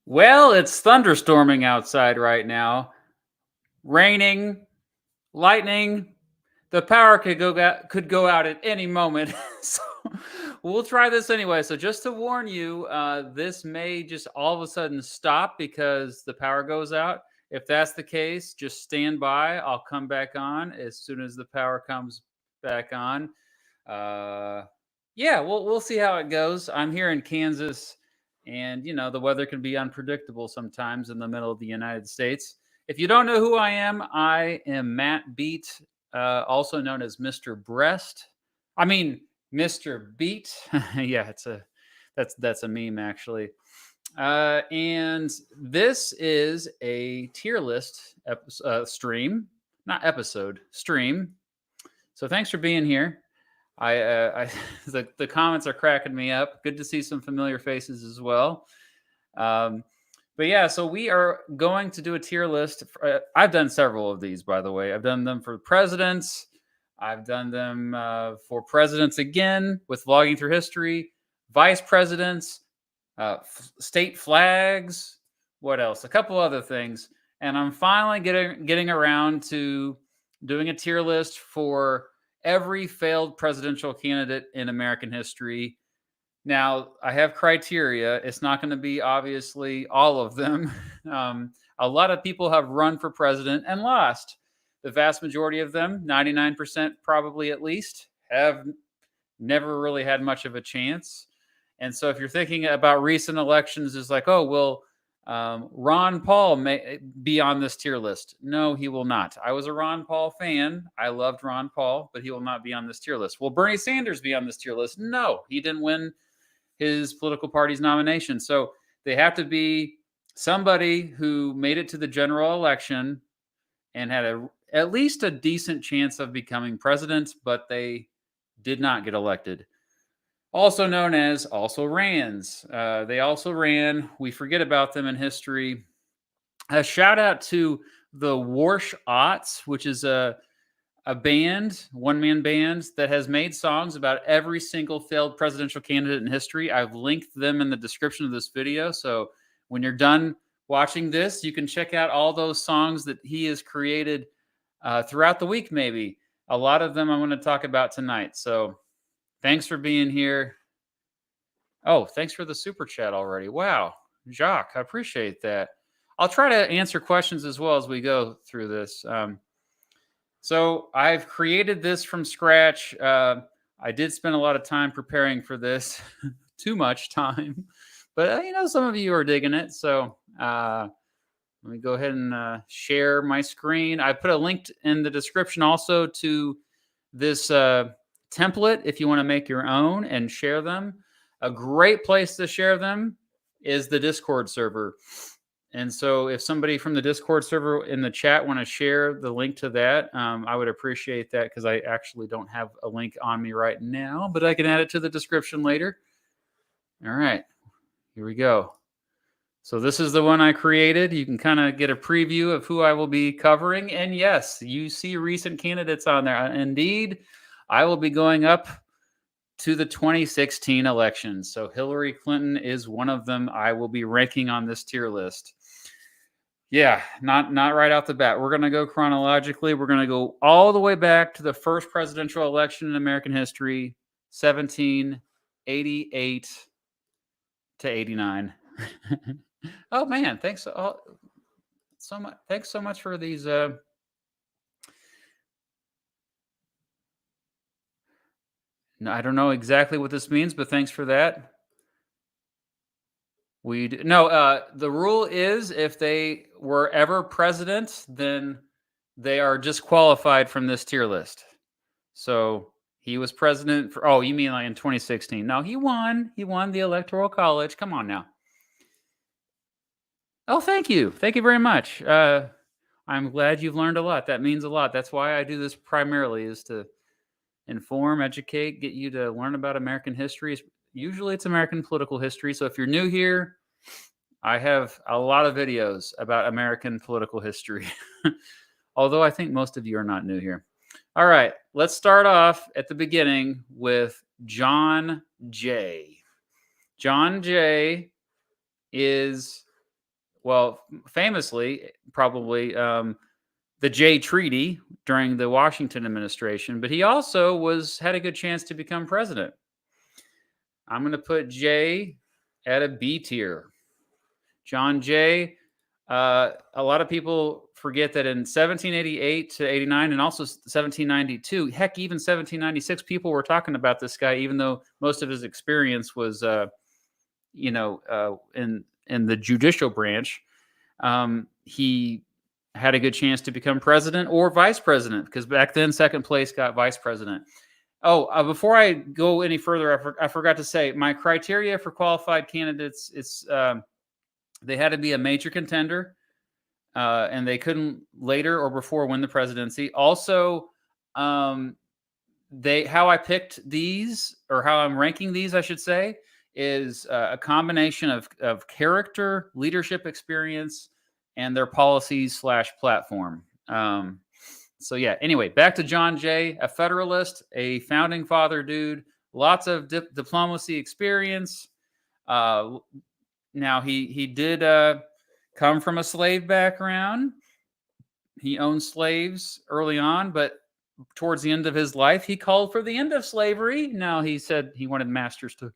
Well, it's thunderstorming outside right now. Raining, lightning. The power could go out at any moment. So we'll try this anyway. So just to warn you, this may just all of a sudden stop because the power goes out. If that's the case, just stand by. I'll come back on as soon as the power comes back on. Uh, yeah, we'll see how it goes. I'm here in Kansas, and the weather can be unpredictable sometimes in the middle of the United States. If you don't know who I am Matt Beat, also known as Mr. Breast. I mean Mr. Beat. Yeah, that's a meme actually. And this is a tier list stream, not episode stream. So thanks for being here. The comments are cracking me up. Good to see some familiar faces as well. But yeah, so we are going to do a tier list. I've done several of these, by the way. I've done them for presidents. I've done them for presidents again with logging through history, vice presidents, state flags. What else? A couple other things. And I'm finally getting around to doing a tier list for every failed presidential candidate in American history. Now, I have criteria. It's not going to be obviously all of them. A lot of people have run for president and lost. The vast majority of them, 99% probably at least, have never really had much of a chance. And so if you're thinking about recent elections, it's like, oh, well, Ron Paul may be on this tier list. No, he will not. I was a Ron Paul fan. I loved Ron Paul, but he will not be on this tier list. Will Bernie Sanders be on this tier list? No, he didn't win his political party's nomination. So they have to be somebody who made it to the general election and had at least a decent chance of becoming president, but they did not get elected. Also known as also rans. They also ran. We forget about them in history. A shout out to the Warsh Otts, which is a band, one-man band that has made songs about every single failed presidential candidate in history. I've linked them in the description of this video. So when you're done watching this, you can check out all those songs that he has created throughout the week, maybe. A lot of them I'm going to talk about tonight. So thanks for being here. Oh, thanks for the super chat already. Wow. Jacques, I appreciate that. I'll try to answer questions as well as we go through this. So I've created this from scratch. I did spend a lot of time preparing for this, too much time, but some of you are digging it. So let me go ahead and share my screen. I put a link in the description also to this template if you want to make your own and share them. A great place to share them is the Discord server. And so if somebody from the Discord server in the chat want to share the link to that, I would appreciate that because I actually don't have a link on me right now, but I can add it to the description later. All right, here we go. So this is the one I created. You can kind of get a preview of who I will be covering. And yes, you see recent candidates on there. Indeed, I will be going up to the 2016 election. So Hillary Clinton is one of them I will be ranking on this tier list. Yeah, not right off the bat. We're going to go chronologically. We're going to go all the way back to the first presidential election in American history, 1788 to 89. Oh man, thanks so much. Thanks so much for these No, I don't know exactly what this means, but thanks for that. The rule is if they were ever president, then they are disqualified from this tier list. So he was president for, oh, you mean like in 2016? No, he won. He won the Electoral College. Come on now. Oh, thank you. Thank you very much. I'm glad you've learned a lot. That means a lot. That's why I do this primarily, is to inform, educate, get you to learn about American history. Usually it's American political history. So if you're new here, I have a lot of videos about American political history. Although I think most of you are not new here. All right, let's start off at the beginning with John Jay. John Jay is well, famously, probably the Jay Treaty during the Washington administration, but he also had a good chance to become president. I'm going to put Jay at a B tier. John Jay. A lot of people forget that in 1788 to 89 and also 1792, heck, even 1796, people were talking about this guy, even though most of his experience was, in the judicial branch. He had a good chance to become president or vice president, because back then second place got vice president. Oh, before I go any further, I forgot to say my criteria for qualified candidates. It's they had to be a major contender, and they couldn't later or before win the presidency. Also, how I picked these, or how I'm ranking these, I should say, is a combination of character, leadership experience, and their policies / platform. So yeah, anyway, back to John Jay, a Federalist, a founding father dude, lots of diplomacy experience. Now he did come from a slave background. He owned slaves early on, but towards the end of his life, he called for the end of slavery. Now, he said he wanted masters to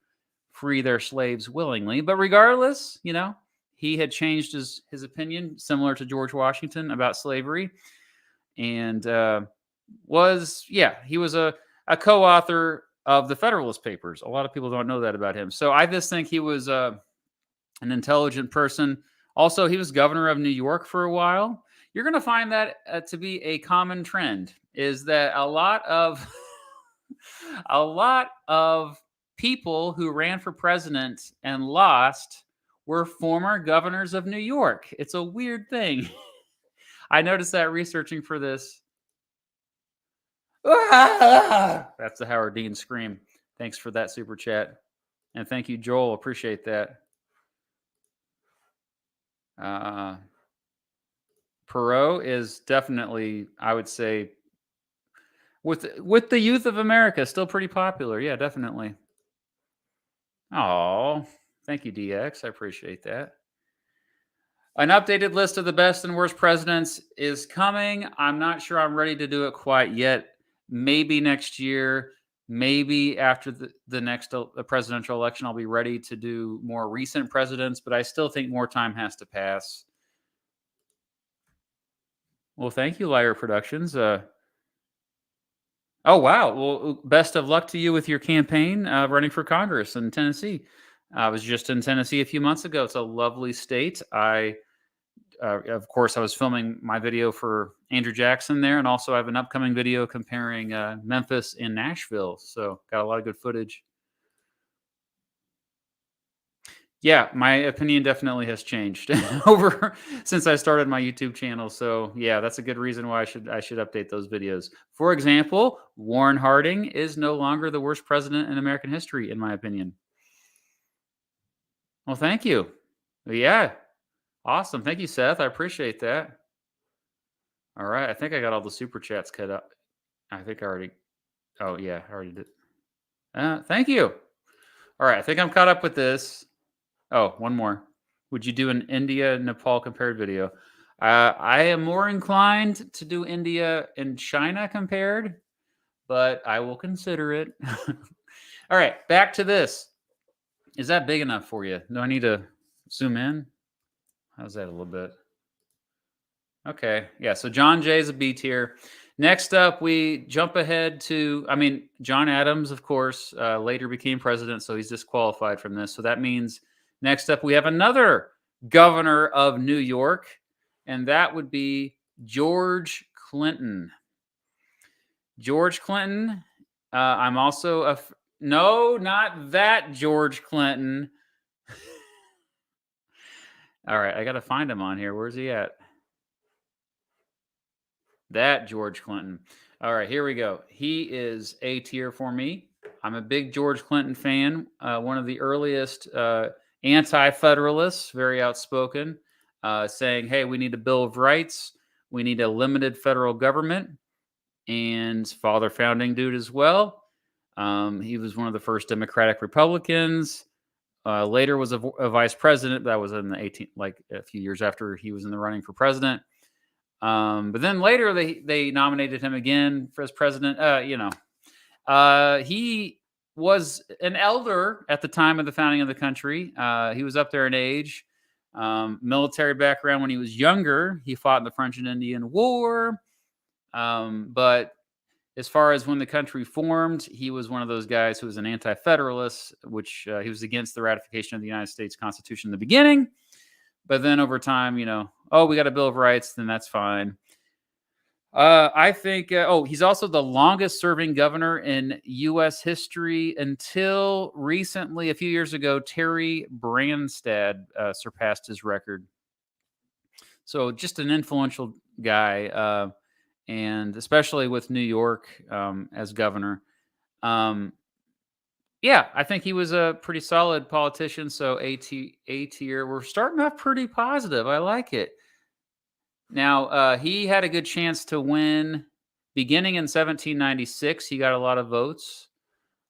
free their slaves willingly, but regardless, he had changed his opinion, similar to George Washington, about slavery, and he was a co-author of the Federalist Papers. A lot of people don't know that about him. So I just think he was an intelligent person. Also, he was governor of New York for a while. You're going to find that to be a common trend, is that a lot of people who ran for president and lost were former governors of New York. It's a weird thing. I noticed that researching for this. That's the Howard Dean scream. Thanks for that super chat. And thank you, Joel. Appreciate that. Perot is definitely, I would say, with the youth of America, still pretty popular. Yeah, definitely. Oh, thank you, DX. I appreciate that. An updated list of the best and worst presidents is coming. I'm not sure I'm ready to do it quite yet. Maybe next year. Maybe after the next presidential election, I'll be ready to do more recent presidents, but I still think more time has to pass. Well, thank you, Lyre Productions. Oh, wow. Well, best of luck to you with your campaign running for Congress in Tennessee. I was just in Tennessee a few months ago. It's a lovely state. Of course, I was filming my video for Andrew Jackson there, and also I have an upcoming video comparing Memphis and Nashville. So got a lot of good footage. Yeah, my opinion definitely has changed over since I started my YouTube channel. So yeah, that's a good reason why I should update those videos. For example, Warren Harding is no longer the worst president in American history, in my opinion. Well, thank you. Yeah, awesome. Thank you, Seth. I appreciate that. All right, I think I got all the super chats cut up. I think I already. Oh yeah, I already did. Thank you. All right, I think I'm caught up with this. Oh, one more. Would you do an India-Nepal compared video? I am more inclined to do India and China compared, but I will consider it. All right, back to this. Is that big enough for you? Do I need to zoom in? How's that a little bit? Okay, yeah, so John Jay is a B tier. Next up, we jump ahead to, John Adams, of course, later became president, so he's disqualified from this. So that means next up, we have another governor of New York, and that would be George Clinton. George Clinton, I'm also no, not that George Clinton. All right, I got to find him on here. Where's he at? That George Clinton. All right, here we go. He is A tier for me. I'm a big George Clinton fan. One of the earliest anti-federalists, very outspoken, saying, hey, we need a Bill of Rights. We need a limited federal government. And father founding dude as well. He was one of the first Democratic Republicans. Later was a vice president. That was in the like a few years after he was in the running for president. But then later they nominated him again as president. He was an elder at the time of the founding of the country. He was up there in age. Military background when he was younger. He fought in the French and Indian War. But as far as when the country formed, he was one of those guys who was an anti-federalist, which he was against the ratification of the United States Constitution in the beginning. But then over time, we got a Bill of Rights, then that's fine. I think, he's also the longest serving governor in U.S. history until recently, a few years ago, Terry Branstad surpassed his record. So just an influential guy, and especially with New York as governor. I think he was a pretty solid politician. So A tier. We're starting off pretty positive. I like it. Now, he had a good chance to win beginning in 1796. He got a lot of votes.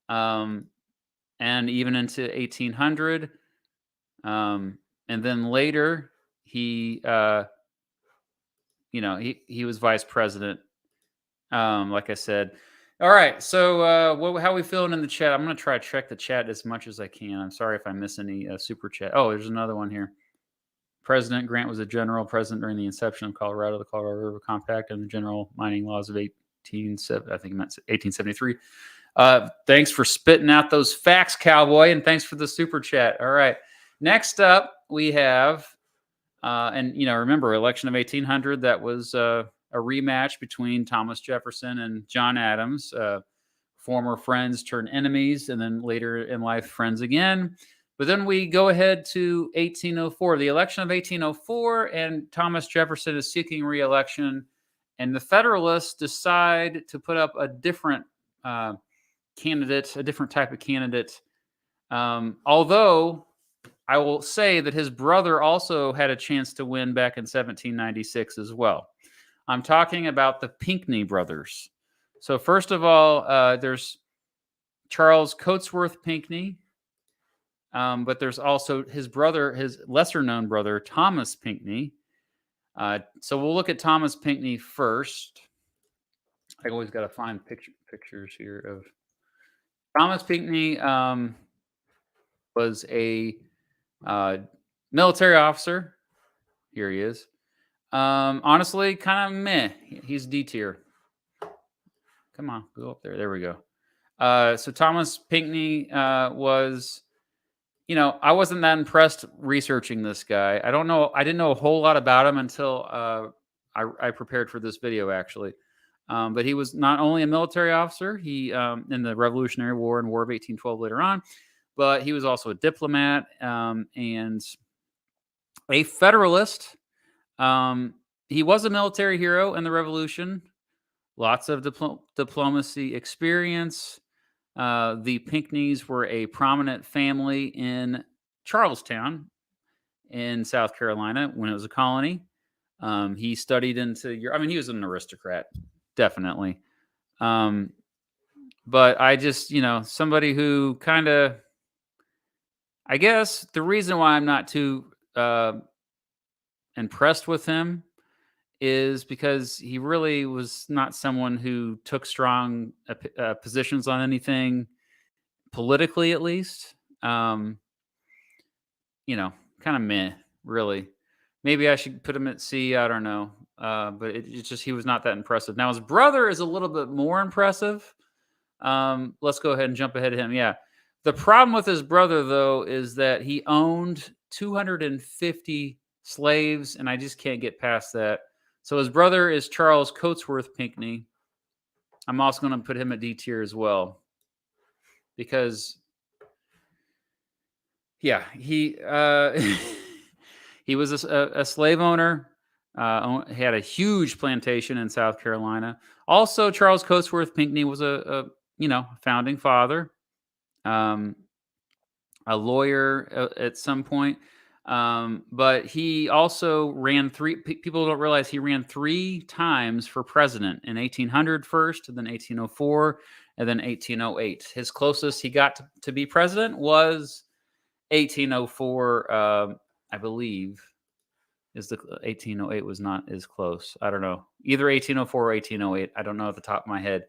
And even into 1800. And then later, he was vice president, like I said. All right, so how are we feeling in the chat? I'm going to try to check the chat as much as I can. I'm sorry if I miss any super chat. Oh, there's another one here. President Grant was a general president during the inception of the Colorado River Compact, and the general mining laws of 1873. Thanks for spitting out those facts, cowboy, and thanks for the super chat. All right, next up we have, remember election of 1800. That was a rematch between Thomas Jefferson and John Adams, former friends turned enemies, and then later in life friends again. But then we go ahead to 1804, the election of 1804, and Thomas Jefferson is seeking re-election, and the Federalists decide to put up a different candidate, a different type of candidate. Although I will say that his brother also had a chance to win back in 1796 as well. I'm talking about the Pinckney brothers. So first of all, there's Charles Cotesworth Pinckney. But there's also his brother, his lesser-known brother, Thomas Pinckney. So we'll look at Thomas Pinckney first. I always got to find pictures here of Thomas Pinckney. Was a military officer. Here he is. Honestly, kind of meh. He's D tier. Come on, go up there. There we go. So Thomas Pinckney was... I wasn't that impressed researching this guy. I didn't know a whole lot about him until I prepared for this video, actually. But he was not only a military officer, he in the Revolutionary War and War of 1812 later on, but he was also a diplomat and a Federalist. He was a military hero in the Revolution. Lots of diplomacy experience. The Pinckneys were a prominent family in Charlestown in South Carolina when it was a colony. He studied he was an aristocrat, definitely. But I just, somebody who kind of, I guess the reason why I'm not too impressed with him is because he really was not someone who took strong positions on anything, politically at least. Kind of meh, really. Maybe I should put him at C, I don't know. But it's just he was not that impressive. Now, his brother is a little bit more impressive. Let's go ahead and jump ahead of him. Yeah. The problem with his brother, though, is that he owned 250 slaves, and I just can't get past that. So his brother is Charles Cotesworth Pinckney. I'm also going to put him at D tier as well. Because, yeah, he was a slave owner. He had a huge plantation in South Carolina. Also, Charles Cotesworth Pinckney was a founding father, a lawyer at some point. But he also ran people don't realize he ran 3 times for president, in 1800 first, and then 1804, and then 1808. His closest he got to be president was 1804, I believe, is the 1808 was not as close. I don't know. Either 1804 or 1808. I don't know at the top of my head.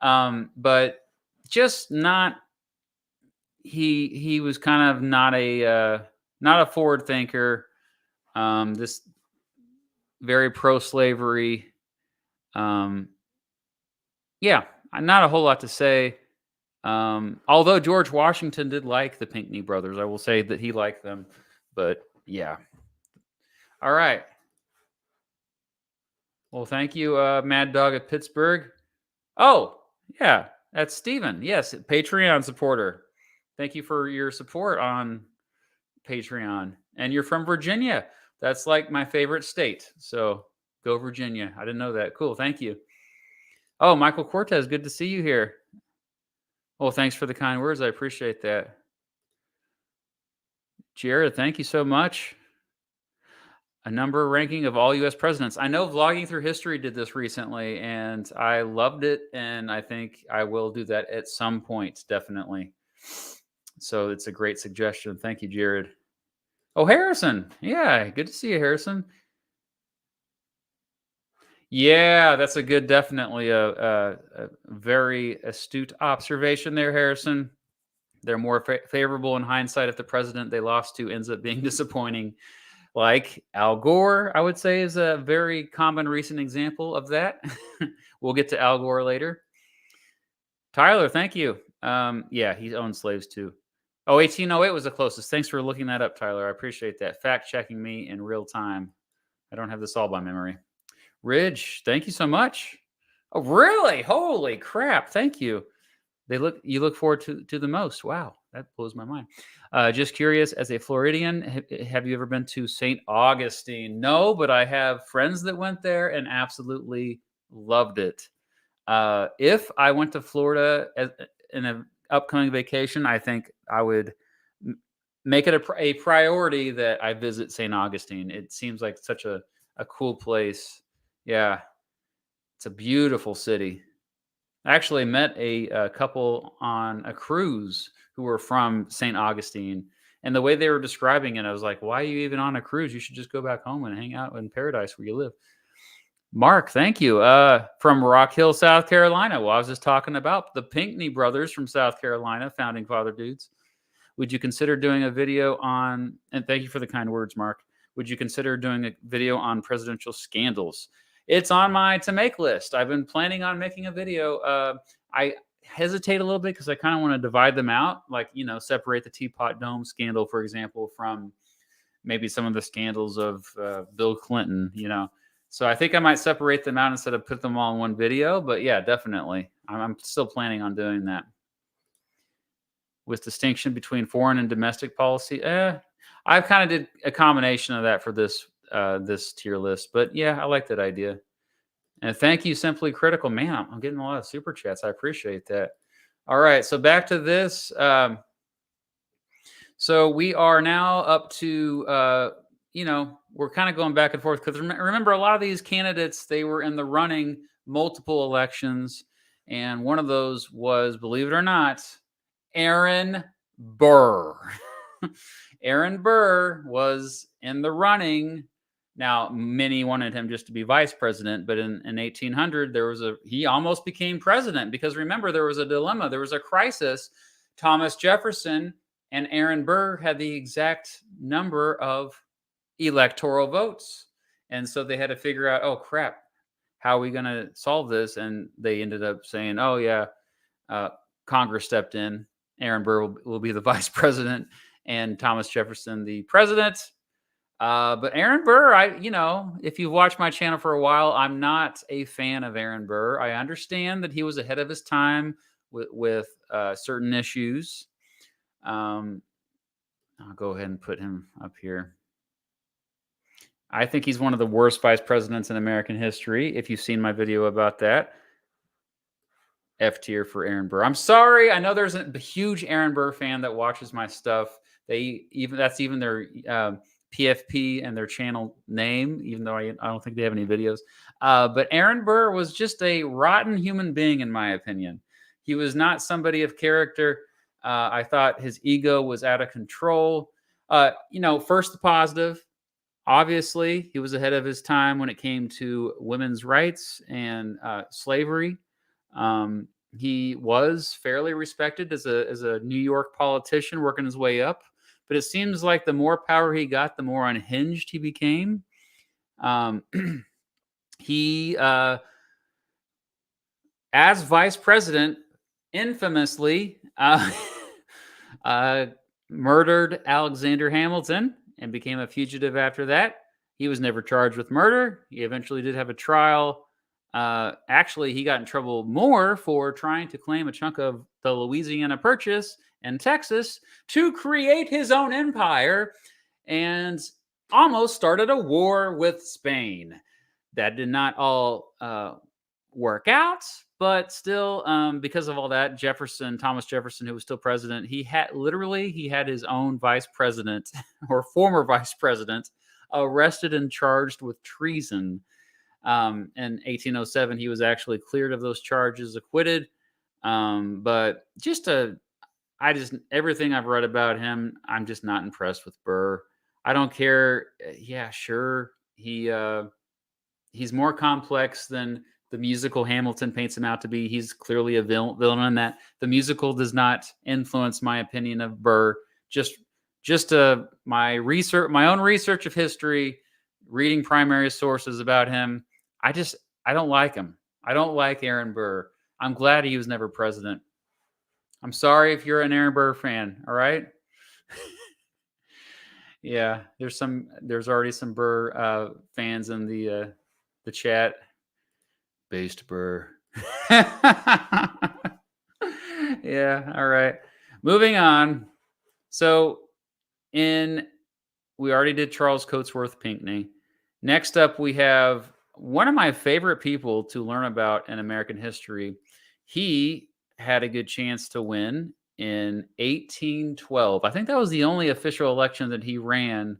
But just not, he was kind of not a forward thinker. This very pro-slavery. Yeah, not a whole lot to say. Although George Washington did like the Pinckney brothers, I will say that he liked them. But yeah. All right. Well, thank you, Mad Dog at Pittsburgh. Oh, yeah, that's Steven. Yes, Patreon supporter. Thank you for your support on Patreon. And you're from Virginia. That's like my favorite state. So go Virginia. I didn't know that. Cool. Thank you. Oh, Michael Cortez, good to see you here. Well, thanks for the kind words. I appreciate that. Jared, thank you so much. A number ranking of all U.S. presidents. I know Vlogging Through History did this recently, and I loved it, and I think I will do that at some point, definitely. So it's a great suggestion. Thank you, Jared. Oh, Harrison. Yeah, good to see you, Harrison. Yeah, that's a good, definitely a very astute observation there, Harrison. They're more favorable in hindsight if the president they lost to ends up being disappointing. Like Al Gore, I would say, is a very common recent example of that. We'll get to Al Gore later. Tyler, thank you. Yeah, he owned slaves too. Oh, 1808 was the closest. Thanks for looking that up, Tyler. I appreciate that. Fact-checking me in real time. I don't have this all by memory. Ridge, thank you so much. Oh, really? Holy crap. Thank you. You look forward to the most. Wow, that blows my mind. Just curious, as a Floridian, have you ever been to St. Augustine? No, but I have friends that went there and absolutely loved it. If I went to Florida in an upcoming vacation, I think I would make it a priority that I visit St. Augustine. It seems like such a cool place. Yeah, it's a beautiful city. I actually met a couple on a cruise who were from St. Augustine. And the way they were describing it, I was like, why are you even on a cruise? You should just go back home and hang out in paradise where you live. Mark, thank you. From Rock Hill, South Carolina. Well, I was just talking about the Pinckney brothers from South Carolina, founding father dudes. Would you consider doing a video on, and thank you for the kind words, Mark. Would you consider doing a video on presidential scandals? It's on my to make list. I've been planning on making a video. I hesitate a little bit because I kind of want to divide them out, like, separate the Teapot Dome scandal, for example, from maybe some of the scandals of Bill Clinton, So I think I might separate them out instead of put them all in one video. But yeah, definitely. I'm still planning on doing that. With distinction between foreign and domestic policy, I kind of did a combination of that for this tier list. But yeah, I like that idea. And thank you, Simply Critical. Man, I'm getting a lot of super chats. I appreciate that. All right, so back to this. So we are now up to, we're kind of going back and forth because remember, a lot of these candidates, they were in the running multiple elections. And one of those was, believe it or not, Aaron Burr. Aaron Burr was in the running. Now, many wanted him just to be vice president, but in 1800, he almost became president because remember, there was a dilemma. There was a crisis. Thomas Jefferson and Aaron Burr had the exact number of electoral votes. And so they had to figure out, oh, crap, how are we going to solve this? And they ended up saying, oh, yeah, Congress stepped in. Aaron Burr will be the vice president and Thomas Jefferson the president. But Aaron Burr, if you've watched my channel for a while, I'm not a fan of Aaron Burr. I understand that he was ahead of his time with certain issues. I'll go ahead and put him up here. I think he's one of the worst vice presidents in American history. If you've seen my video about that. F tier for Aaron Burr. I'm sorry. I know there's a huge Aaron Burr fan that watches my stuff. That's even their PFP and their channel name, even though I don't think they have any videos. But Aaron Burr was just a rotten human being, in my opinion. He was not somebody of character. I thought his ego was out of control. First the positive. Obviously, he was ahead of his time when it came to women's rights and slavery. He was fairly respected as a New York politician working his way up. But it seems like the more power he got, the more unhinged he became. He, as vice president, infamously murdered Alexander Hamilton and became a fugitive after that. He was never charged with murder. He eventually did have a trial. Actually, he got in trouble more for trying to claim a chunk of the Louisiana Purchase in Texas to create his own empire and almost started a war with Spain. That did not all work out, but still, because of all that, Thomas Jefferson, who was still president, he had his own vice president or former vice president arrested and charged with treason. In 1807, he was actually cleared of those charges, acquitted. But everything I've read about him, I'm just not impressed with Burr. I don't care. Yeah, sure. He's more complex than the musical Hamilton paints him out to be. He's clearly a villain in that. The musical does not influence my opinion of Burr. Just my own research of history, reading primary sources about him. I don't like him. I don't like Aaron Burr. I'm glad he was never president. I'm sorry if you're an Aaron Burr fan. All right. Yeah, there's already some Burr fans in the chat. Based Burr. Yeah, all right. Moving on. So we already did Charles Cotesworth Pinckney. Next up, we have one of my favorite people to learn about in American history. He had a good chance to win in 1812. I think that was the only official election that he ran.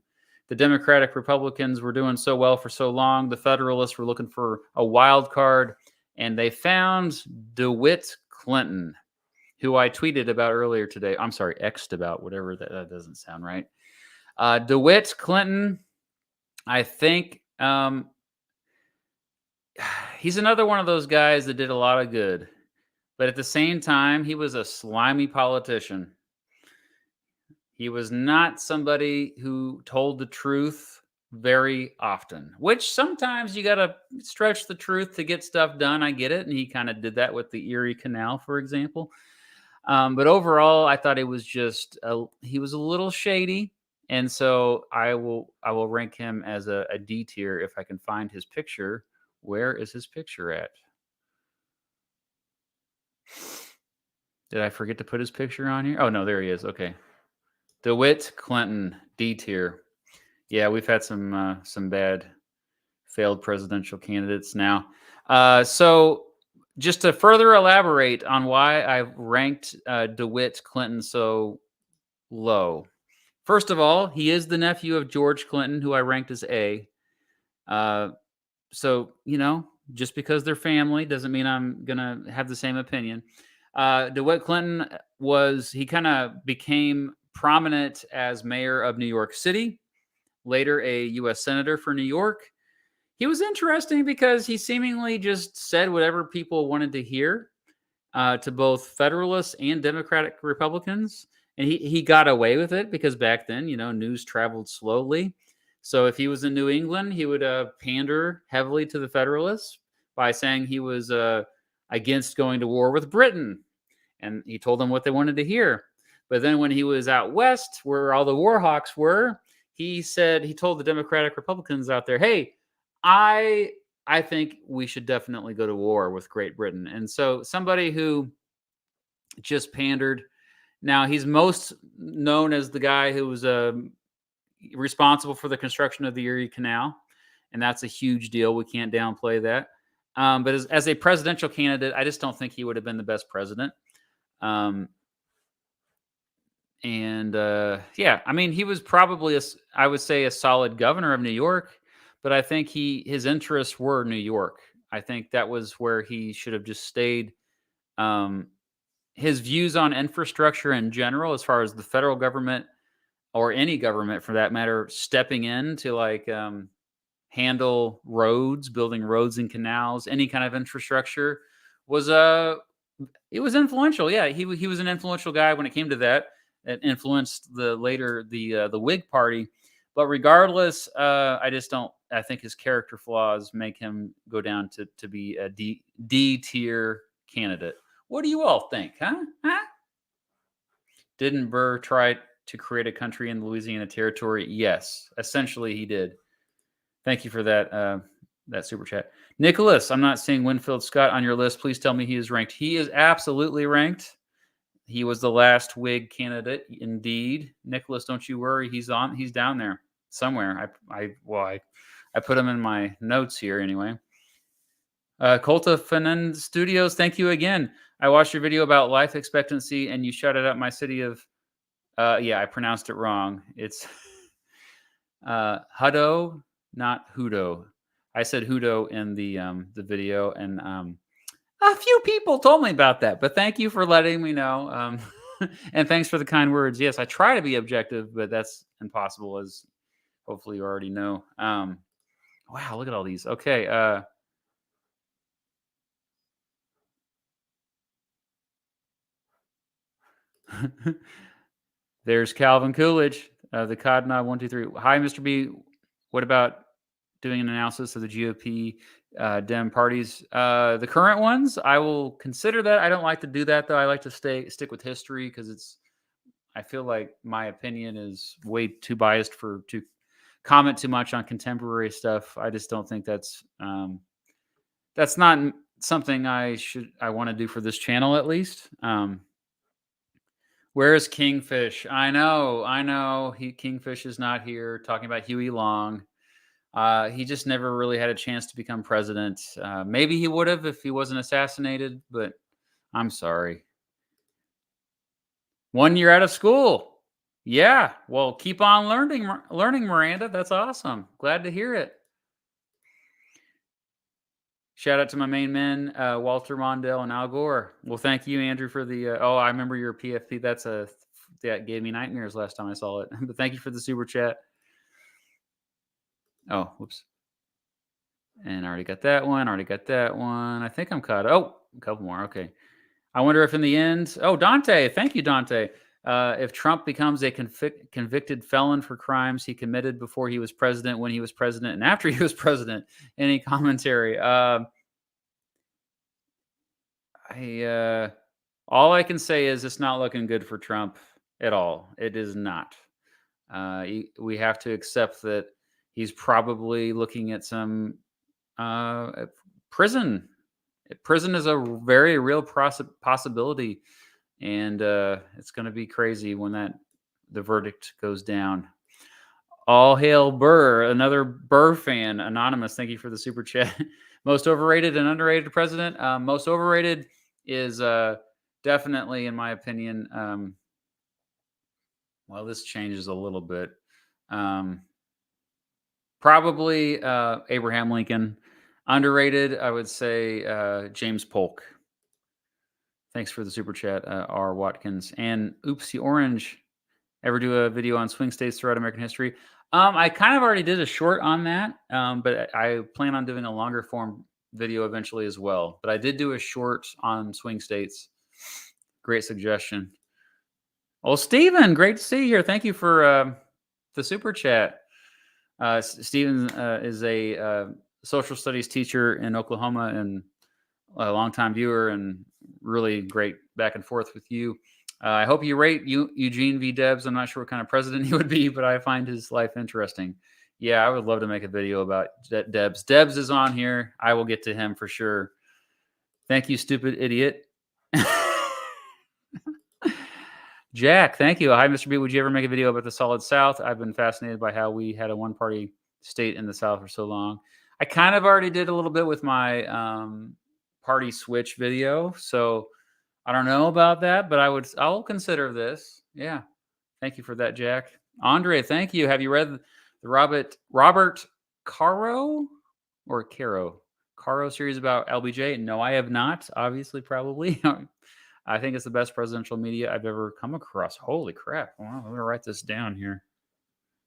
The Democratic Republicans were doing so well for so long. The Federalists were looking for a wild card, and they found DeWitt Clinton, who I tweeted about earlier today. I'm sorry, X'd about, whatever, that doesn't sound right. DeWitt Clinton, I think he's another one of those guys that did a lot of good. But at the same time, he was a slimy politician. He was not somebody who told the truth very often, which sometimes you got to stretch the truth to get stuff done. I get it. And he kind of did that with the Erie Canal, for example. But overall, I thought it was he was a little shady. And so I will rank him as a D tier if I can find his picture. Where is his picture at? Did I forget to put his picture on here? Oh, no, there he is. Okay. DeWitt Clinton, D tier. Yeah, we've had some bad failed presidential candidates now. So just to further elaborate on why I've ranked DeWitt Clinton so low. First of all, he is the nephew of George Clinton, who I ranked as A. So, just because they're family doesn't mean I'm going to have the same opinion. DeWitt Clinton he kind of became prominent as mayor of New York City, later a U.S. senator for New York. He was interesting because he seemingly just said whatever people wanted to hear to both Federalists and Democratic Republicans. And he got away with it because back then, news traveled slowly. So if he was in New England, he would pander heavily to the Federalists by saying he was against going to war with Britain. And he told them what they wanted to hear. But then when he was out west, where all the war hawks were, he told the Democratic Republicans out there, hey, I think we should definitely go to war with Great Britain. And so somebody who just pandered. Now, he's most known as the guy who was responsible for the construction of the Erie Canal. And that's a huge deal. We can't downplay that. But as a presidential candidate, I just don't think he would have been the best president. He was probably I would say a solid governor of New York, but I think his interests were New York. I think that was where he should have just stayed. his views on infrastructure in general, as far as the federal government or any government for that matter, stepping in to like handle roads, building roads and canals, any kind of infrastructure was it was influential. Yeah, he was an influential guy when it came to that. It influenced the Whig Party. But regardless, I just don't. I think his character flaws make him go down to be a D tier candidate. What do you all think, huh? Didn't Burr try to create a country in the Louisiana Territory? Yes, essentially he did. Thank you for that that super chat. Nicholas, I'm not seeing Winfield Scott on your list. Please tell me he is ranked. He is absolutely ranked. He was the last Whig candidate, indeed. Nicholas, don't you worry. He's down there somewhere. I put him in my notes here anyway. Colta Fernand Studios, thank you again. I watched your video about life expectancy, and you shouted out my city of. Yeah, I pronounced it wrong. It's Hutto, not Hutto. I said Hutto in the video, and a few people told me about that. But thank you for letting me know, and thanks for the kind words. Yes, I try to be objective, but that's impossible, as hopefully you already know. Wow, look at all these. Okay. There's Calvin Coolidge, the Codnod 123. Hi, Mr. B. What about doing an analysis of the GOP Dem parties? The current ones, I will consider that. I don't like to do that, though. I like to stick with history because I feel like my opinion is way too biased to comment too much on contemporary stuff. I just don't think that's not something I want to do for this channel, at least. Where's Kingfish? I know. Kingfish is not here. Talking about Huey Long. He just never really had a chance to become president. Maybe he would have if he wasn't assassinated, but I'm sorry. 1 year out of school. Yeah. Well, keep on learning, Miranda. That's awesome. Glad to hear it. Shout out to my main men, Walter Mondale and Al Gore. Well, thank you, Andrew, for the. I remember your PFP. That gave me nightmares last time I saw it. But thank you for the super chat. Oh, whoops. And I already got that one. I think I'm caught. Oh, a couple more. Okay. I wonder if in the end. Oh, Dante. Thank you, Dante. If Trump becomes a convicted felon for crimes he committed before he was president, when he was president, and after he was president, any commentary? All I can say is it's not looking good for Trump at all. It is not. We have to accept that he's probably looking at some prison. Prison is a very real possibility. And it's going to be crazy when the verdict goes down. All hail Burr, another Burr fan. Anonymous, thank you for the super chat. Most overrated and underrated president. Most overrated is definitely, in my opinion, well, this changes a little bit. Probably Abraham Lincoln. Underrated, I would say James Polk. Thanks for the super chat, R. Watkins. And Oopsie Orange. Ever do a video on swing states throughout American history? I kind of already did a short on that, but I plan on doing a longer form video eventually as well. But I did do a short on swing states. Great suggestion. Well, Stephen, great to see you here. Thank you for the super chat. Stephen is a social studies teacher in Oklahoma and a longtime viewer and really great back and forth with you. I hope you rate Eugene V. Debs. I'm not sure what kind of president he would be, but I find his life interesting. Yeah, I would love to make a video about Debs. Debs is on here. I will get to him for sure. Thank you, stupid idiot. Jack, thank you. Hi, Mr. B. Would you ever make a video about the Solid South? I've been fascinated by how we had a one-party state in the South for so long. I kind of already did a little bit with my party switch video, so I don't know about that, but I'll consider this. Yeah. Thank you for that, Jack. Andre, thank you. Have you read the Robert Caro series about LBJ? No, I have not. Obviously, probably. I think it's the best presidential media I've ever come across. Holy crap. Wow, I'm going to write this down here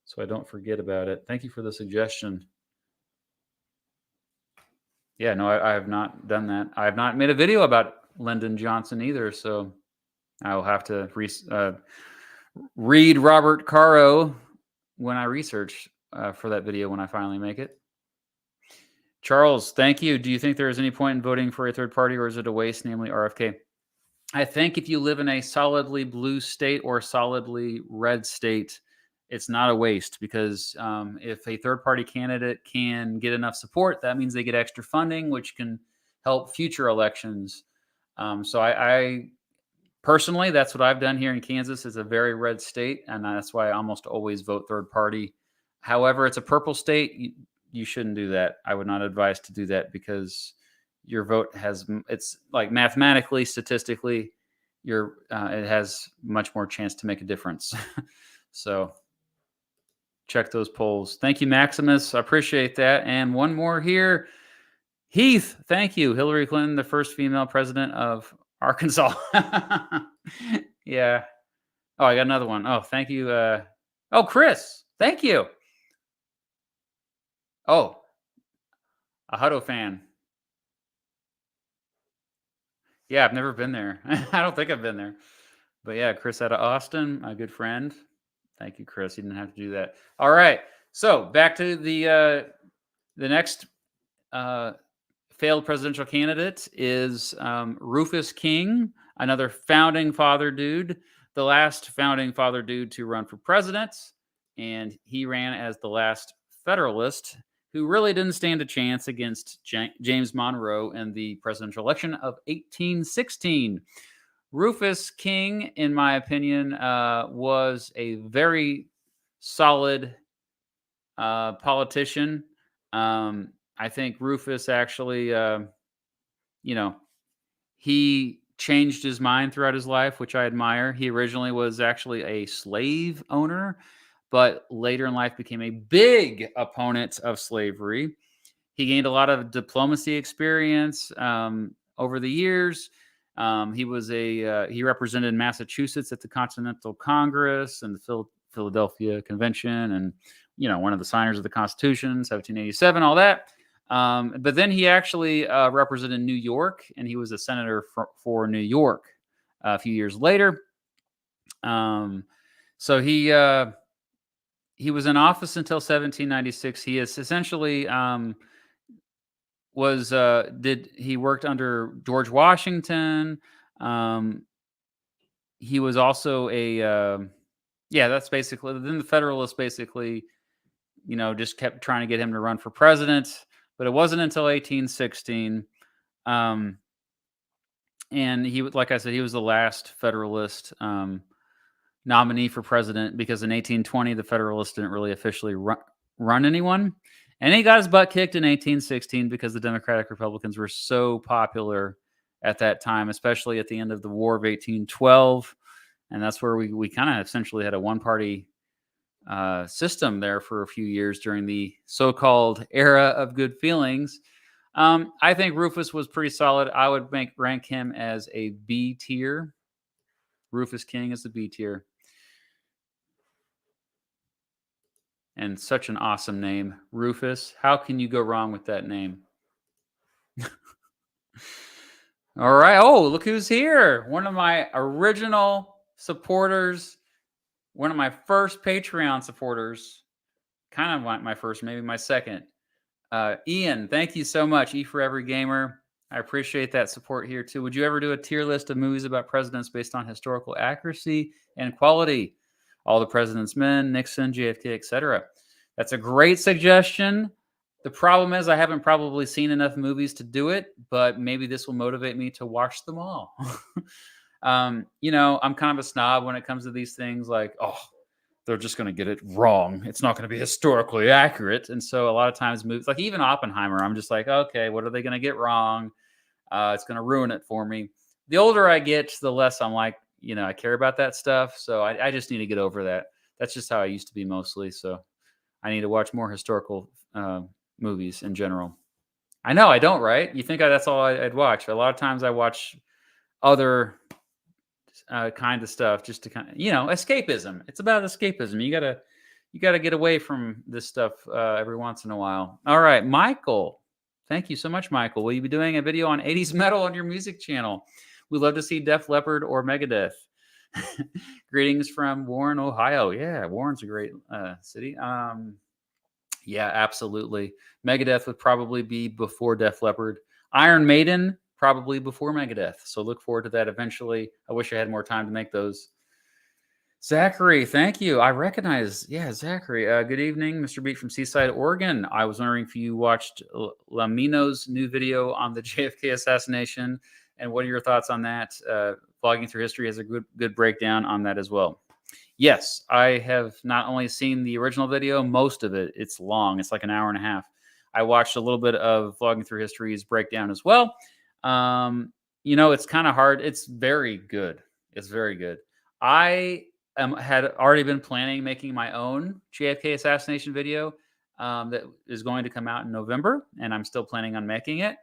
so I don't forget about it. Thank you for the suggestion. Yeah, no, I have not done that. I have not made a video about Lyndon Johnson either, so I'll have to read Robert Caro when I research for that video when I finally make it. Charles, thank you. Do you think there is any point in voting for a third party, or is it a waste, namely RFK? I think if you live in a solidly blue state or solidly red state, it's not a waste, because if a third party candidate can get enough support, that means they get extra funding, which can help future elections. So I personally, that's what I've done here in Kansas. It's a very red state, and that's why I almost always vote third party. However, it's a purple state. You shouldn't do that. I would not advise to do that, because your vote it's like mathematically, statistically, it has much more chance to make a difference. So check those polls. Thank you, Maximus. I appreciate that. And one more here. Heath, thank you. Hillary Clinton, the first female president of Arkansas. Yeah. Oh, I got another one. Oh, thank you. Oh, Chris, thank you. Oh, a Hutto fan. Yeah, I've never been there. I don't think I've been there. But yeah, Chris out of Austin, a good friend. Thank you, Chris. You didn't have to do that. All right. So back to the next failed presidential candidate is Rufus King, another founding father dude, the last founding father dude to run for president. And he ran as the last Federalist who really didn't stand a chance against James Monroe in the presidential election of 1816. Rufus King, in my opinion, was a very solid politician. I think Rufus actually, he changed his mind throughout his life, which I admire. He originally was actually a slave owner, but later in life became a big opponent of slavery. He gained a lot of diplomacy experience over the years. He represented Massachusetts at the Continental Congress and the Philadelphia Convention, and one of the signers of the Constitution, 1787, all that. But then he actually represented New York, and he was a senator for New York a few years later. So he was in office until 1796. He is essentially he worked under George Washington. He was also that's basically, then the Federalists basically, just kept trying to get him to run for president, but it wasn't until 1816. And he, like I said, he was the last Federalist nominee for president, because in 1820, the Federalists didn't really officially run anyone. And he got his butt kicked in 1816 because the Democratic Republicans were so popular at that time, especially at the end of the War of 1812. And that's where we kind of essentially had a one-party system there for a few years during the so-called era of good feelings. I think Rufus was pretty solid. I would rank him as a B tier. Rufus King is a B tier. And such an awesome name, Rufus. How can you go wrong with that name? All right. Oh, look who's here. One of my original supporters, one of my first Patreon supporters, kind of my first, maybe my second. Ian, thank you so much. E for Every Gamer. I appreciate that support here too. Would you ever do a tier list of movies about presidents based on historical accuracy and quality? All the President's Men, Nixon, JFK, etc. That's a great suggestion. The problem is I haven't probably seen enough movies to do it, but maybe this will motivate me to watch them all. I'm kind of a snob when it comes to these things. Like, they're just going to get it wrong. It's not going to be historically accurate. And so a lot of times movies, like even Oppenheimer, I'm just like, okay, what are they going to get wrong? It's going to ruin it for me. The older I get, the less I'm like, I care about that stuff. So I just need to get over that. That's just how I used to be mostly. So I need to watch more historical movies in general. I know I don't, right? You think that's all I'd watch. A lot of times I watch other kind of stuff, just to kind of, escapism. It's about escapism. You gotta get away from this stuff every once in a while. All right, Michael. Thank you so much, Michael. Will you be doing a video on 80s metal on your music channel? We'd love to see Def Leppard or Megadeth. Greetings from Warren, Ohio. Yeah, Warren's a great city. Yeah, absolutely. Megadeth would probably be before Def Leppard. Iron Maiden, probably before Megadeth. So look forward to that eventually. I wish I had more time to make those. Zachary, thank you. I recognize, Zachary. Good evening, Mr. Beat from Seaside, Oregon. I was wondering if you watched Lamino's new video on the JFK assassination, and what are your thoughts on that? Vlogging Through History has a good breakdown on that as well. Yes, I have not only seen the original video, most of it. It's long. It's like an hour and a half. I watched a little bit of Vlogging Through History's breakdown as well. It's kind of hard. It's very good. It's very good. I had already been planning making my own JFK assassination video that is going to come out in November, and I'm still planning on making it.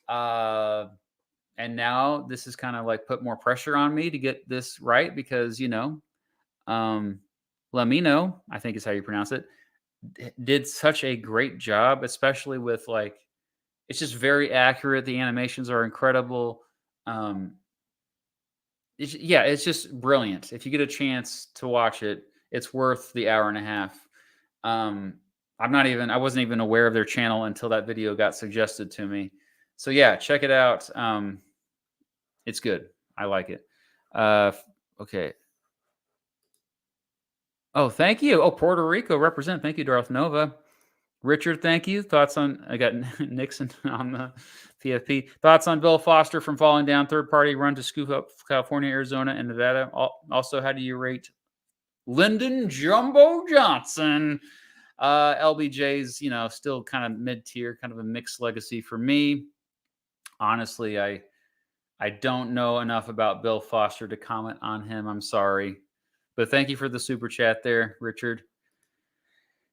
And now this is kind of like put more pressure on me to get this right because, Lamino, I think is how you pronounce it, did such a great job, especially with it's just very accurate. The animations are incredible. It's just brilliant. If you get a chance to watch it, it's worth the hour and a half. I wasn't even aware of their channel until that video got suggested to me. So yeah, check it out. It's good. I like it. Okay. Oh, thank you. Oh, Puerto Rico represent. Thank you, Darth Nova. Richard, thank you. Thoughts on, I got Nixon on the PFP. Thoughts on Bill Foster from falling down, third party run to scoop up California, Arizona, and Nevada. Also, how do you rate Lyndon Jumbo Johnson? LBJ's, still kind of mid-tier, kind of a mixed legacy for me. Honestly, I don't know enough about Bill Foster to comment on him. I'm sorry. But thank you for the super chat there, Richard.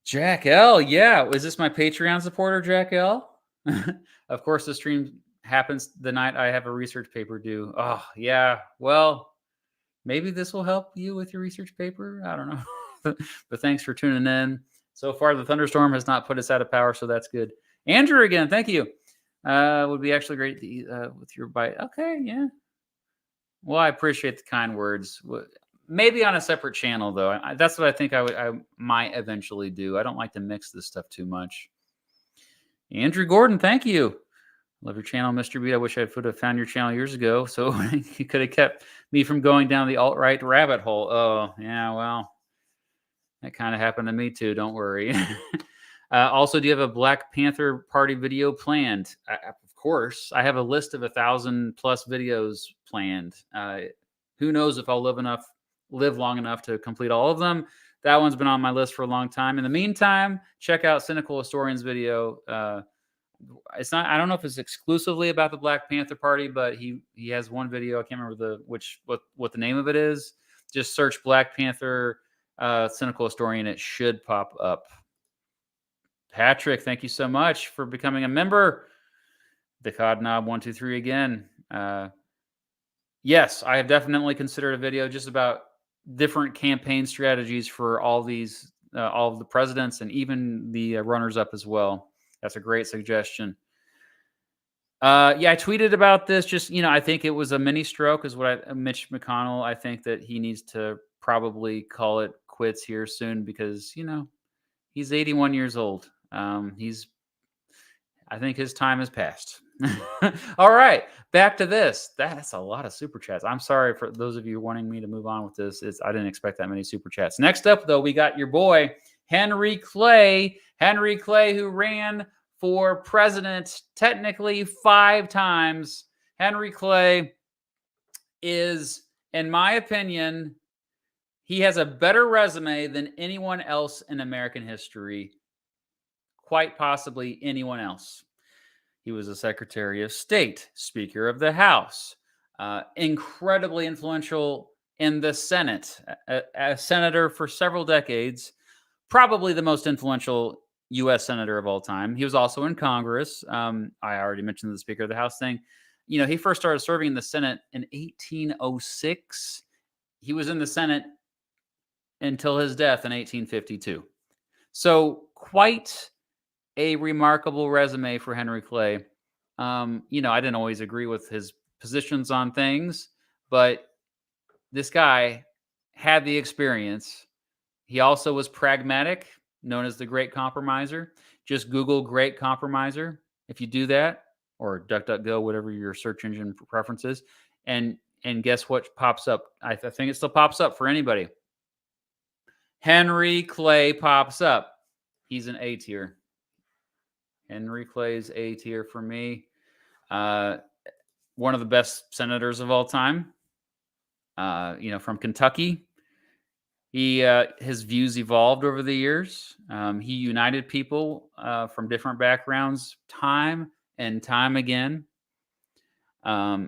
Jack L. Yeah. Is this my Patreon supporter, Jack L? Of course, the stream happens the night I have a research paper due. Oh, yeah. Well, maybe this will help you with your research paper. I don't know. But thanks for tuning in. So far, the thunderstorm has not put us out of power, so that's good. Andrew again, thank you. Would be actually great to eat, with your bite. Okay, yeah. Well, I appreciate the kind words. Maybe on a separate channel, though. That's what I think I might eventually do. I don't like to mix this stuff too much. Andrew Gordon, thank you. Love your channel, Mr. Beat. I wish I would have found your channel years ago, so you could have kept me from going down the alt-right rabbit hole. Oh, yeah, well, that kind of happened to me too. Don't worry. Also, do you have a Black Panther Party video planned? Of course. I have a list of 1,000+ videos planned. Who knows if I'll live long enough to complete all of them. That one's been on my list for a long time. In the meantime, check out Cynical Historian's video. It's not, I don't know if it's exclusively about the Black Panther Party, but he has one video. I can't remember what the name of it is. Just search Black Panther Cynical Historian. It should pop up. Patrick, thank you so much for becoming a member. The Cod Knob 123 again. Yes, I have definitely considered a video just about different campaign strategies for all of the presidents and even the runners-up as well. That's a great suggestion. I tweeted about this. Just, I think it was a mini stroke is what Mitch McConnell, I think that he needs to probably call it quits here soon because, he's 81 years old. I think his time has passed. All right, back to this. That's a lot of super chats. I'm sorry for those of you wanting me to move on with this. I didn't expect that many super chats. Next up, though, we got your boy, Henry Clay. Henry Clay, who ran for president technically 5 times. Henry Clay is, in my opinion, he has a better resume than anyone else in American history. Quite possibly anyone else. He was a Secretary of State, Speaker of the House, incredibly influential in the Senate, a senator for several decades, probably the most influential U.S. senator of all time. He was also in Congress. I already mentioned the Speaker of the House thing. He first started serving in the Senate in 1806, he was in the Senate until his death in 1852. So quite a remarkable resume for Henry Clay. I didn't always agree with his positions on things, but this guy had the experience. He also was pragmatic, known as the Great Compromiser. Just Google Great Compromiser if you do that, or DuckDuckGo, whatever your search engine preference is, and guess what pops up? I think it still pops up for anybody. Henry Clay pops up. He's an A tier. Henry Clay's A tier for me. One of the best senators of all time. From Kentucky. His views evolved over the years. He united people from different backgrounds time and time again.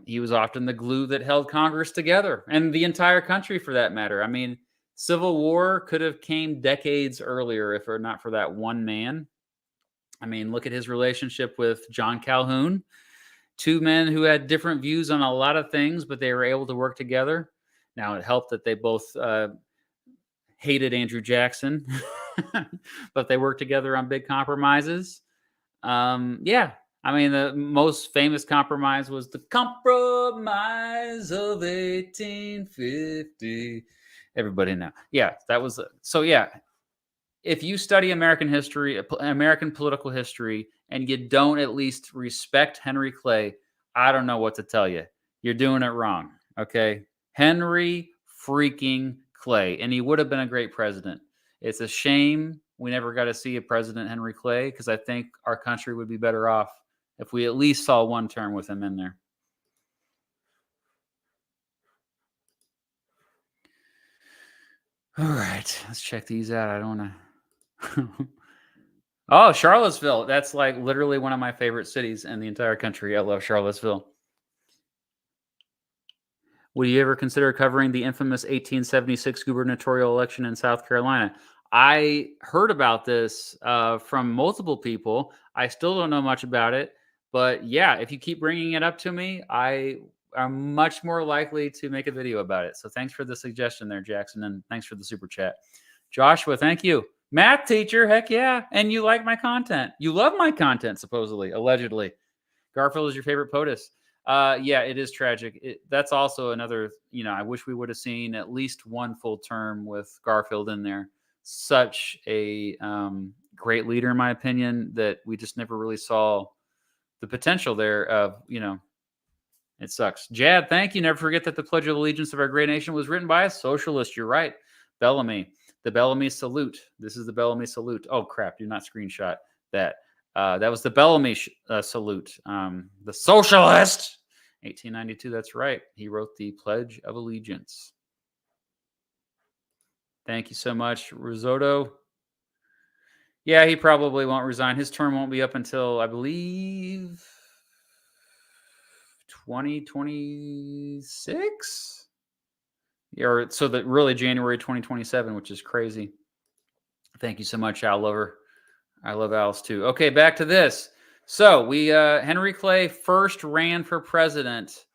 He was often the glue that held Congress together, and the entire country for that matter. I mean, Civil War could have came decades earlier if not for that one man. I mean, look at his relationship with John Calhoun. Two men who had different views on a lot of things, but they were able to work together. Now, it helped that they both hated Andrew Jackson, but they worked together on big compromises. The most famous compromise was the Compromise of 1850. Everybody know. Yeah, that was if you study American history, American political history, and you don't at least respect Henry Clay, I don't know what to tell you. You're doing it wrong, okay? Henry freaking Clay, and he would have been a great president. It's a shame we never got to see a President Henry Clay, because I think our country would be better off if we at least saw one term with him in there. All right, let's check these out. I don't want to... Oh, Charlottesville. That's like literally one of my favorite cities in the entire country. I love Charlottesville. Would you ever consider covering the infamous 1876 gubernatorial election in South Carolina? I heard about this from multiple people. I still don't know much about it. But yeah, if you keep bringing it up to me, I am much more likely to make a video about it. So thanks for the suggestion there, Jackson. And thanks for the super chat. Joshua, thank you. Math teacher, heck yeah. And you like my content. You love my content, supposedly, allegedly. Garfield is your favorite POTUS. Yeah, it is tragic. That's also another, I wish we would have seen at least one full term with Garfield in there. Such a great leader, in my opinion, that we just never really saw the potential there of, it sucks. Jad, thank you. Never forget that the Pledge of Allegiance of our great nation was written by a socialist. You're right. Bellamy. The Bellamy salute. This is the Bellamy salute. Oh, crap. Do not screenshot that. That was the Bellamy salute. The socialist. 1892. That's right. He wrote the Pledge of Allegiance. Thank you so much, Risotto. Yeah, he probably won't resign. His term won't be up until, I believe, 2026. Or so that really January 2027, which is crazy. Thank you so much, Al Lover. I love Alice too. Okay, back to this. So Henry Clay first ran for president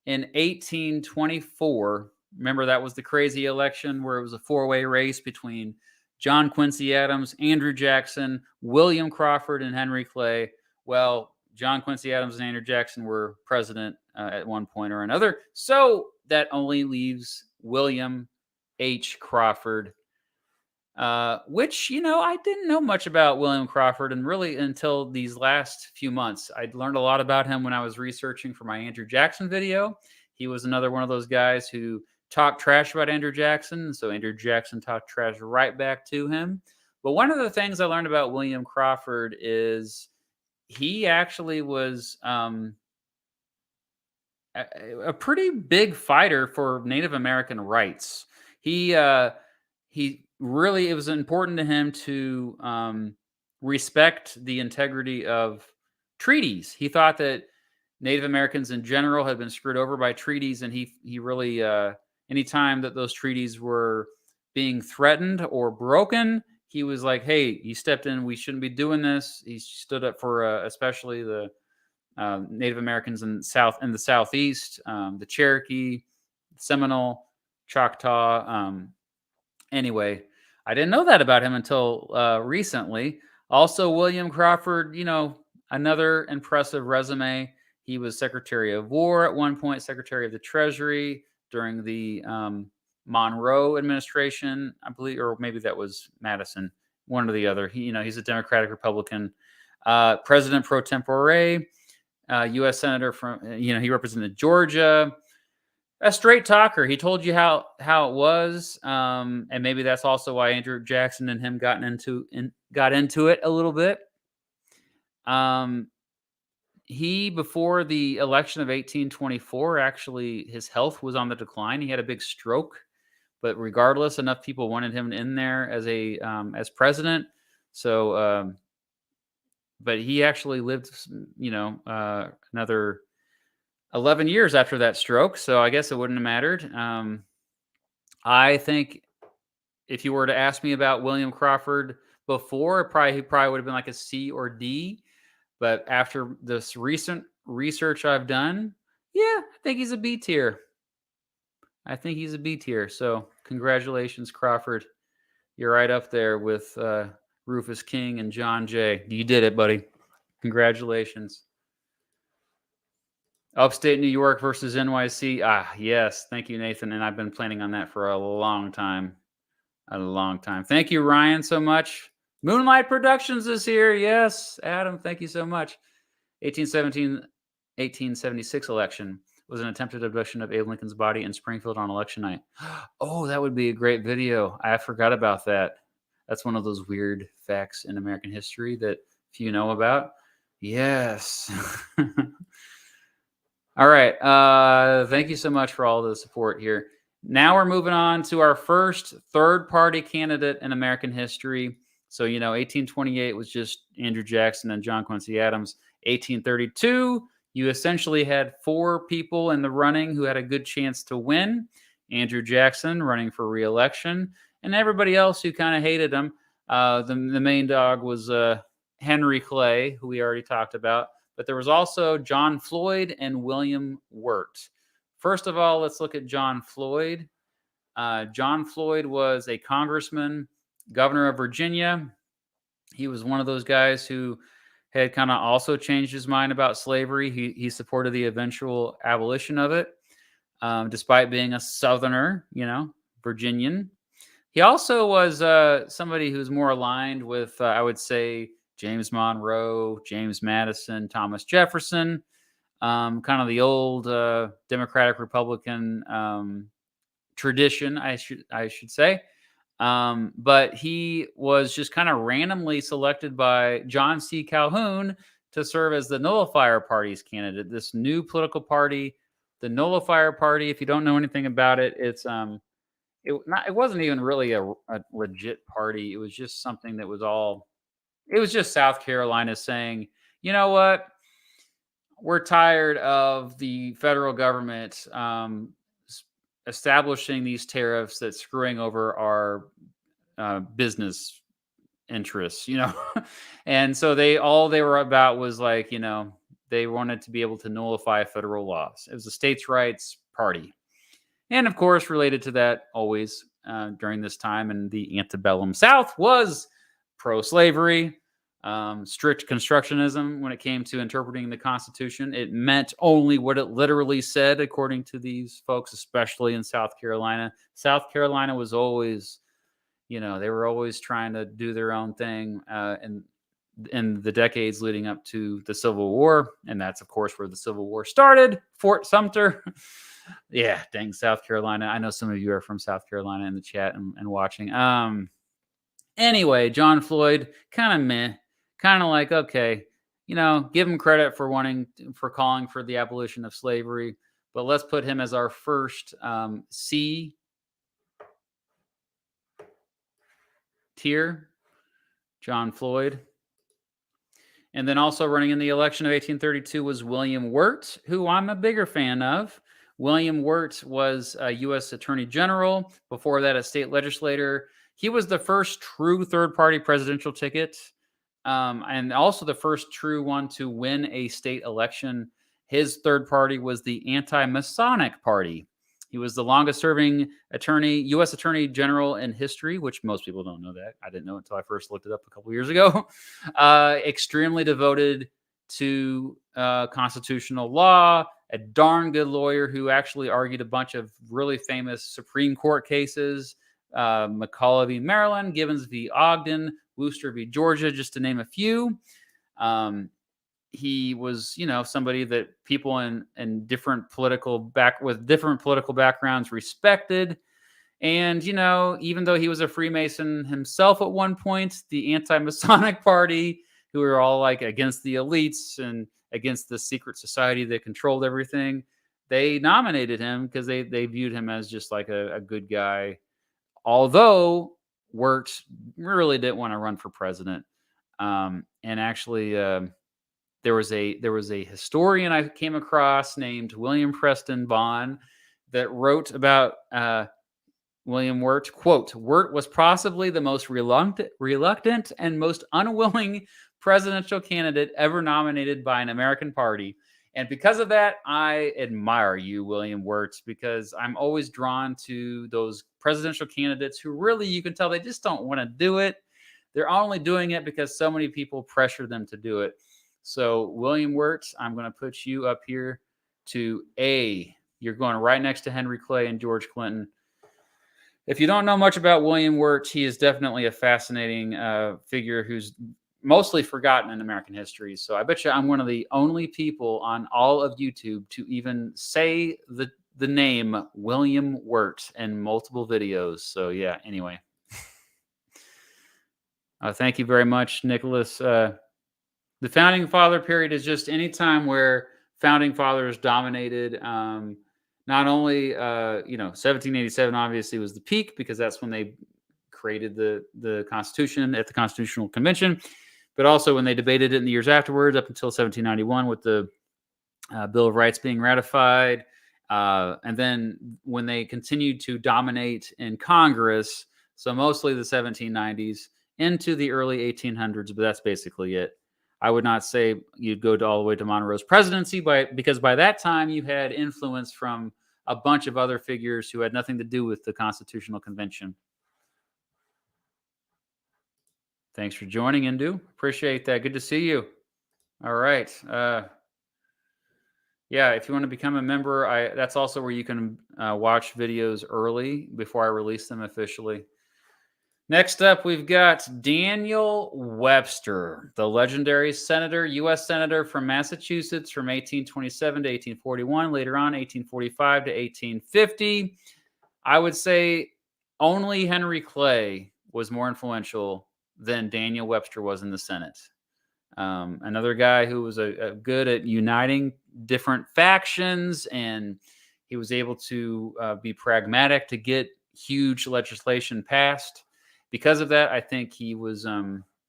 in 1824. Remember, that was the crazy election where it was a four-way race between John Quincy Adams, Andrew Jackson, William Crawford, and Henry Clay. Well, John Quincy Adams and Andrew Jackson were president at one point or another. So that only leaves William H. Crawford, which, I didn't know much about William Crawford, and really until these last few months. I learned a lot about him when I was researching for my Andrew Jackson video. He was another one of those guys who talked trash about Andrew Jackson, so Andrew Jackson talked trash right back to him. But one of the things I learned about William Crawford is he actually was a pretty big fighter for Native American rights. He really, it was important to him to respect the integrity of treaties. He thought that Native Americans in general had been screwed over by treaties, and he really, anytime that those treaties were being threatened or broken, he was like, hey, he stepped in, we shouldn't be doing this. He stood up for especially the Native Americans in the Southeast, the Cherokee, Seminole, Choctaw. Anyway, I didn't know that about him until recently. Also, William Crawford, another impressive resume. He was Secretary of War at one point, Secretary of the Treasury during the Monroe administration, I believe, or maybe that was Madison, one or the other. He's a Democratic Republican. President pro tempore, U.S. Senator from, he represented Georgia. A straight talker. He told you how it was, and maybe that's also why Andrew Jackson and him got into it a little bit. He, before the election of 1824, actually his health was on the decline. He had a big stroke, but regardless, enough people wanted him in there as president. So, but he actually lived, another 11 years after that stroke, so I guess it wouldn't have mattered. I think if you were to ask me about William Crawford before, he probably would have been like a C or D. But after this recent research I've done, I think he's a B tier. So congratulations, Crawford. You're right up there with Rufus King and John Jay. You did it, buddy. Congratulations. Upstate New York versus NYC. Yes. Thank you, Nathan. And I've been planning on that for a long time. Thank you, Ryan, so much. Moonlight Productions is here. Yes. Adam, thank you so much. 1876 election was an attempted abduction of Abe Lincoln's body in Springfield on election night. Oh, that would be a great video. I forgot about that. That's one of those weird facts in American history that few know about. Yes. All right. Thank you so much for all the support here. Now we're moving on to our first third-party candidate in American history. So, 1828 was just Andrew Jackson and John Quincy Adams. 1832, you essentially had 4 people in the running who had a good chance to win. Andrew Jackson running for re-election, and everybody else who kind of hated him. The main dog was Henry Clay, who we already talked about. But there was also John Floyd and William Wirt. First of all, let's look at John Floyd. John Floyd was a congressman, governor of Virginia. He was one of those guys who had kind of also changed his mind about slavery. He supported the eventual abolition of it, despite being a Southerner, Virginian. He also was somebody who's more aligned with, I would say, James Monroe, James Madison, Thomas Jefferson, kind of the old Democratic Republican tradition, I should say. But he was just kind of randomly selected by John C. Calhoun to serve as the Nullifier Party's candidate. This new political party, the Nullifier Party. If you don't know anything about it, it wasn't even really a legit party. It was just something that was all. It was just South Carolina saying, you know what? We're tired of the federal government establishing these tariffs that's screwing over our business interests, And so they were about was like, they wanted to be able to nullify federal laws. It was a states' rights party. And of course, related to that always during this time in the antebellum South was pro-slavery, strict constructionism when it came to interpreting the Constitution. It meant only what it literally said, according to these folks, especially in South Carolina. South Carolina was always, they were always trying to do their own thing in the decades leading up to the Civil War. And that's, of course, where the Civil War started, Fort Sumter. Yeah, dang, South Carolina. I know some of you are from South Carolina in the chat and watching. Anyway, John Floyd, kind of meh. Kind of like, okay, give him credit for calling for the abolition of slavery, but let's put him as our first C tier, John Floyd. And then also running in the election of 1832 was William Wirt, who I'm a bigger fan of. William Wirt was a U.S. Attorney General. Before that, a state legislator. He was the first true third-party presidential ticket, and also the first true one to win a state election. His third party was the Anti-Masonic Party. He was the longest-serving U.S. Attorney General in history, which most people don't know that. I didn't know until I first looked it up a couple years ago. Extremely devoted to constitutional law, a darn good lawyer who actually argued a bunch of really famous Supreme Court cases, McCulloch v. Maryland, Gibbons v. Ogden, Wooster v. Georgia, just to name a few. He was, somebody that people in different political backgrounds respected. And, even though he was a Freemason himself at one point, the anti-Masonic party, who were all like against the elites and against the secret society that controlled everything, they nominated him because they viewed him as just like a good guy. Although Wirt really didn't want to run for president. And actually, there was a historian I came across named William Preston Bond that wrote about William Wirt. Quote, Wirt was possibly the most reluctant and most unwilling presidential candidate ever nominated by an American party. And because of that, I admire you, William Wirt, because I'm always drawn to those presidential candidates who really, you can tell they just don't want to do it. They're only doing it because so many people pressure them to do it. So, William Wirt, I'm going to put you up here to A. You're going right next to Henry Clay and George Clinton. If you don't know much about William Wirt, he is definitely a fascinating figure who's mostly forgotten in American history. So I bet you I'm one of the only people on all of YouTube to even say the name William Wirt in multiple videos. So yeah, anyway. Thank you very much, Nicholas. The Founding Father period is just any time where Founding Fathers dominated. Not only, 1787 obviously was the peak because that's when they created the Constitution at the Constitutional Convention, but also when they debated it in the years afterwards up until 1791 with the Bill of Rights being ratified. And then when they continued to dominate in Congress, so mostly the 1790s into the early 1800s, but that's basically it. I would not say you'd go all the way to Monroe's presidency, because by that time you had influence from a bunch of other figures who had nothing to do with the Constitutional Convention. Thanks for joining, Indu. Appreciate that. Good to see you. All right. Yeah, if you want to become a member, that's also where you can watch videos early before I release them officially. Next up, we've got Daniel Webster, the legendary senator, U.S. senator from Massachusetts from 1827 to 1841, later on 1845 to 1850. I would say only Henry Clay was more influential than Daniel Webster was in the Senate. Another guy who was good at uniting different factions, and he was able to be pragmatic to get huge legislation passed. Because of that, I think he was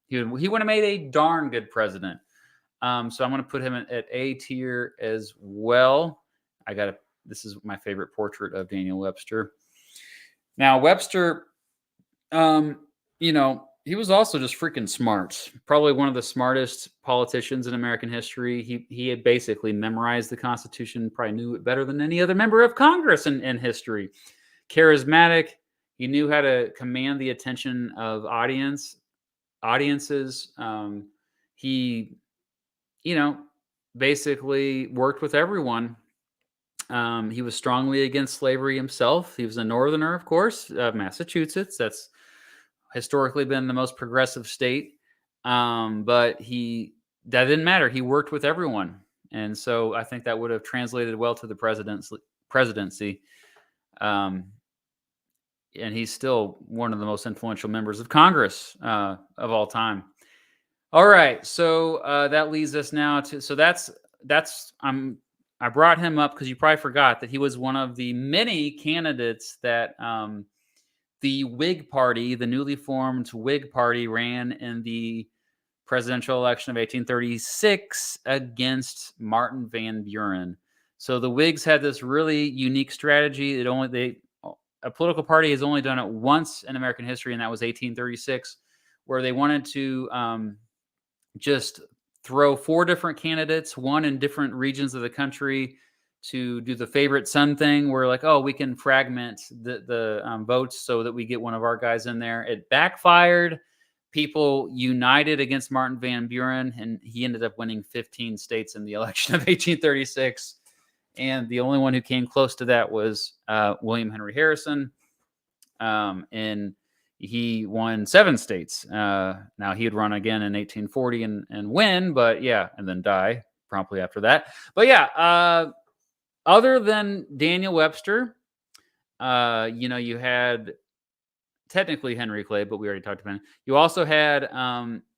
he would have made a darn good president. So I'm going to put him at A tier as well. This is my favorite portrait of Daniel Webster. Now Webster, he was also just freaking smart. Probably one of the smartest politicians in American history. He had basically memorized the Constitution, probably knew it better than any other member of Congress in history. Charismatic. He knew how to command the attention of audiences. He, basically worked with everyone. He was strongly against slavery himself. He was a Northerner, of course, of Massachusetts. That's historically been the most progressive state. But that didn't matter. He worked with everyone. And so I think that would have translated well to the presidency. And he's still one of the most influential members of Congress of all time. All right, so that leads us now to I brought him up because you probably forgot that he was one of the many candidates that the Whig Party, the newly formed Whig Party, ran in the presidential election of 1836 against Martin Van Buren. So the Whigs had this really unique strategy. A political party has only done it once in American history, and that was 1836, where they wanted to just throw 4 different candidates, one in different regions of the country, to do the favorite son thing where like, oh, we can fragment the votes so that we get one of our guys in there. It backfired. People united against Martin Van Buren, and he ended up winning 15 states in the election of 1836. And the only one who came close to that was William Henry Harrison. And he won 7 states. Now he'd run again in 1840 and win, but yeah, and then die promptly after that. But yeah, other than Daniel Webster, you had technically Henry Clay, but we already talked about him. You also had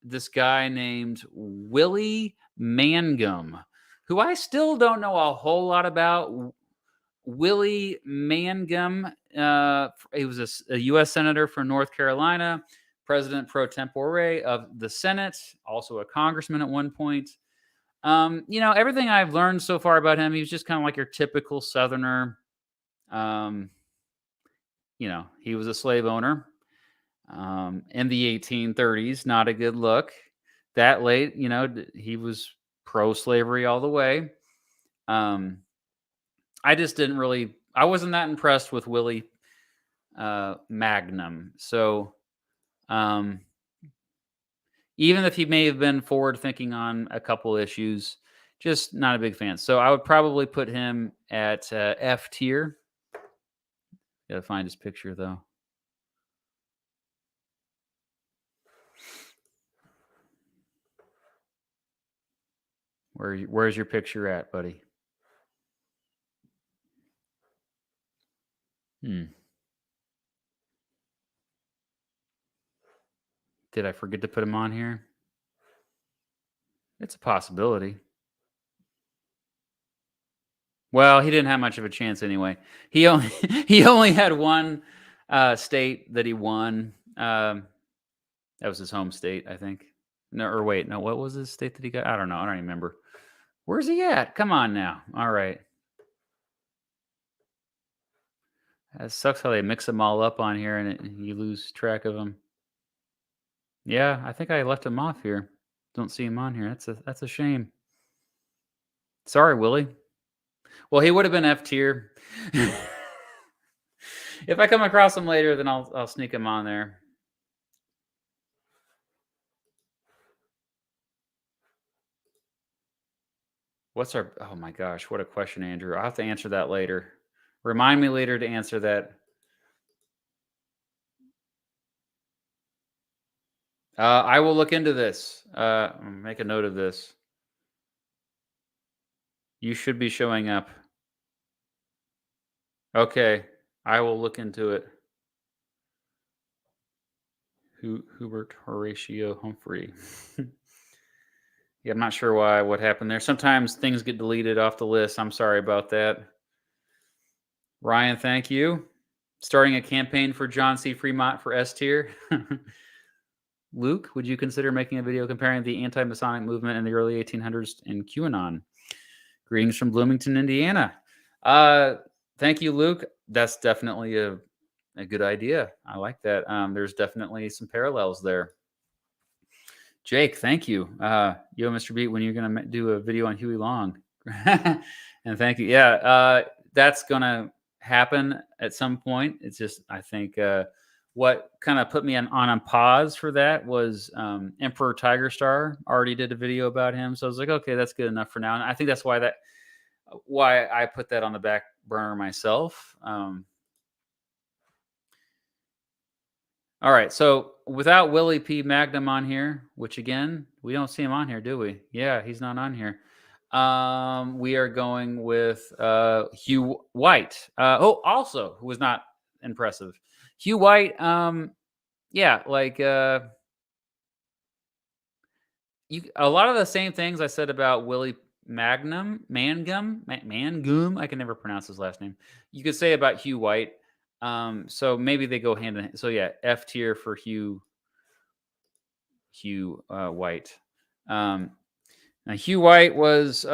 this guy named Willie Mangum, who I still don't know a whole lot about. Willie Mangum, he was a U.S. Senator from North Carolina, President pro tempore of the Senate, also a congressman at one point. Everything I've learned so far about him, he was just kind of like your typical Southerner. He was a slave owner in the 1830s. Not a good look. That late, he was pro-slavery all the way. I wasn't that impressed with Willie Magnum. So even if he may have been forward thinking on a couple issues, just not a big fan. So I would probably put him at F tier. Gotta find his picture though. Where's your picture at, buddy? Did I forget to put him on here? It's a possibility. Well, he didn't have much of a chance anyway. He only had one state that he won. That was his home state, I think. No, what was his state that he got? I don't know. I don't even remember. Where's he at? Come on now. All right. It sucks how they mix them all up on here and you lose track of them. Yeah, I think I left him off here. Don't see him on here. That's a shame. Sorry, Willie. Well, he would have been F tier. If I come across him later, then I'll sneak him on there. Oh my gosh, what a question, Andrew. I'll have to answer that later. Remind me later to answer that. I will look into this. Make a note of this. You should be showing up. Okay, I will look into it. Hubert Horatio Humphrey. Yeah, I'm not sure what happened there. Sometimes things get deleted off the list. I'm sorry about that. Ryan, thank you. Starting a campaign for John C. Fremont for S tier. Luke, would you consider making a video comparing the anti-Masonic movement in the early 1800s and QAnon? Greetings from Bloomington, Indiana. Thank you, Luke. That's definitely a good idea. I like that. There's definitely some parallels there. Jake, thank you. Yo, Mr. Beat, when you're going to do a video on Huey Long. And thank you. Yeah, that's going to happen at some point. It's just, I think, what kind of put me on a pause for that was Emperor Tiger Star already did a video about him. So I was like, okay, that's good enough for now. And I think that's why I put that on the back burner myself. All right, so without Willie P. Magnum on here, which again, we don't see him on here, do we? Yeah, he's not on here. We are going with Hugh White. Also, who was not impressive. Hugh White, yeah, like a lot of the same things I said about Willie Mangum. I can never pronounce his last name. You could say about Hugh White. So maybe they go hand in hand. So yeah, F tier for Hugh White. Now Hugh White was did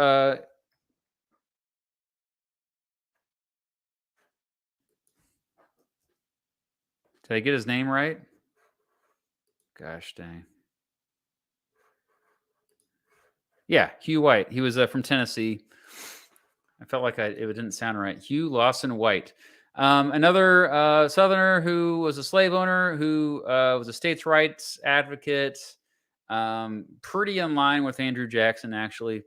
I get his name right? Gosh dang. Yeah, Hugh White. He was from Tennessee. I felt like it didn't sound right. Hugh Lawson White. Another Southerner who was a slave owner, who was a states' rights advocate, pretty in line with Andrew Jackson, actually,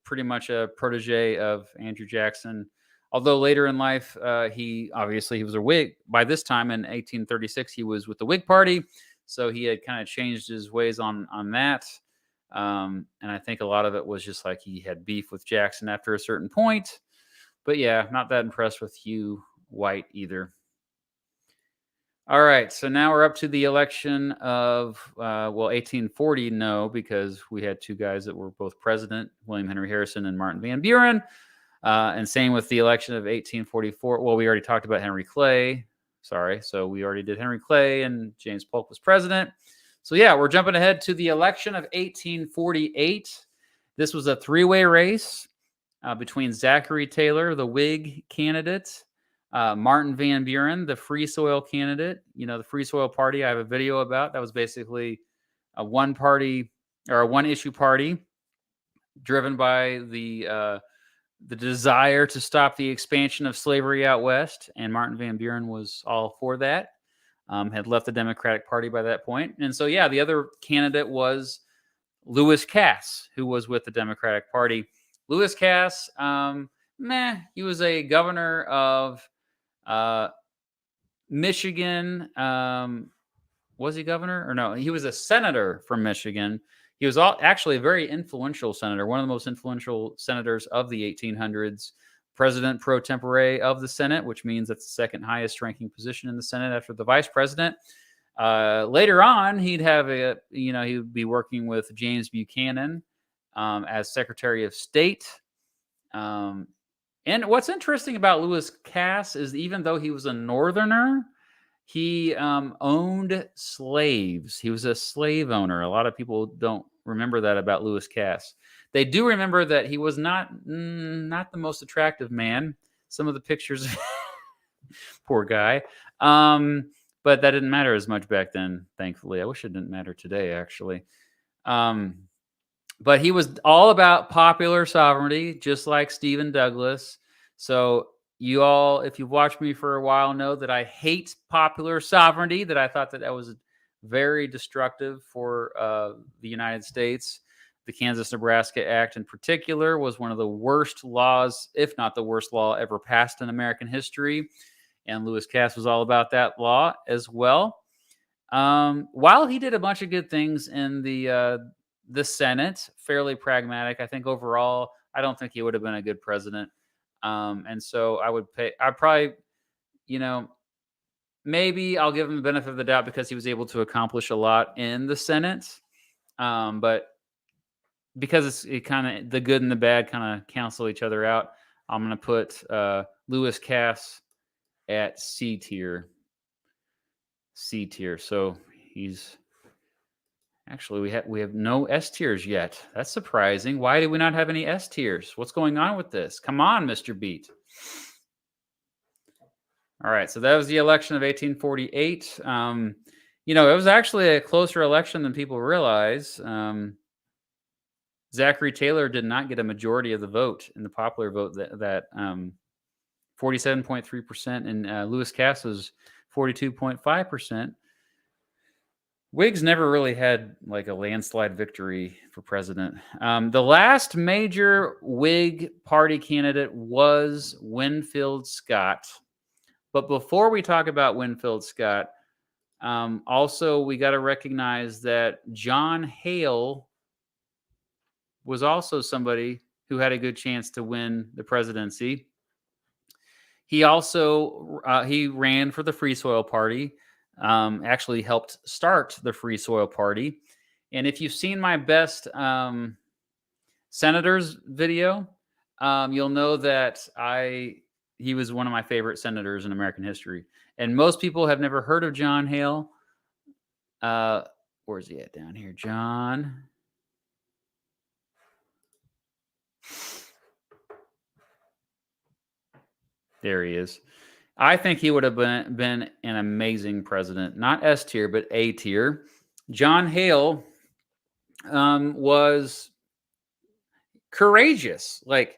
pretty much a protege of Andrew Jackson. Although later in life, he was a Whig. By this time in 1836, he was with the Whig Party, so he had kind of changed his ways on that. And I think a lot of it was just like he had beef with Jackson after a certain point. But yeah, not that impressed with Hugh White either. All right, so now we're up to the election of, 1840, no, because we had two guys that were both president, William Henry Harrison and Martin Van Buren. And same with the election of 1844. Well, we already talked about Henry Clay. Sorry, so we already did Henry Clay, and James Polk was president. So yeah, we're jumping ahead to the election of 1848. This was a three-way race between Zachary Taylor, the Whig candidate, Martin Van Buren, the Free Soil candidate. You know, the Free Soil Party I have a video about. That was basically a one-party or a one-issue party driven by the desire to stop the expansion of slavery out west, and Martin Van Buren was all for that. Had left the Democratic Party by that point. And so, yeah, the other candidate was Lewis Cass, who was with the Democratic Party. Lewis Cass, he was a governor of Michigan. Was he governor or no? He was a senator from Michigan. He was actually a very influential senator, one of the most influential senators of the 1800s, president pro tempore of the Senate, which means that's the second highest ranking position in the Senate after the vice president. Later on, he would be working with James Buchanan as Secretary of State. And what's interesting about Lewis Cass is even though he was a Northerner, he owned slaves. He was a slave owner. A lot of people don't remember that about Lewis Cass. They do remember that he was not the most attractive man. Some of the pictures, poor guy. But that didn't matter as much back then, thankfully. I wish it didn't matter today, actually. But he was all about popular sovereignty, just like Stephen Douglas. So you all, if you've watched me for a while, know that I hate popular sovereignty, that I thought that was very destructive for the United States. The Kansas-Nebraska Act in particular was one of the worst laws, if not the worst law ever passed in American history. And Lewis Cass was all about that law as well. While he did a bunch of good things in the Senate, fairly pragmatic, I think overall, I don't think he would have been a good president. And so I'd probably, maybe I'll give him the benefit of the doubt because he was able to accomplish a lot in the Senate. But because it kind of, the good and the bad kind of cancel each other out, I'm going to put Lewis Cass at C tier. So he's actually, we have no S tiers yet. That's surprising. Why do we not have any S tiers? What's going on with this? Come on, Mr. Beat. All right, so that was the election of 1848. It was actually a closer election than people realize. Zachary Taylor did not get a majority of the vote in the popular vote, that 47.3%, and Lewis Cass was 42.5%. Whigs never really had like a landslide victory for president. The last major Whig party candidate was Winfield Scott. But before we talk about Winfield Scott, also we got to recognize that John Hale was also somebody who had a good chance to win the presidency. He also he ran for the Free Soil Party. Actually helped start the Free Soil Party. And if you've seen my best senators video, you'll know that he was one of my favorite senators in American history. And most people have never heard of John Hale. Where's he at down here? John. There he is. I think he would have been an amazing president. Not S tier, but A tier. John Hale was courageous. Like,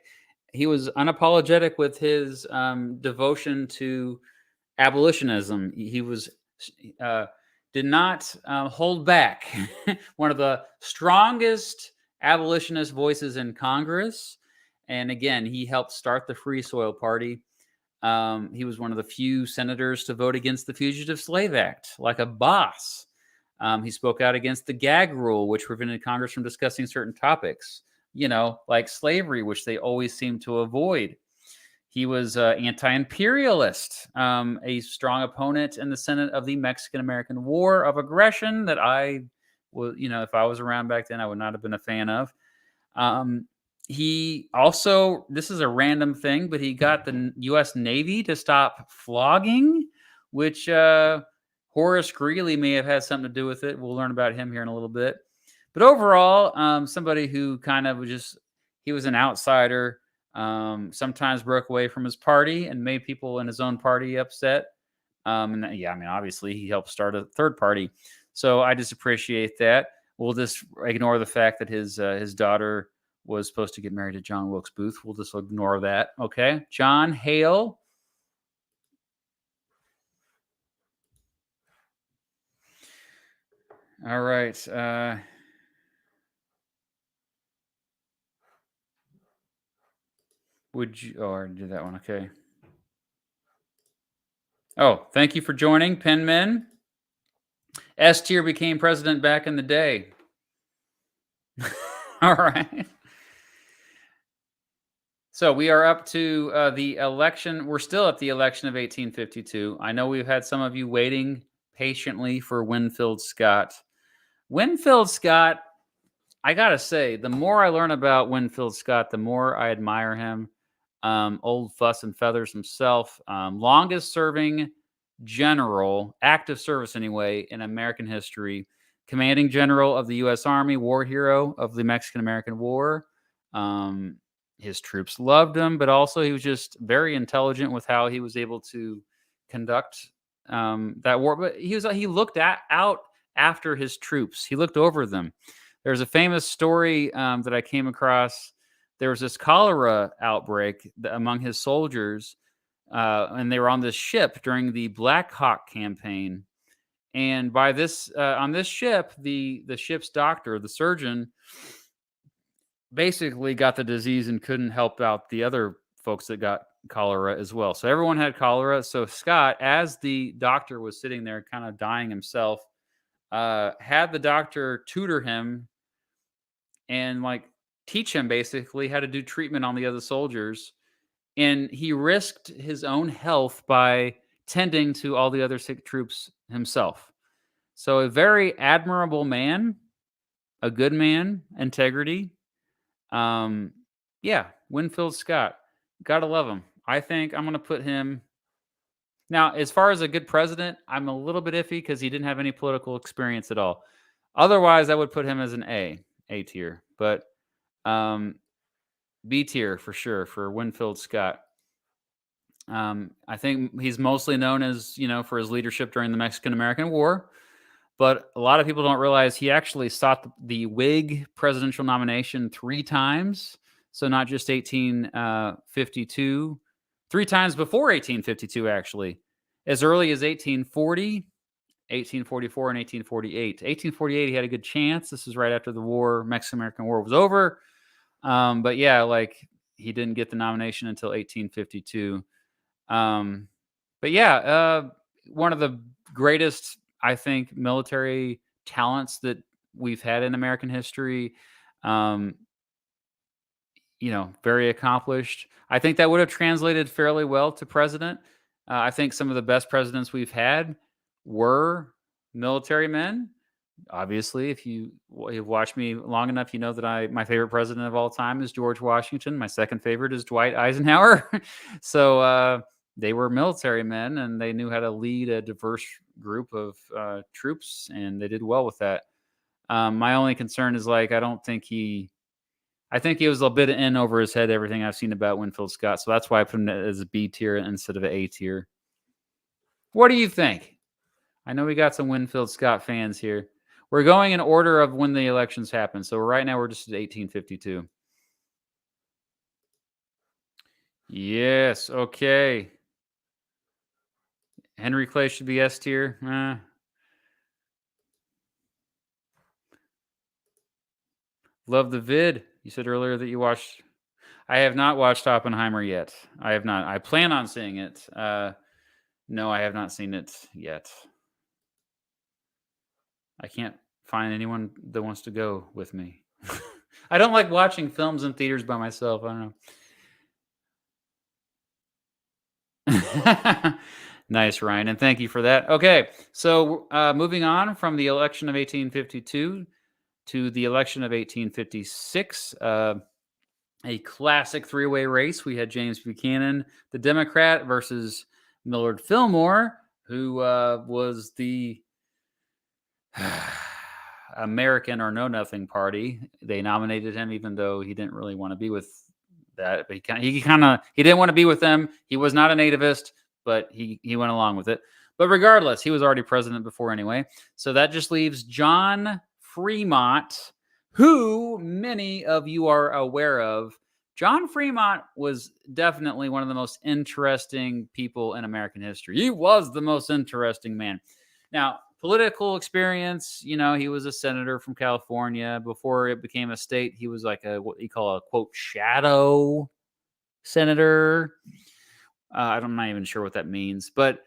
he was unapologetic with his devotion to abolitionism. He was did not hold back. One of the strongest abolitionist voices in Congress. And again, he helped start the Free Soil Party. He was one of the few senators to vote against the Fugitive Slave Act, like a boss. He spoke out against the gag rule, which prevented Congress from discussing certain topics, like slavery, which they always seem to avoid. He was anti-imperialist, a strong opponent in the Senate of the Mexican-American War of Aggression that I would, if I was around back then, I would not have been a fan of. He also, this is a random thing, but he got the U.S. Navy to stop flogging, which Horace Greeley may have had something to do with it. We'll learn about him here in a little bit. But overall, somebody who kind of he was an outsider. Sometimes broke away from his party and made people in his own party upset. Obviously he helped start a third party. So I just appreciate that. We'll just ignore the fact that his daughter was supposed to get married to John Wilkes Booth. We'll just ignore that. Okay. John Hale. All right. Would you, or do that one? Okay. Oh, thank you for joining, Penman. S tier became president back in the day. All right. So we are up to the election. We're still at the election of 1852. I know we've had some of you waiting patiently for Winfield Scott. Winfield Scott, I got to say, the more I learn about Winfield Scott, the more I admire him. Old fuss and feathers himself. Longest serving general, active service anyway, in American history. Commanding general of the U.S. Army, war hero of the Mexican-American War. His troops loved him, but also he was just very intelligent with how he was able to conduct that war. But he looked out after his troops. He looked over them. There's a famous story that I came across. There was this cholera outbreak among his soldiers, and they were on this ship during the Black Hawk campaign. And by this, on this ship, the ship's doctor, the surgeon, basically got the disease and couldn't help out the other folks that got cholera as well. So everyone had cholera. So Scott, as the doctor was sitting there kind of dying himself, had the doctor tutor him and teach him basically how to do treatment on the other soldiers. And he risked his own health by tending to all the other sick troops himself. So a very admirable man, a good man, integrity. Winfield Scott. Gotta love him. I think I'm going to put him. Now, as far as a good president, I'm a little bit iffy because he didn't have any political experience at all. Otherwise, I would put him as an A tier. But B tier for sure for Winfield Scott. I think he's mostly known as, for his leadership during the Mexican-American War. But a lot of people don't realize he actually sought the Whig presidential nomination 3 times. So not just 1852, 3 times before 1852, actually. As early as 1840, 1844, and 1848. 1848, he had a good chance. This is right after the war, Mexican-American War was over. But yeah, he didn't get the nomination until 1852. But yeah, one of the greatest, I think, military talents that we've had in American history. Very accomplished. I think that would have translated fairly well to president. I think some of the best presidents we've had were military men. Obviously, if you've watched me long enough, you know that my favorite president of all time is George Washington. My second favorite is Dwight Eisenhower. So they were military men, and they knew how to lead a diverse group of troops, and they did well with that. My only concern is I think he was a bit in over his head, everything I've seen about Winfield Scott. So that's why I put him as a B tier instead of an A tier. What do you think? I know we got some Winfield Scott fans here. We're going in order of when the elections happened. So right now we're just at 1852. Yes. Okay. Henry Clay should be S tier. Love the vid. You said earlier that you watched. I have not watched Oppenheimer yet. I have not. I plan on seeing it. No, I have not seen it yet. I can't find anyone that wants to go with me. I don't like watching films in theaters by myself. I don't know. Nice, Ryan, and thank you for that. Okay, so moving on from the election of 1852 to the election of 1856, a classic three-way race. We had James Buchanan, the Democrat, versus Millard Fillmore, who was the American or Know Nothing Party. They nominated him, even though he didn't really want to be with that. But he didn't want to be with them. He was not a nativist, but he went along with it. But regardless, he was already president before anyway. So that just leaves John Fremont, who many of you are aware of. John Fremont was definitely one of the most interesting people in American history. He was the most interesting man. Now, political experience, he was a senator from California. Before it became a state, he was like what you call a, quote, shadow senator. I'm not even sure what that means. But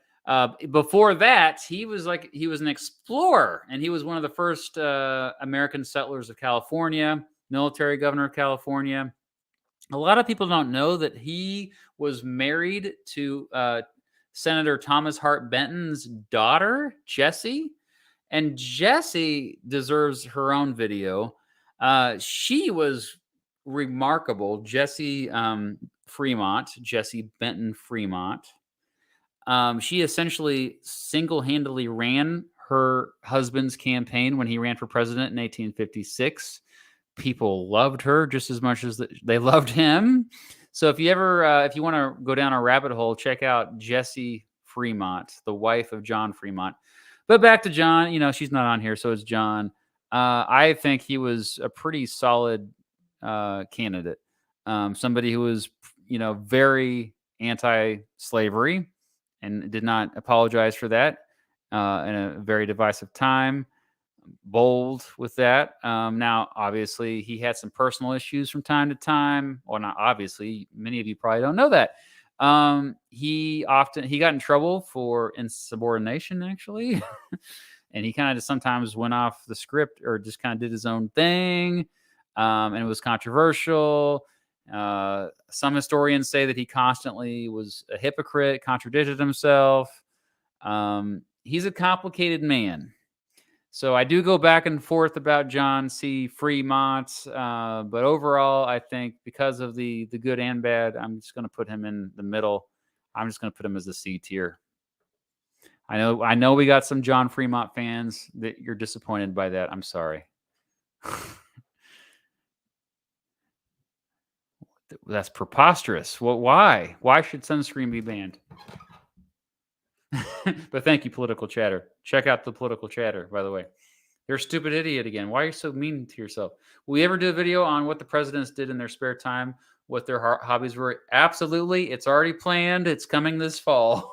before that, he was an explorer, and he was one of the first American settlers of California, military governor of California. A lot of people don't know that he was married to Senator Thomas Hart Benton's daughter, Jessie. And Jessie deserves her own video. She was remarkable. Jessie Benton Fremont. She essentially single-handedly ran her husband's campaign when he ran for president in 1856. People loved her just as much as they loved him. So if you want to go down a rabbit hole, check out Jessie Fremont, the wife of John Fremont. But back to John, she's not on here, so it's John. I think he was a pretty solid candidate. Somebody who was, very anti-slavery and did not apologize for that in a very divisive time. Bold with that. Now, obviously, he had some personal issues from time to time. Well, not obviously. Many of you probably don't know that. He got in trouble for insubordination, actually. And he kind of just sometimes went off the script or just kind of did his own thing. And it was controversial. Some historians say that he constantly was a hypocrite, contradicted himself. He's a complicated man. So I do go back and forth about John C. Fremont, but overall, I think because of the good and bad, I'm just going to put him in the middle. I'm just going to put him as a C tier. I know we got some John Fremont fans that you're disappointed by that. I'm sorry. That's preposterous. Well, why? Why should sunscreen be banned? But thank you, Political Chatter. Check out the Political Chatter, by the way. You're a stupid idiot again. Why are you so mean to yourself? Will we ever do a video on what the presidents did in their spare time, what their hobbies were? Absolutely. It's already planned. It's coming this fall.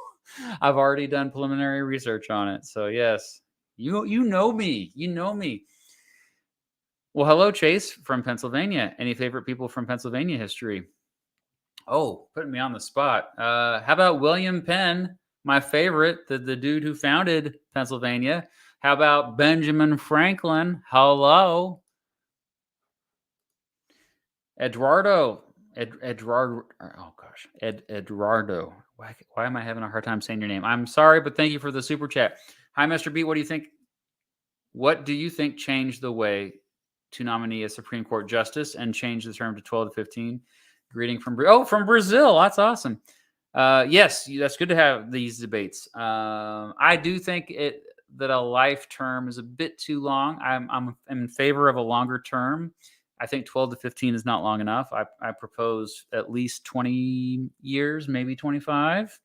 I've already done preliminary research on it. So, yes, you know me. You know me. Well, hello, Chase from Pennsylvania. Any favorite people from Pennsylvania history? Oh, putting me on the spot. How about William Penn, my favorite, the dude who founded Pennsylvania? How about Benjamin Franklin? Hello. Eduardo. Oh, gosh. Eduardo. Why am I having a hard time saying your name? I'm sorry, but thank you for the super chat. Hi, Mr. B. What do you think? What do you think changed the way to nominate a Supreme Court justice and change the term to 12 to 15? Greeting from Brazil. That's awesome. Yes, that's good to have these debates. I do think that a life term is a bit too long. I'm in favor of a longer term. I think 12 to 15 is not long enough. I propose at least 20 years, maybe 25.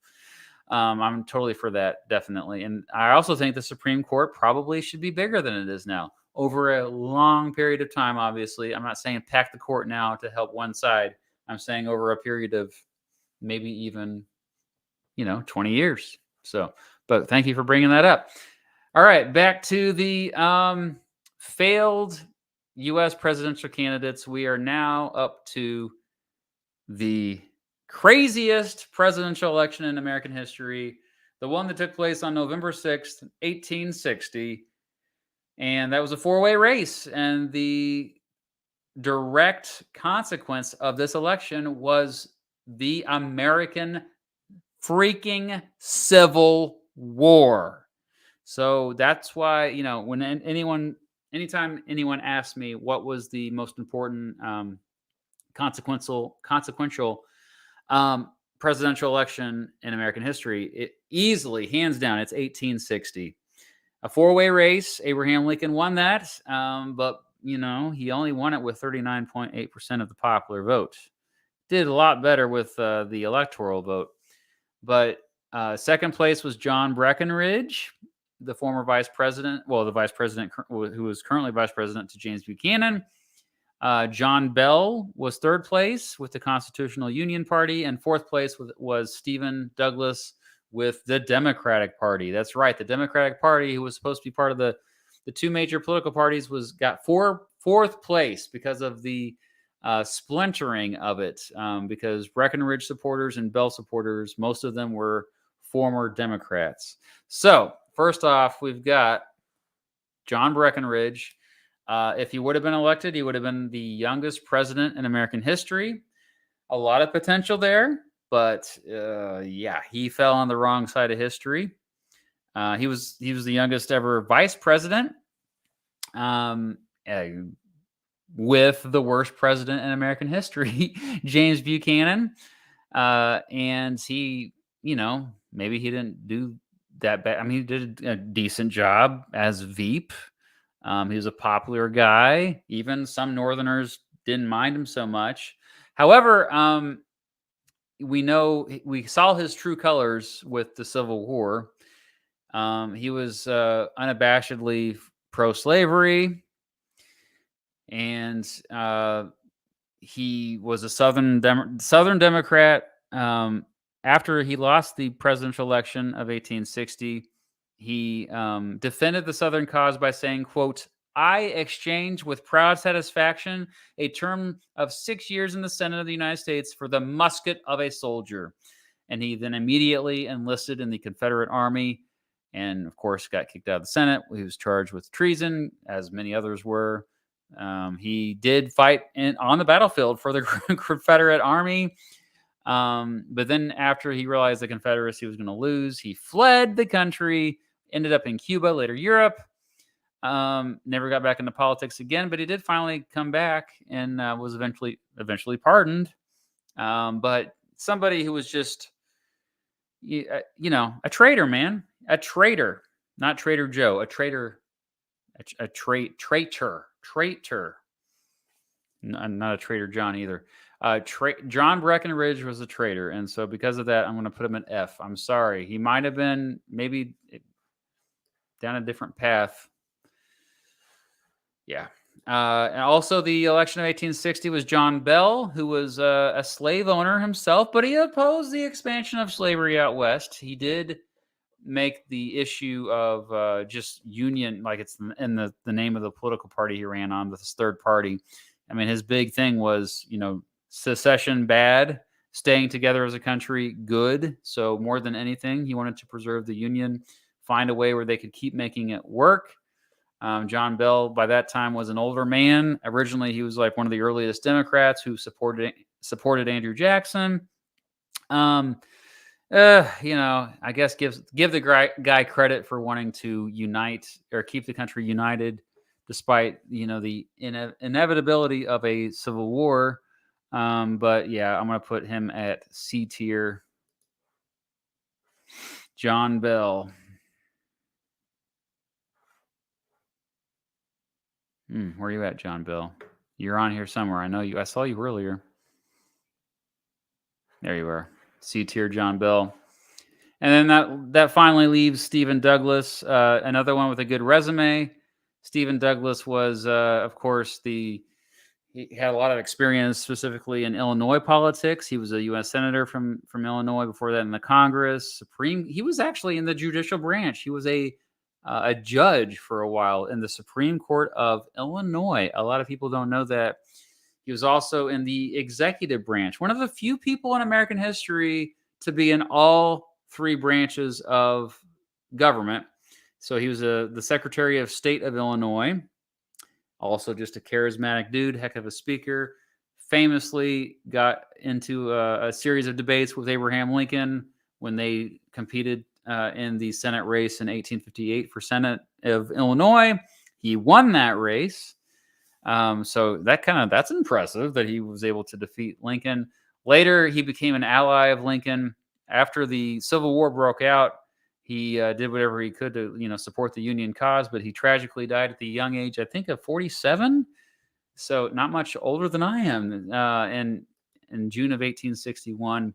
I'm totally for that, definitely. And I also think the Supreme Court probably should be bigger than it is now over a long period of time, obviously. I'm not saying pack the court now to help one side. I'm saying over a period of maybe even, 20 years. So, but thank you for bringing that up. All right, back to the failed U.S. presidential candidates. We are now up to the craziest presidential election in American history, the one that took place on November 6th, 1860. And that was a four-way race. And the direct consequence of this election was the American freaking Civil War. So that's why, when anytime anyone asks me what was the most important consequential presidential election in American history, it easily, hands down, it's 1860. A four-way race. Abraham Lincoln won that, but he only won it with 39.8% of the popular vote. Did a lot better with the electoral vote. But second place was John Breckinridge, the former vice president. Well, the vice president who was currently vice president to James Buchanan. John Bell was third place with the Constitutional Union Party, and fourth place was Stephen Douglas with the Democratic Party. That's right, the Democratic Party, who was supposed to be part of the two major political parties, got fourth place because of the splintering of it. Because Breckinridge supporters and Bell supporters, most of them were former Democrats. So first off, we've got John Breckinridge. If he would have been elected, he would have been the youngest president in American history. A lot of potential there, but he fell on the wrong side of history. He was the youngest ever vice president, with the worst president in American history, James Buchanan. And he, maybe he didn't do that bad. I mean, he did a decent job as Veep. He was a popular guy. Even some Northerners didn't mind him so much. However, we saw his true colors with the Civil War. He was unabashedly pro-slavery, and he was a Southern Democrat. After he lost the presidential election of 1860, he defended the Southern cause by saying, quote, "I exchange with proud satisfaction a term of 6 years in the Senate of the United States for the musket of a soldier." And he then immediately enlisted in the Confederate Army and, of course, got kicked out of the Senate. He was charged with treason, as many others were. He did fight on the battlefield for the Confederate Army. But then after he realized the Confederacy was going to lose, he fled the country, ended up in Cuba, later Europe. Never got back into politics again, but he did finally come back and was eventually pardoned. But somebody who was just, a traitor, man. A traitor. Not Trader Joe. A traitor. Traitor. Not a Trader John either. John Breckinridge was a traitor, and so because of that, I'm going to put him an F. I'm sorry. He might have been maybe down a different path. Yeah. And also the election of 1860 was John Bell, who was a slave owner himself, but he opposed the expansion of slavery out west. He did make the issue of just union, like it's in the name of the political party he ran on, this third party. I mean, his big thing was, secession bad, staying together as a country good. So more than anything, he wanted to preserve the Union, find a way where they could keep making it work. John Bell, by that time, was an older man. Originally, he was like one of the earliest Democrats who supported Andrew Jackson. I guess give the guy credit for wanting to unite or keep the country united, despite the inevitability of a civil war. But yeah, I'm gonna put him at C tier. John Bell. Where are you at, John Bell? You're on here somewhere. I know you. I saw you earlier. There you are. C tier, John Bell. And then that finally leaves Stephen Douglas, another one with a good resume. Stephen Douglas was, of course, the He had a lot of experience specifically in Illinois politics. He was a U.S. Senator from Illinois, before that in the Congress. He was actually in the judicial branch. He was a judge for a while in the Supreme Court of Illinois. A lot of people don't know that. He was also in the executive branch, one of the few people in American history to be in all three branches of government. So he was the Secretary of State of Illinois. Also just a charismatic dude, heck of a speaker. Famously got into a series of debates with Abraham Lincoln when they competed in the Senate race in 1858 for Senate of Illinois. He won that race. So that's impressive that he was able to defeat Lincoln. Later, he became an ally of Lincoln. After the Civil War broke out, he did whatever he could to, support the Union cause, but he tragically died at the young age, I think, of 47. So not much older than I am. In June of 1861,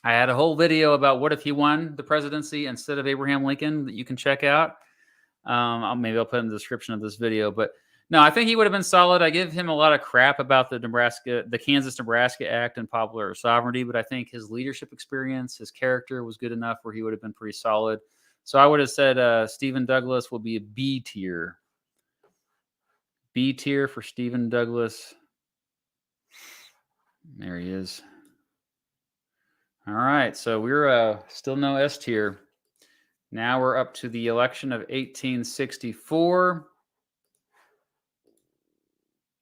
I had a whole video about what if he won the presidency instead of Abraham Lincoln that you can check out. Maybe I'll put in the description of this video, but no, I think he would have been solid. I give him a lot of crap about the Kansas-Nebraska Act and popular sovereignty, but I think his leadership experience, his character was good enough where he would have been pretty solid. So I would have said Stephen Douglas will be a B tier. B tier for Stephen Douglas. There he is. All right, so we're still no S tier. Now we're up to the election of 1864.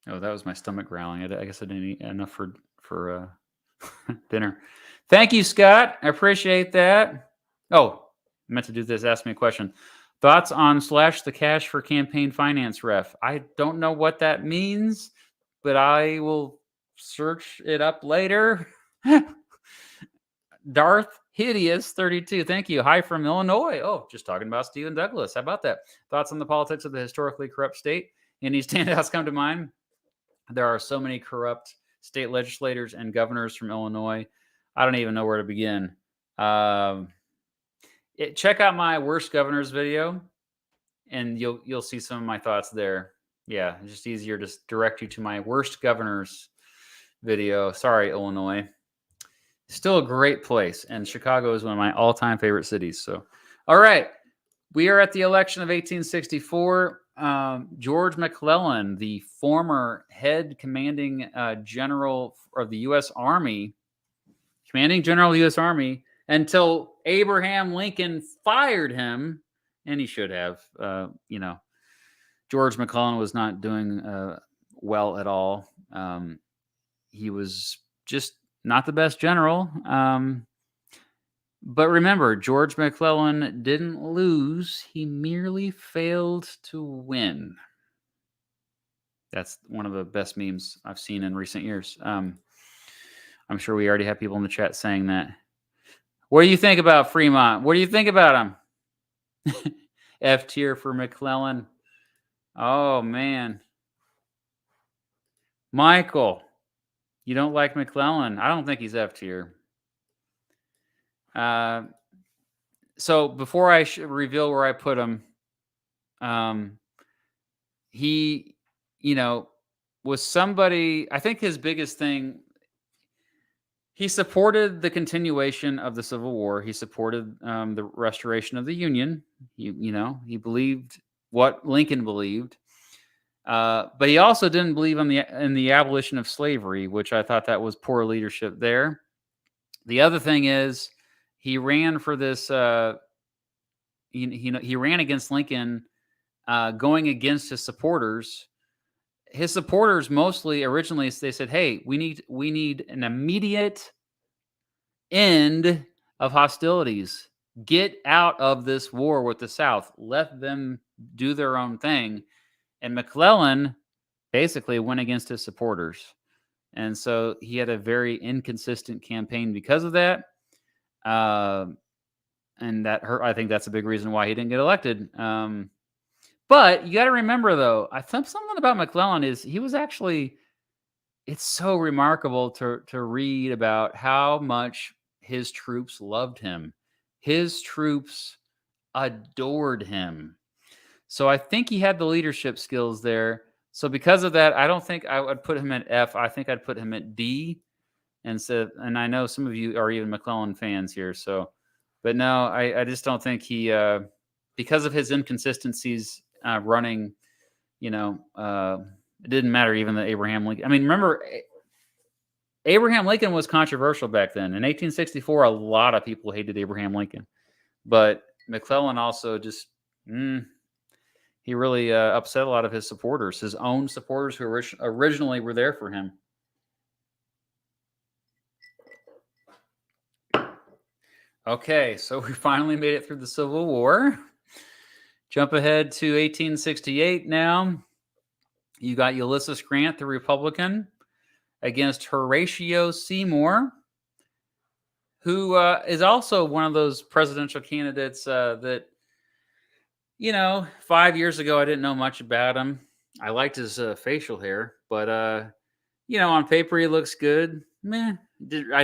Oh, that was my stomach growling. I guess I didn't eat enough for dinner. Thank you, Scott. I appreciate that. Oh, I meant to do this. Ask me a question. Thoughts on / the cash for campaign finance ref? I don't know what that means, but I will search it up later. Darth Hideous 32. Thank you. Hi from Illinois. Oh, just talking about Stephen Douglas. How about that? Thoughts on the politics of the historically corrupt state? Any standouts come to mind? There are so many corrupt state legislators and governors from Illinois. I don't even know where to begin. Check out my worst governors video, and you'll see some of my thoughts there. Yeah, it's just easier to direct you to my worst governors video. Sorry, Illinois. Still a great place, and Chicago is one of my all-time favorite cities. So, all right, we are at the election of 1864. George McClellan, the former head commanding general of the U.S. Army, commanding general of the U.S. Army, until Abraham Lincoln fired him, and he should have. George McClellan was not doing well at all. He was just not the best general. But remember, George McClellan didn't lose. He merely failed to win. That's one of the best memes I've seen in recent years. I'm sure we already have people in the chat saying that. What do you think about Fremont? What do you think about him? F tier for McClellan. Oh, man. Michael, you don't like McClellan? I don't think he's F tier. So before I reveal where I put him, he, was somebody, I think his biggest thing, he supported the continuation of the Civil War. He supported the restoration of the Union. He believed what Lincoln believed. But he also didn't believe in the abolition of slavery, which I thought that was poor leadership there. The other thing is, he ran for this. He ran against Lincoln, going against his supporters. His supporters mostly originally they said, "Hey, we need an immediate end of hostilities. Get out of this war with the South. Let them do their own thing." And McClellan basically went against his supporters, and so he had a very inconsistent campaign because of that. And that hurt. I think that's a big reason why he didn't get elected. But you got to remember, though, I think something about McClellan is he was actually. It's so remarkable to read about how much his troops loved him. His troops adored him. So I think he had the leadership skills there. So because of that, I don't think I would put him at F. I think I'd put him at D instead. And I know some of you are even McClellan fans here. So, but no, I just don't think he, because of his inconsistencies running, it didn't matter even that Abraham Lincoln. I mean, remember, Abraham Lincoln was controversial back then. In 1864, a lot of people hated Abraham Lincoln. But McClellan also just, he really upset a lot of his supporters, his own supporters who originally were there for him. Okay, so we finally made it through the Civil War. Jump ahead to 1868 now. You got Ulysses Grant, the Republican, against Horatio Seymour, who is also one of those presidential candidates that, 5 years ago, I didn't know much about him. I liked his facial hair, but, on paper, he looks good. I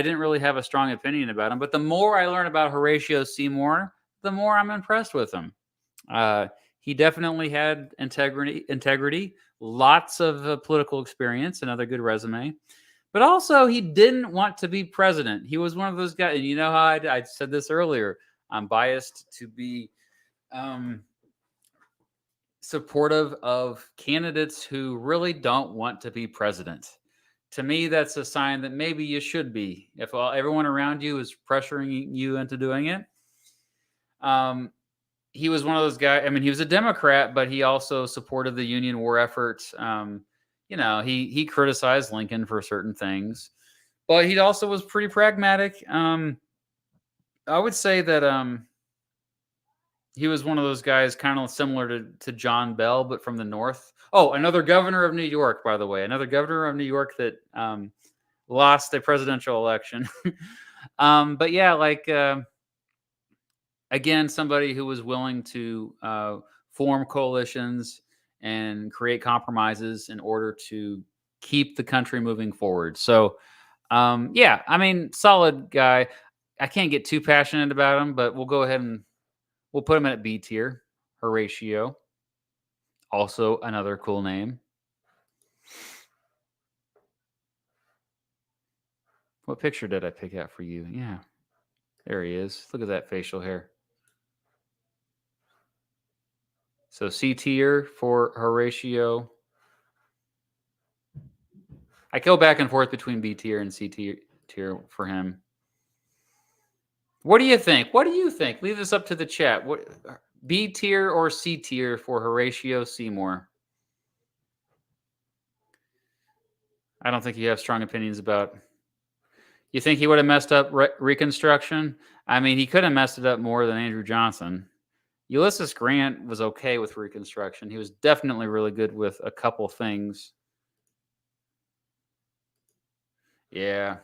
didn't really have a strong opinion about him. But the more I learn about Horatio Seymour, the more I'm impressed with him. He definitely had integrity, lots of political experience, another good resume. But also, he didn't want to be president. He was one of those guys, and you know how I said this earlier. I'm biased to be supportive of candidates who really don't want to be president. To me, that's a sign that maybe you should be. If everyone around you is pressuring you into doing it. He was one of those guys. I mean, he was a Democrat, but he also supported the Union war effort. He criticized Lincoln for certain things, but he also was pretty pragmatic. I would say that he was one of those guys kind of similar to John Bell, but from the North. Oh, another governor of New York, by the way. Another governor of New York that lost a presidential election. But yeah, again, somebody who was willing to form coalitions and create compromises in order to keep the country moving forward. So, yeah, I mean, solid guy. I can't get too passionate about him, but we'll go ahead and we'll put him at B tier. Horatio. Also another cool name. What picture did I pick out for you? Yeah. There he is. Look at that facial hair. So C tier for Horatio. I go back and forth between B tier and C tier for him. What do you think? What do you think? Leave this up to the chat. What B tier or C tier for Horatio Seymour? I don't think you have strong opinions about. You think he would have messed up Reconstruction? I mean, he could have messed it up more than Andrew Johnson. Ulysses Grant was okay with Reconstruction. He was definitely really good with a couple things. Yeah.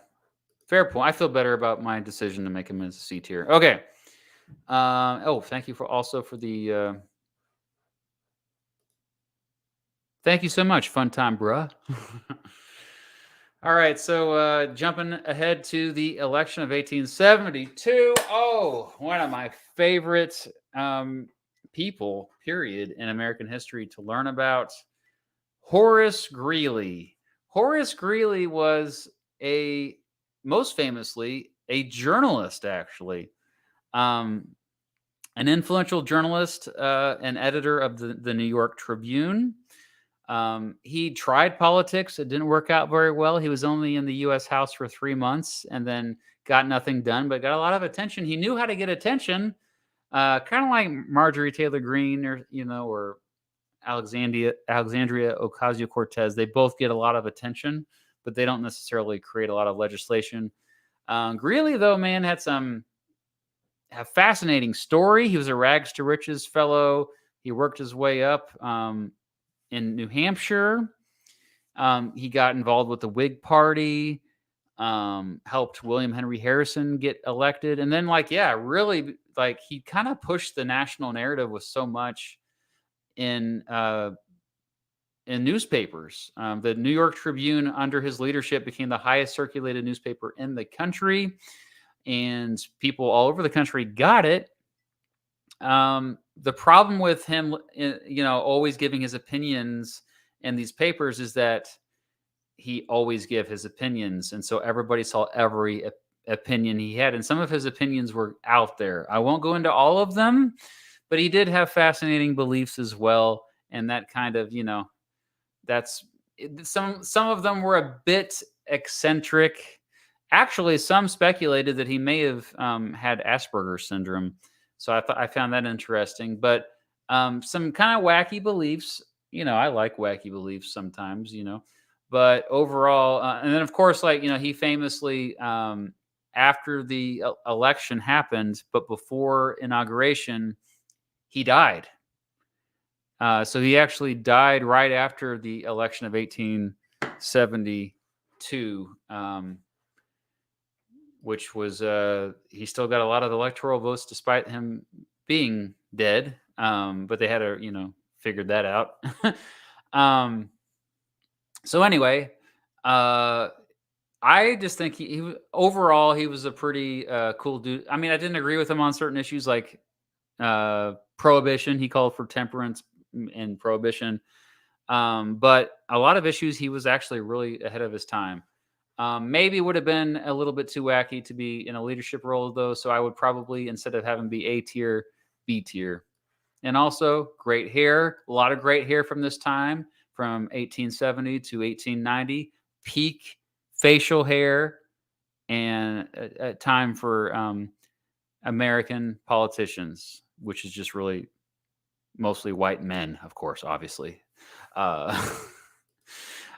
Fair point. I feel better about my decision to make him as a C tier. Okay. Thank you for the. Thank you so much. Fun time, bruh. All right. So jumping ahead to the election of 1872. Oh, one of my favorite people, period, in American history to learn about. Horace Greeley. Horace Greeley was most famously a journalist, actually. An influential journalist and editor of the New York Tribune. He tried politics. It didn't work out very well. He was only in the U.S. House for 3 months and then got nothing done, but got a lot of attention. He knew how to get attention, kind of like Marjorie Taylor Greene or Alexandria Ocasio-Cortez. They both get a lot of attention, but they don't necessarily create a lot of legislation. Greeley, though, man, had a fascinating story. He was a rags to riches fellow. He worked his way up in New Hampshire. He got involved with the Whig Party, helped William Henry Harrison get elected. And then, really, he kind of pushed the national narrative with so much in newspapers. The New York Tribune, under his leadership, became the highest circulated newspaper in the country, and people all over the country got it. The problem with him, always giving his opinions in these papers is that he always gave his opinions. And so everybody saw every opinion he had. And some of his opinions were out there. I won't go into all of them, but he did have fascinating beliefs as well. And that kind of, that's some of them were a bit eccentric. Actually, some speculated that he may have had Asperger's syndrome. So I found that interesting. But some kind of wacky beliefs. I like wacky beliefs sometimes, But overall, and then of course, he famously, after the election happened, but before inauguration, he died. So he actually died right after the election of 1872, which was, he still got a lot of the electoral votes despite him being dead. But they had to, figured that out. So anyway, I just think he overall, he was a pretty cool dude. I mean, I didn't agree with him on certain issues like prohibition. He called for temperance and prohibition. But a lot of issues, he was actually really ahead of his time. Maybe would have been a little bit too wacky to be in a leadership role, though. So I would probably, instead of having be A tier, B tier. And also great hair, a lot of great hair from this time, from 1870 to 1890, peak facial hair, and a time for American politicians, which is just really mostly white men, of course, obviously. All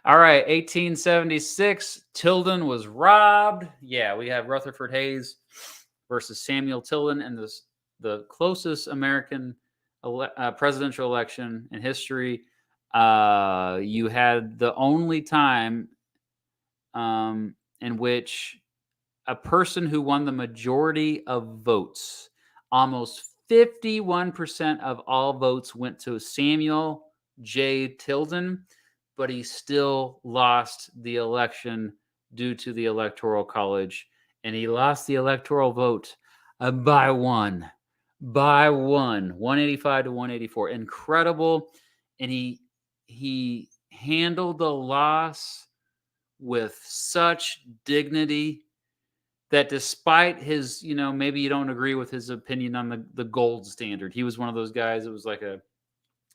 right, 1876, Tilden was robbed. Yeah, we have Rutherford Hayes versus Samuel Tilden, and the closest American presidential election in history. You had the only time in which a person who won the majority of votes, almost 51% of all votes went to Samuel J. Tilden, but he still lost the election due to the Electoral College, and he lost the electoral vote by 185 to 184. Incredible. And he handled the loss with such dignity that despite his, maybe you don't agree with his opinion on the gold standard. He was one of those guys that was like a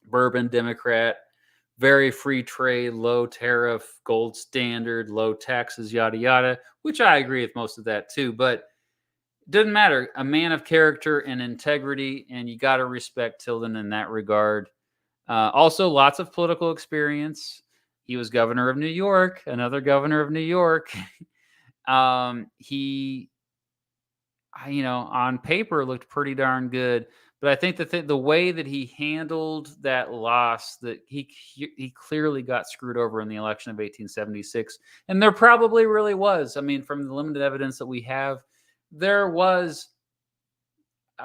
bourbon Democrat, very free trade, low tariff, gold standard, low taxes, yada, yada, which I agree with most of that too. But it doesn't matter. A man of character and integrity, and you got to respect Tilden in that regard. Also, lots of political experience. He was governor of New York, another governor of New York. He, on paper looked pretty darn good, but I think that the way that he handled that loss, that he clearly got screwed over in the election of 1876. And there probably really was. I mean, from the limited evidence that we have, there was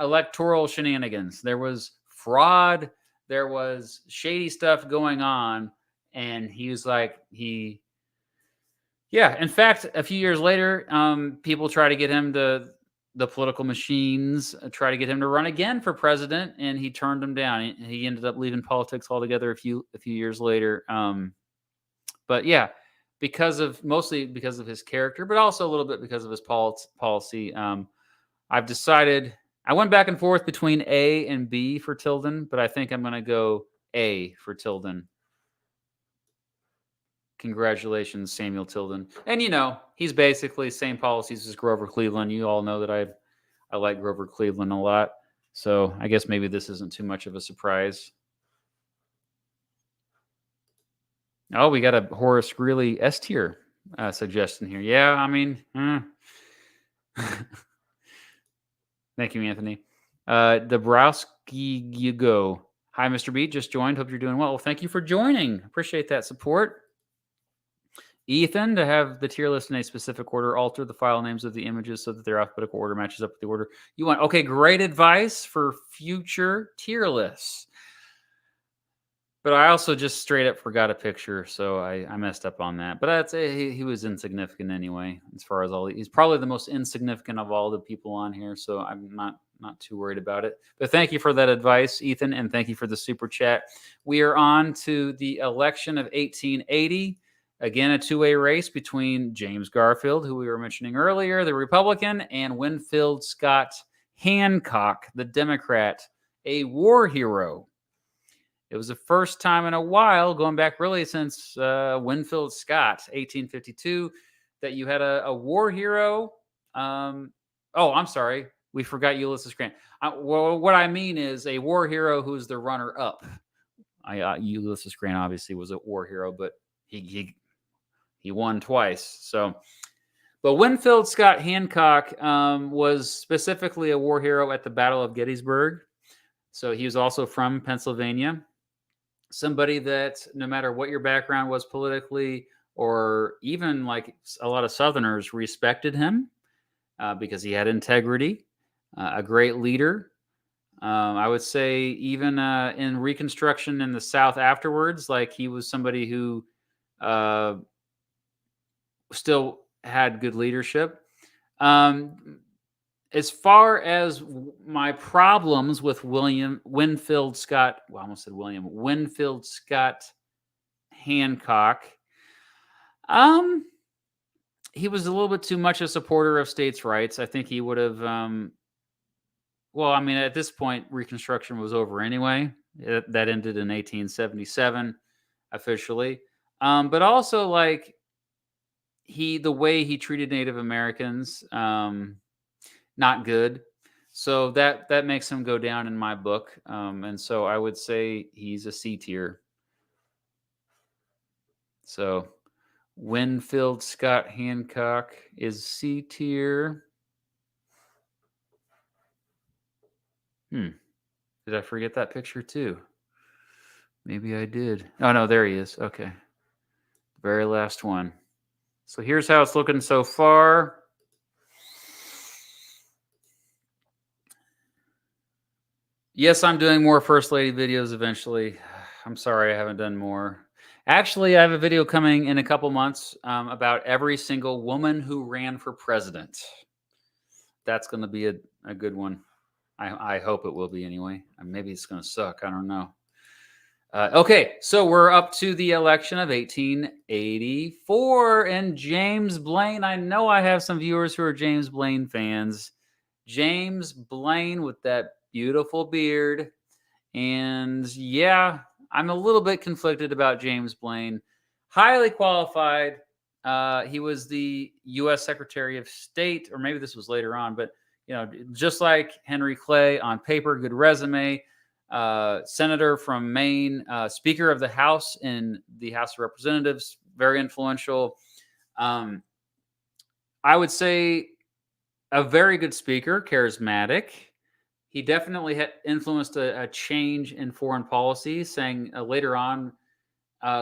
electoral shenanigans. There was fraud. There was shady stuff going on. And he was like, in fact, a few years later, people try to get him to, the political machines try to get him to run again for president, and he turned them down. He ended up leaving politics altogether a few years later. But yeah, mostly because of his character, but also a little bit because of his policy. I've decided, I went back and forth between A and B for Tilden, but I think I'm going to go A for Tilden. Congratulations, Samuel Tilden. And, he's basically same policies as Grover Cleveland. You all know that I like Grover Cleveland a lot. So I guess maybe this isn't too much of a surprise. Oh, we got a Horace Greeley S tier suggestion here. Yeah, I mean, thank you, Anthony. Dabrowski, you go. Hi, Mr. B. Just joined. Hope you're doing well. Well, thank you for joining. Appreciate that support. Ethan, to have the tier list in a specific order, alter the file names of the images so that their alphabetical order matches up with the order you want. Okay, great advice for future tier lists. But I also just straight up forgot a picture, so I messed up on that. But he was insignificant anyway, as far as he's probably the most insignificant of all the people on here, so I'm not too worried about it. But thank you for that advice, Ethan, and thank you for the super chat. We are on to the election of 1880. Again, a two-way race between James Garfield, who we were mentioning earlier, the Republican, and Winfield Scott Hancock, the Democrat, a war hero. It was the first time in a while, going back really since Winfield Scott, 1852, that you had a war hero. I'm sorry. We forgot Ulysses Grant. Well, what I mean is a war hero who's the runner-up. Ulysses Grant obviously was a war hero, but he won twice. So, but Winfield Scott Hancock was specifically a war hero at the Battle of Gettysburg. So he was also from Pennsylvania. Somebody that no matter what your background was politically, or even like a lot of Southerners respected him because he had integrity, a great leader. I would say even in Reconstruction in the South afterwards, like he was somebody who still had good leadership. As far as my problems with Winfield Scott Hancock, he was a little bit too much a supporter of states' rights. I think he would have, at this point, Reconstruction was over anyway. That ended in 1877 officially. But also, like, the way he treated Native Americans, not good. So that makes him go down in my book. And so I would say he's a C tier. So Winfield Scott Hancock is C tier. Did I forget that picture too? Maybe I did. Oh, no, there he is. Okay. Very last one. So here's how it's looking so far. Yes, I'm doing more First Lady videos eventually. I'm sorry I haven't done more. Actually, I have a video coming in a couple months about every single woman who ran for president. That's going to be a good one. I hope it will be anyway. Maybe it's going to suck. I don't know. Okay, so we're up to the election of 1884, and James Blaine. I know I have some viewers who are James Blaine fans. James Blaine with that beautiful beard. And yeah, I'm a little bit conflicted about James Blaine. Highly qualified. He was the U.S. Secretary of State, or maybe this was later on, but just like Henry Clay, on paper, good resume. Senator from Maine, Speaker of the House in the House of Representatives, very influential. I would say a very good speaker, charismatic. He definitely had influenced a change in foreign policy, saying later on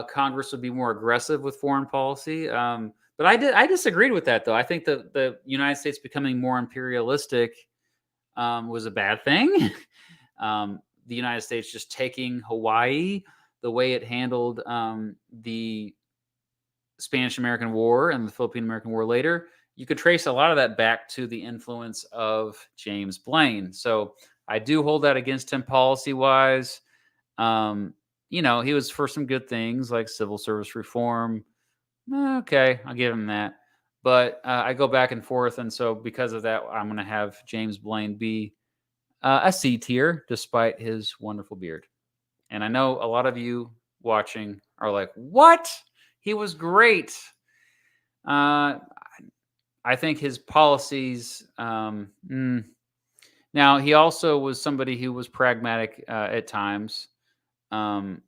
Congress would be more aggressive with foreign policy. But I disagreed with that, though. I think the United States becoming more imperialistic was a bad thing. The United States just taking Hawaii, the way it handled the Spanish-American War and the Philippine-American War later, you could trace a lot of that back to the influence of James Blaine. So I do hold that against him policy-wise. He was for some good things like civil service reform. Okay, I'll give him that. But I go back and forth, and so because of that, I'm going to have James Blaine be a C tier, despite his wonderful beard. And I know a lot of you watching are like, what? He was great. I think his policies... Now, he also was somebody who was pragmatic at times. And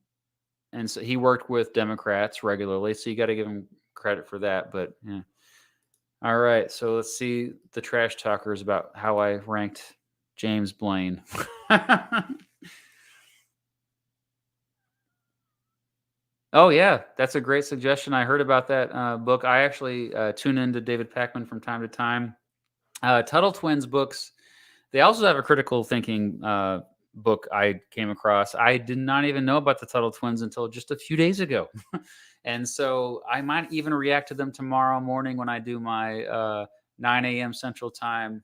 so he worked with Democrats regularly, so you got to give him credit for that. But yeah. All right, so let's see the trash talkers about how I ranked James Blaine. Oh, yeah, that's a great suggestion. I heard about that book. I actually tune into David Pakman from time to time. Tuttle Twins books, they also have a critical thinking book I came across. I did not even know about the Tuttle Twins until just a few days ago. And so I might even react to them tomorrow morning when I do my 9 a.m. Central Time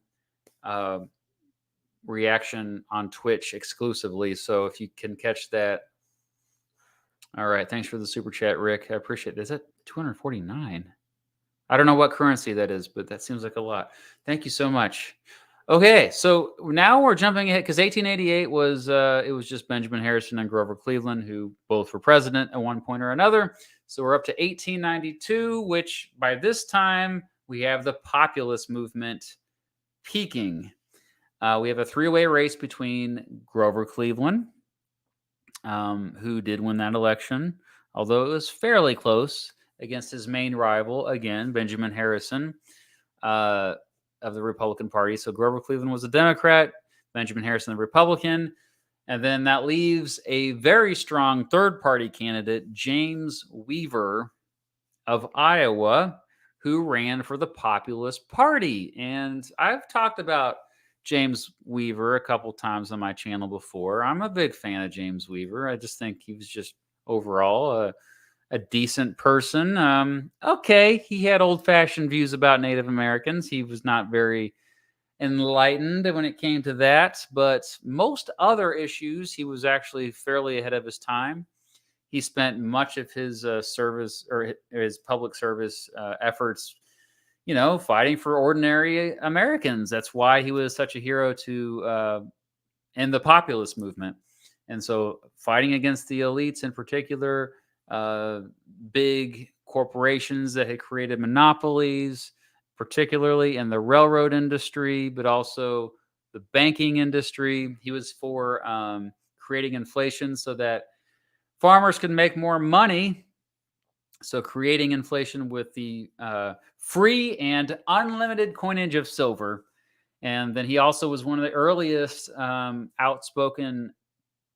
reaction on Twitch exclusively. So if you can catch that. All right. Thanks for the super chat, Rick. I appreciate it. Is that 249? I don't know what currency that is, but that seems like a lot. Thank you so much. Okay, so now we're jumping ahead because 1888 was it was just Benjamin Harrison and Grover Cleveland who both were president at one point or another. So we're up to 1892, which by this time we have the populist movement peaking. We have a three-way race between Grover Cleveland, who did win that election, although it was fairly close, against his main rival, again, Benjamin Harrison of the Republican Party. So Grover Cleveland was a Democrat, Benjamin Harrison the Republican, and then that leaves a very strong third-party candidate, James Weaver of Iowa, who ran for the Populist Party. And I've talked about James Weaver a couple times on my channel before. I'm a big fan of James Weaver. I just think he was just overall a decent person. Okay, he had old-fashioned views about Native Americans. He was not very enlightened when it came to that, but most other issues, he was actually fairly ahead of his time. He spent much of his service or his public service efforts, fighting for ordinary Americans. That's why he was such a hero to in the populist movement. And so fighting against the elites in particular, big corporations that had created monopolies, particularly in the railroad industry, but also the banking industry. He was for creating inflation so that farmers could make more money. So creating inflation with the free and unlimited coinage of silver. And then he also was one of the earliest outspoken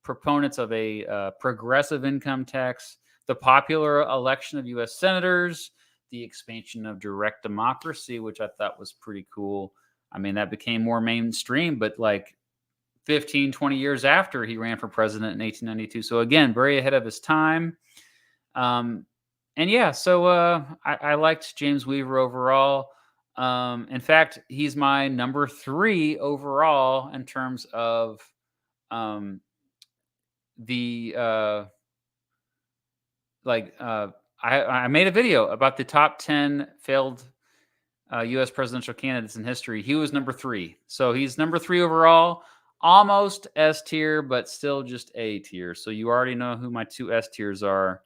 proponents of a progressive income tax, the popular election of U.S. senators, the expansion of direct democracy, which I thought was pretty cool. I mean, that became more mainstream, but like 15, 20 years after he ran for president in 1892. So again, very ahead of his time. And yeah, so I liked James Weaver overall. In fact, he's my number 3 overall in terms of I made a video about the top 10 failed U.S. presidential candidates in history. He was number 3. So he's number 3 overall, almost S tier, but still just A tier. So you already know who my 2 S tiers are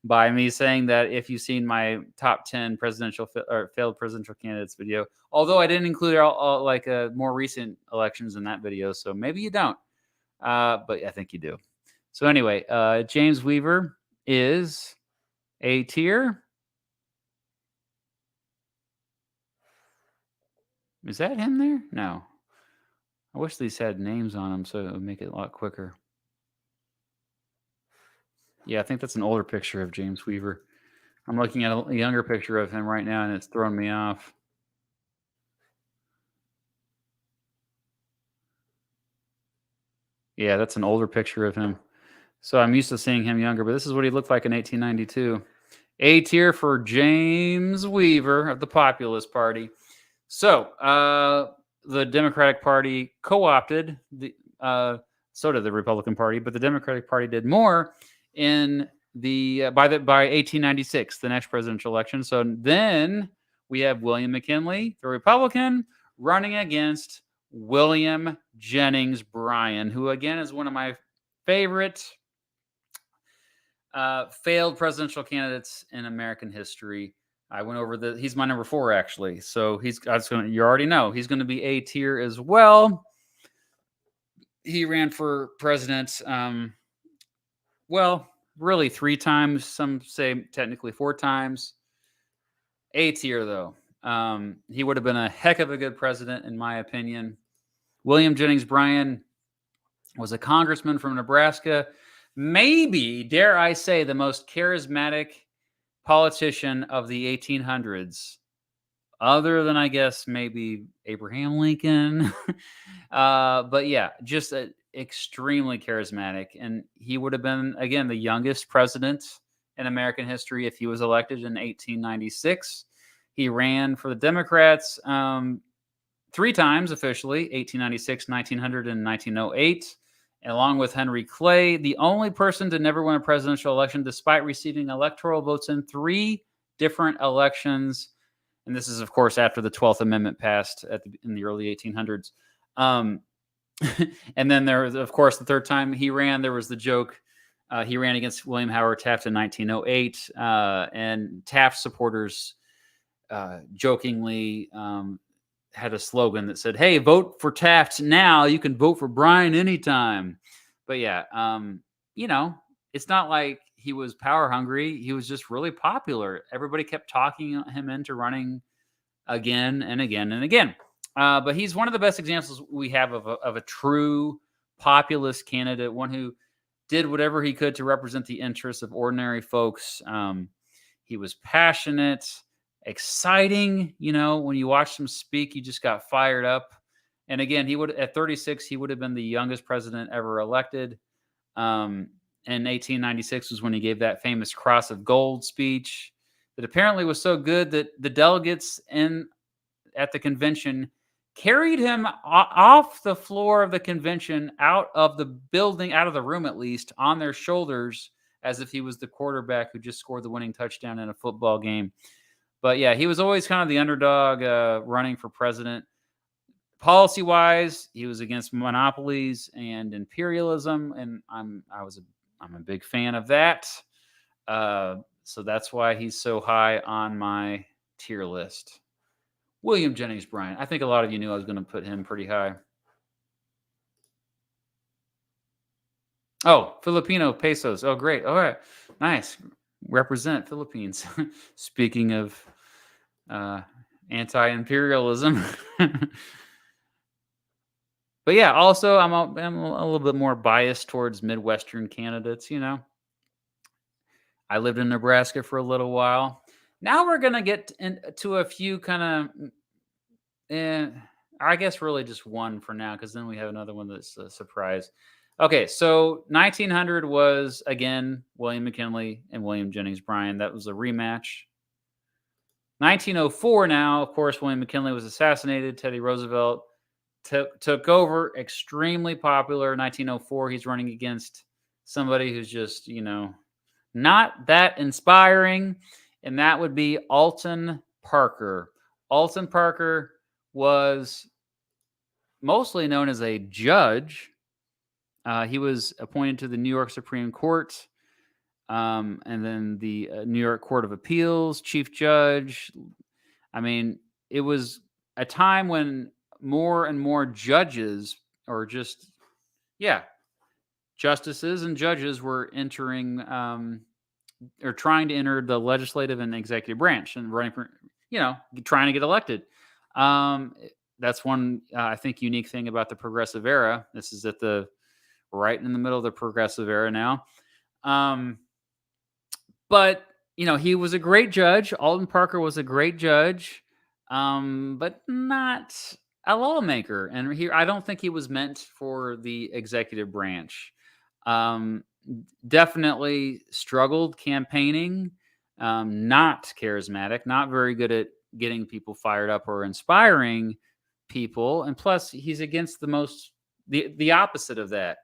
by me saying that if you've seen my top 10 failed presidential candidates video, although I didn't include all more recent elections in that video. So maybe you don't, but I think you do. So anyway, James Weaver is A tier. Is that him there? No. I wish these had names on them so it would make it a lot quicker. Yeah, I think that's an older picture of James Weaver. I'm looking at a younger picture of him right now, and it's throwing me off. Yeah, that's an older picture of him. So I'm used to seeing him younger, but this is what he looked like in 1892. A tier for James Weaver of the Populist Party. So the Democratic Party co-opted so did the Republican Party, but the Democratic Party did more in by 1896, the next presidential election. So then we have William McKinley, the Republican, running against William Jennings Bryan, who again is one of my favorite failed presidential candidates in American history. I went over he's my number 4 actually. So you already know he's going to be A tier as well. He ran for president, really 3 times. Some say technically 4 times. A tier though. He would have been a heck of a good president in my opinion. William Jennings Bryan was a congressman from Nebraska. Maybe, dare I say, the most charismatic politician of the 1800s, other than, I guess, maybe Abraham Lincoln. But yeah, just extremely charismatic. And he would have been, again, the youngest president in American history if he was elected in 1896. He ran for the Democrats three times officially, 1896, 1900, and 1908. And along with Henry Clay, the only person to never win a presidential election despite receiving electoral votes in three different elections. And this is, of course, after the 12th Amendment passed in the early 1800s. And then there was, of course, the third time he ran, there was the joke. He ran against William Howard Taft in 1908. And Taft supporters jokingly had a slogan that said, "Hey, vote for Taft now. You can vote for Bryan anytime." But yeah, it's not like he was power hungry. He was just really popular. Everybody kept talking him into running again and again and again. But he's one of the best examples we have of a true populist candidate, one who did whatever he could to represent the interests of ordinary folks. He was passionate, exciting. When you watched him speak, you just got fired up. And again, at 36, he would have been the youngest president ever elected. And 1896 was when he gave that famous Cross of Gold speech that apparently was so good that the delegates at the convention carried him off the floor of the convention, out of the building, out of the room at least, on their shoulders, as if he was the quarterback who just scored the winning touchdown in a football game. But yeah, he was always kind of the underdog running for president. Policy-wise, he was against monopolies and imperialism, and I'm a big fan of that. So that's why he's so high on my tier list. William Jennings Bryan. I think a lot of you knew I was going to put him pretty high. Oh, Filipino pesos. Oh, great. All right. Nice. Represent Philippines. Speaking of anti-imperialism. But yeah, also I'm a little bit more biased towards Midwestern candidates, I lived in Nebraska for a little while. Now we're going to get into a few kind of, I guess really just one for now, because then we have another one that's a surprise. Okay, so 1900 was, again, William McKinley and William Jennings Bryan. That was a rematch. 1904 now, of course, William McKinley was assassinated. Teddy Roosevelt took over, extremely popular. 1904, he's running against somebody who's just, not that inspiring, and that would be Alton Parker. Alton Parker was mostly known as a judge. He was appointed to the New York Supreme Court, and then the New York Court of Appeals, chief judge. I mean, it was a time when more and more judges, or just, justices and judges were entering or trying to enter the legislative and executive branch and running for, trying to get elected. That's one, I think, unique thing about the progressive era. This is right in the middle of the progressive era now. But, he was a great judge. Alton Parker was a great judge, but not a lawmaker. And I don't think he was meant for the executive branch. Definitely struggled campaigning, not charismatic, not very good at getting people fired up or inspiring people. And plus, he's against the opposite of that,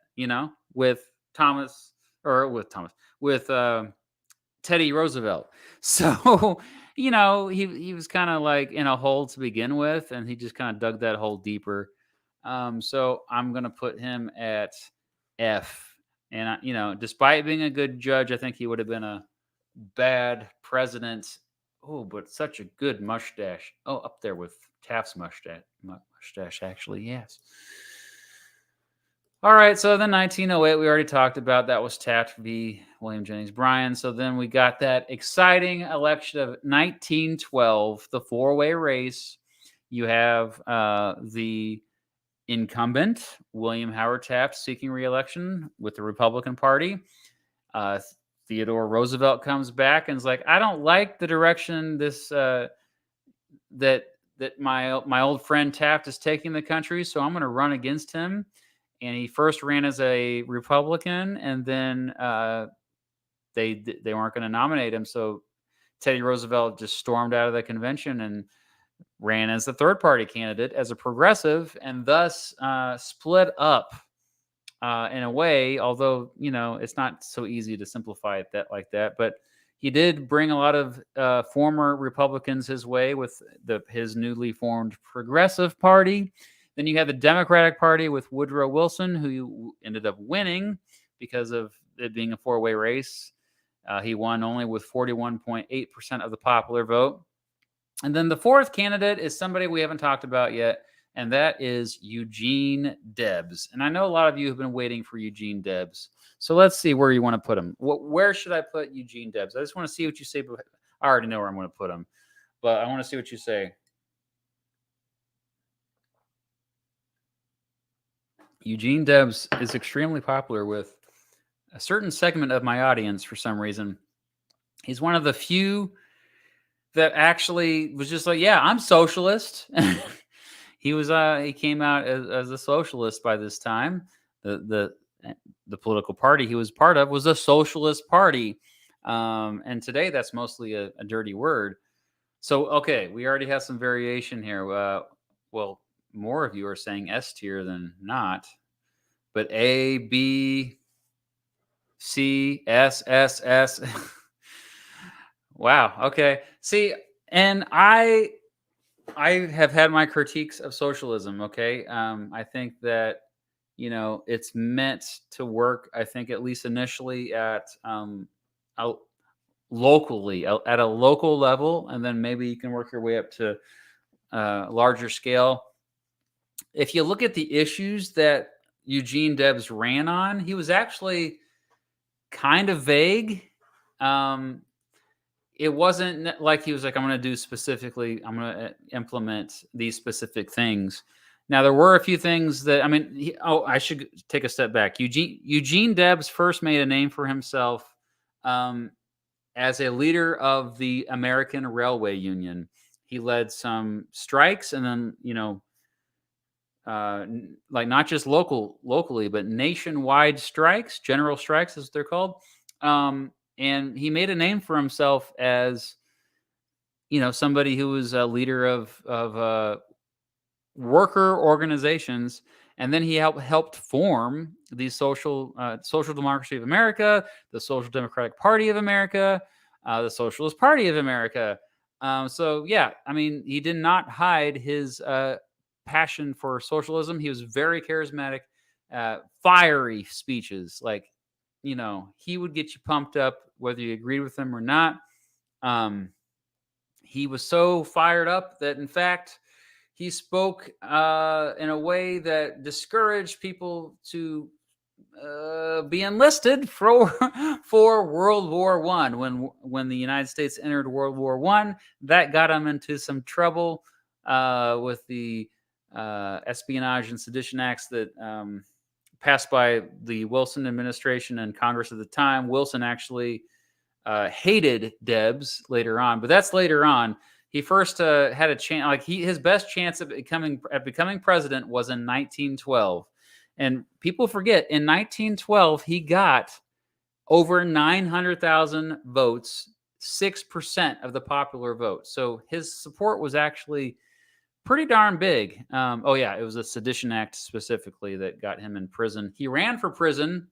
with Teddy Roosevelt. So, he was kind of like in a hole to begin with, and he just kind of dug that hole deeper. So I'm going to put him at F. And, despite being a good judge, I think he would have been a bad president. Oh, but such a good mustache. Oh, up there with Taft's mustache, actually, yes. All right, so then 1908, we already talked about. That was Taft v. William Jennings Bryan. So then we got that exciting election of 1912, the four-way race. You have the incumbent, William Howard Taft, seeking re-election with the Republican Party. Theodore Roosevelt comes back and is like, I don't like the direction that my old friend Taft is taking the country, so I'm going to run against him. And he first ran as a Republican, and then they weren't going to nominate him. So Teddy Roosevelt just stormed out of the convention and ran as the third party candidate as a progressive, and thus split up in a way, although, it's not so easy to simplify it like that. But he did bring a lot of former Republicans his way with his newly formed Progressive Party. Then you had the Democratic Party with Woodrow Wilson, who ended up winning because of it being a four-way race. He won only with 41.8% of the popular vote. And then the fourth candidate is somebody we haven't talked about yet, and that is Eugene Debs. And I know a lot of you have been waiting for Eugene Debs. So let's see where you want to put him. Where should I put Eugene Debs? I just want to see what you say. I already know where I'm going to put him, but I want to see what you say. Eugene Debs is extremely popular with a certain segment of my audience for some reason. He's one of the few that actually was just like, yeah, I'm socialist. He came out as a socialist by this time. The political party he was part of was a socialist party. And today that's mostly a dirty word. So, okay, we already have some variation here. Well, more of you are saying S tier than not. But A, B, C, S, S, S. Wow. Okay. See, and I have had my critiques of socialism. Okay. I think that, it's meant to work, I think, at least initially locally, at a local level, and then maybe you can work your way up to larger scale. If you look at the issues that Eugene Debs ran on, he was actually kind of vague. It wasn't like he was like, I'm going to implement these specific things. Now, there were a few things that, I should take a step back. Eugene Debs first made a name for himself as a leader of the American Railway Union. He led some strikes, and then, like not just locally, but nationwide strikes, general strikes as they're called. And he made a name for himself as, somebody who was a leader of worker organizations. And then he helped form the Social Democracy of America, the Social Democratic Party of America, the Socialist Party of America. So, yeah, he did not hide his passion for socialism. He was very charismatic, fiery speeches. Like, he would get you pumped up whether you agreed with him or not. He was so fired up that, in fact, he spoke in a way that discouraged people to be enlisted for World War I. When the United States entered World War I, that got him into some trouble with the Espionage and Sedition Acts that passed by the Wilson administration and Congress at the time. Wilson actually hated Debs later on, but that's later on. He first had a chance, like his best chance at becoming president was in 1912. And people forget, in 1912, he got over 900,000 votes, 6% of the popular vote. So his support was actually pretty darn big. It was a Sedition Act specifically that got him in prison. He ran from prison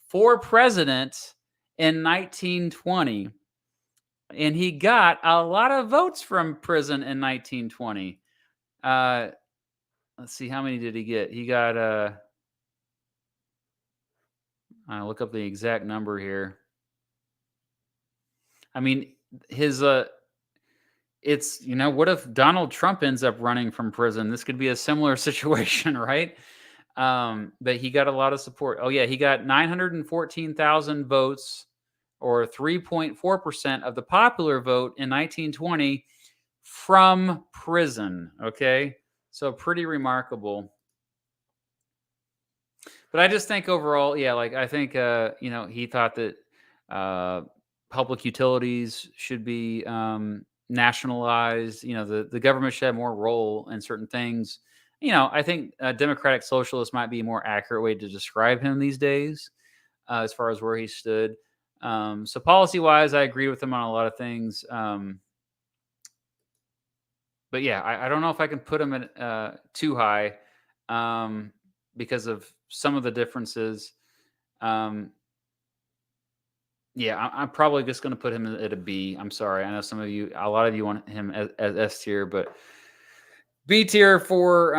for president in 1920. And he got a lot of votes from prison in 1920. Let's see, how many did he get? He got, I'll look up the exact number here. What if Donald Trump ends up running from prison? This could be a similar situation, right? But he got a lot of support. Oh, yeah, he got 914,000 votes, or 3.4% of the popular vote in 1920 from prison, okay? So pretty remarkable. But I just think overall, I think, he thought that public utilities should be nationalized. The government should have more role in certain things. I think a democratic socialist might be a more accurate way to describe him these days, as far as where he stood. So policy-wise, I agree with him on a lot of things. But yeah, I don't know if I can put him at too high because of some of the differences. Yeah, I'm probably just going to put him at a B. I'm sorry. I know a lot of you want him as S tier, but B tier for.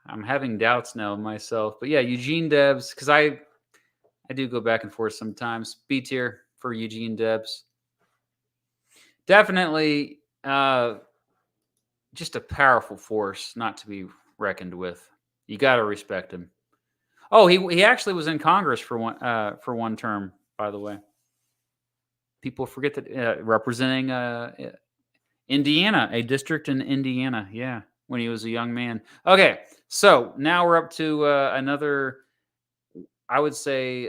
I'm having doubts now myself, but yeah, Eugene Debs, because I do go back and forth sometimes. B tier for Eugene Debs. Definitely just a powerful force not to be reckoned with. You got to respect him. Oh, he actually was in Congress for one term, by the way. People forget that representing Indiana, a district in Indiana. Yeah, when he was a young man. Okay, so now we're up to another, I would say,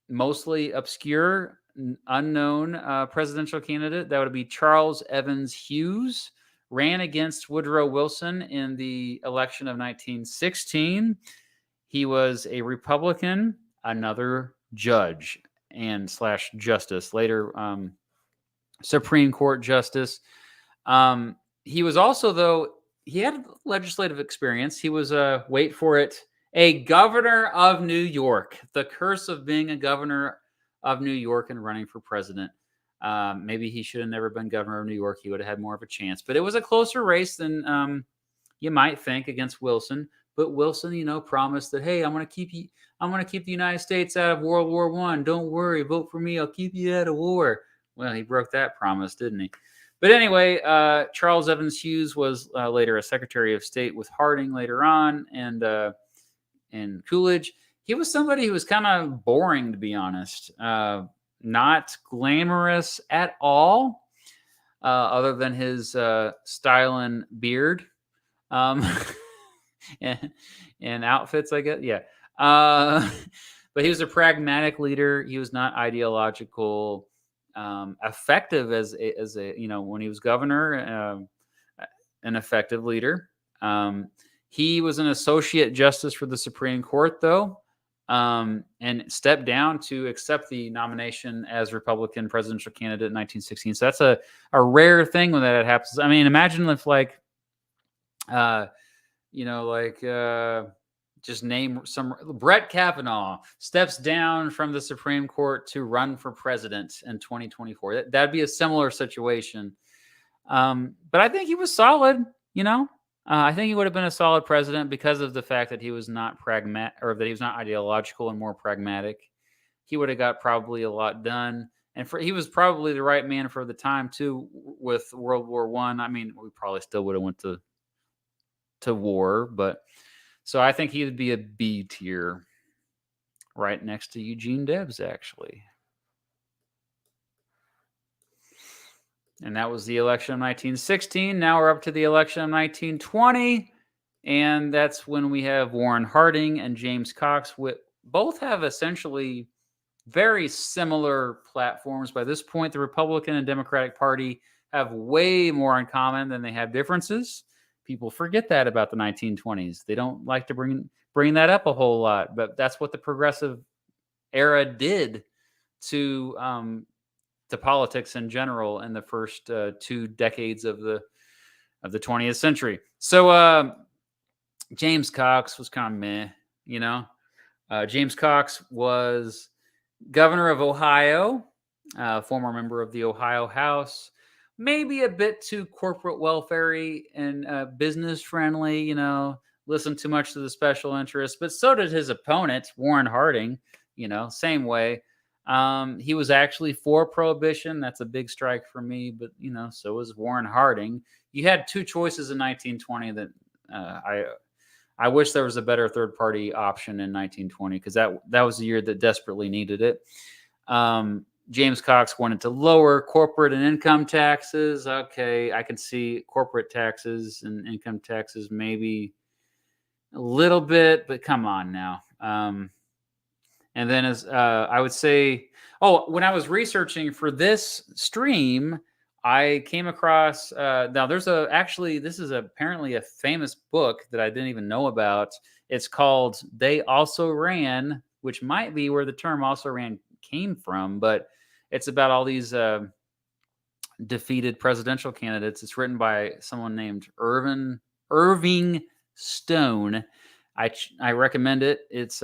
mostly obscure, unknown presidential candidate. That would be Charles Evans Hughes. Ran against Woodrow Wilson in the election of 1916. He was a Republican, another judge and / justice, later Supreme Court justice. He was also, though, he had legislative experience. He was, wait for it, a governor of New York. The curse of being a governor of New York and running for president. Maybe he should have never been governor of New York. He would have had more of a chance. But it was a closer race than you might think against Wilson. But Wilson, promised that, hey, I'm going to keep the United States out of World War I. Don't worry, vote for me. I'll keep you out of war. Well, he broke that promise, didn't he? But anyway, Charles Evans Hughes was later a Secretary of State with Harding later on, and Coolidge. He was somebody who was kind of boring, to be honest. Not glamorous at all, other than his style and beard. And outfits, I guess. Yeah. But he was a pragmatic leader. He was not ideological. Effective as a when he was governor, an effective leader. He was an associate justice for the Supreme Court, though, and stepped down to accept the nomination as Republican presidential candidate in 1916. So that's a rare thing when that happens. I mean, imagine if just name some. Brett Kavanaugh steps down from the Supreme Court to run for president in 2024. That'd be a similar situation. But I think he was solid. I think he would have been a solid president because of the fact that he was not pragmatic, or that he was not ideological and more pragmatic. He would have got probably a lot done. And he was probably the right man for the time too. With World War I, I mean, we probably still would have went to war, but so I think he would be a B tier, right next to Eugene Debs, actually. And that was the election of 1916. Now we're up to the election of 1920, and that's when we have Warren Harding and James Cox. Both have essentially very similar platforms. By this point, the Republican and Democratic Party have way more in common than they have differences. People forget that about the 1920s. They don't like to bring that up a whole lot, but that's what the progressive era did to politics in general in the first 2 decades of the 20th century. So James Cox was kind of meh, James Cox was governor of Ohio, former member of the Ohio House. Maybe a bit too corporate welfare-y and business friendly, listen too much to the special interests. But so did his opponent, Warren Harding, same way. He was actually for prohibition. That's a big strike for me, but so was Warren Harding. You had 2 choices in 1920 that I wish there was a better third party option in 1920, because that was the year that desperately needed it. James Cox wanted to lower corporate and income taxes. Okay, I can see corporate taxes and income taxes maybe a little bit, but come on now. And then as I would say, when I was researching for this stream, I came across, now this is apparently a famous book that I didn't even know about. It's called They Also Ran which might be where the term also ran came from, but it's about all these defeated presidential candidates. It's written by someone named Irving Stone. I recommend it. It's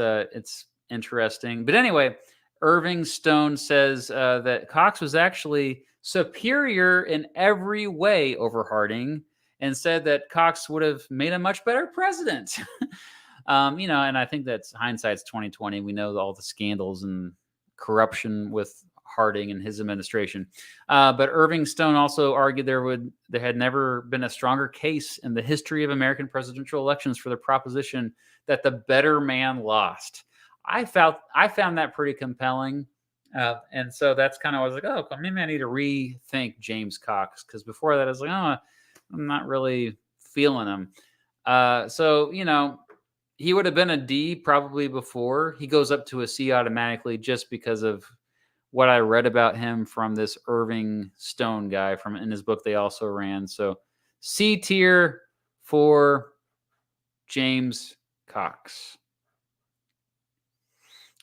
interesting. But anyway, Irving Stone says that Cox was actually superior in every way over Harding, and said that Cox would have made a much better president. And I think that's hindsight's 2020. We know all the scandals and corruption with Harding and his administration. But Irving Stone also argued there had never been a stronger case in the history of American presidential elections for the proposition that the better man lost. I found that pretty compelling. And so that's kind of, I was like, oh, maybe I need to rethink James Cox, because before that I was like, oh, I'm not really feeling him. So, he would have been a D probably before. He goes up to a C automatically just because of what I read about him from this Irving Stone guy in his book they also ran. So C tier for James Cox.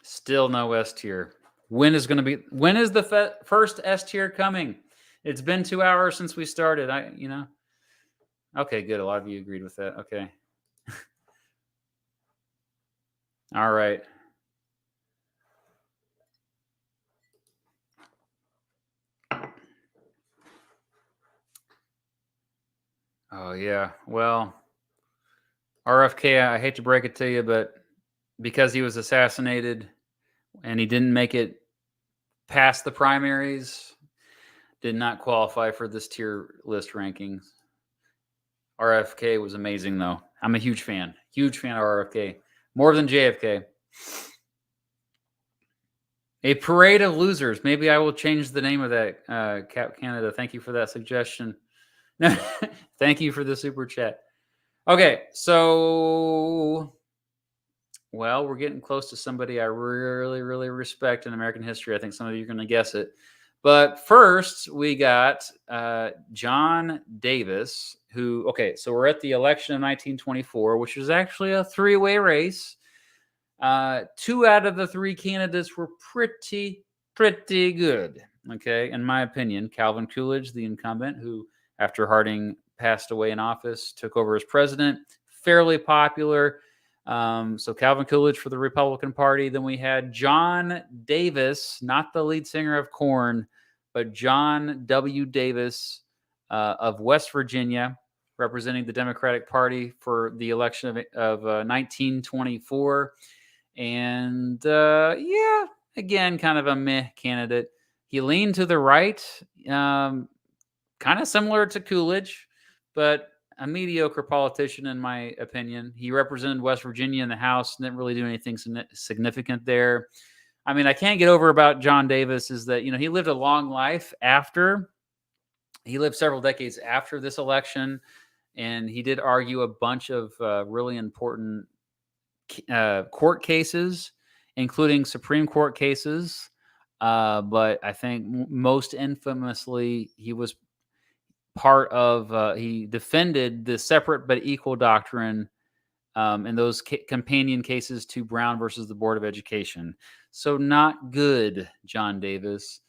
Still no S tier. When is the first S tier coming? It's been 2 hours since we started. Okay, good. A lot of you agreed with that. Okay. All right. Oh, yeah. Well, RFK, I hate to break it to you, but because he was assassinated and he didn't make it past the primaries, did not qualify for this tier list rankings. RFK was amazing, though. I'm a huge fan. Huge fan of RFK. More than JFK. A parade of losers. Maybe I will change the name of that, Cap Canada. Thank you for that suggestion. Thank you for the super chat. Okay, so, well, we're getting close to somebody I really, really respect in American history. I think some of you are going to guess it. But first, we got John Davis, so we're at the election of 1924, which was actually a three-way race. 2 out of the 3 candidates were pretty good, okay, in my opinion. Calvin Coolidge, the incumbent, who, after Harding passed away in office, took over as president, fairly popular. So Calvin Coolidge for the Republican Party. Then we had John Davis, not the lead singer of Korn, but John W. Davis of West Virginia, representing the Democratic Party for the election of 1924. And again, kind of a meh candidate. He leaned to the right, kind of similar to Coolidge, but a mediocre politician, in my opinion. He represented West Virginia in the House, didn't really do anything significant there. I mean, I can't get over about John Davis is that, he lived a long life after. He lived several decades after this election, and he did argue a bunch of really important court cases, including Supreme Court cases. But I think most infamously, he was part of, he defended the separate but equal doctrine in those companion cases to Brown versus the Board of Education. So not good, John Davis.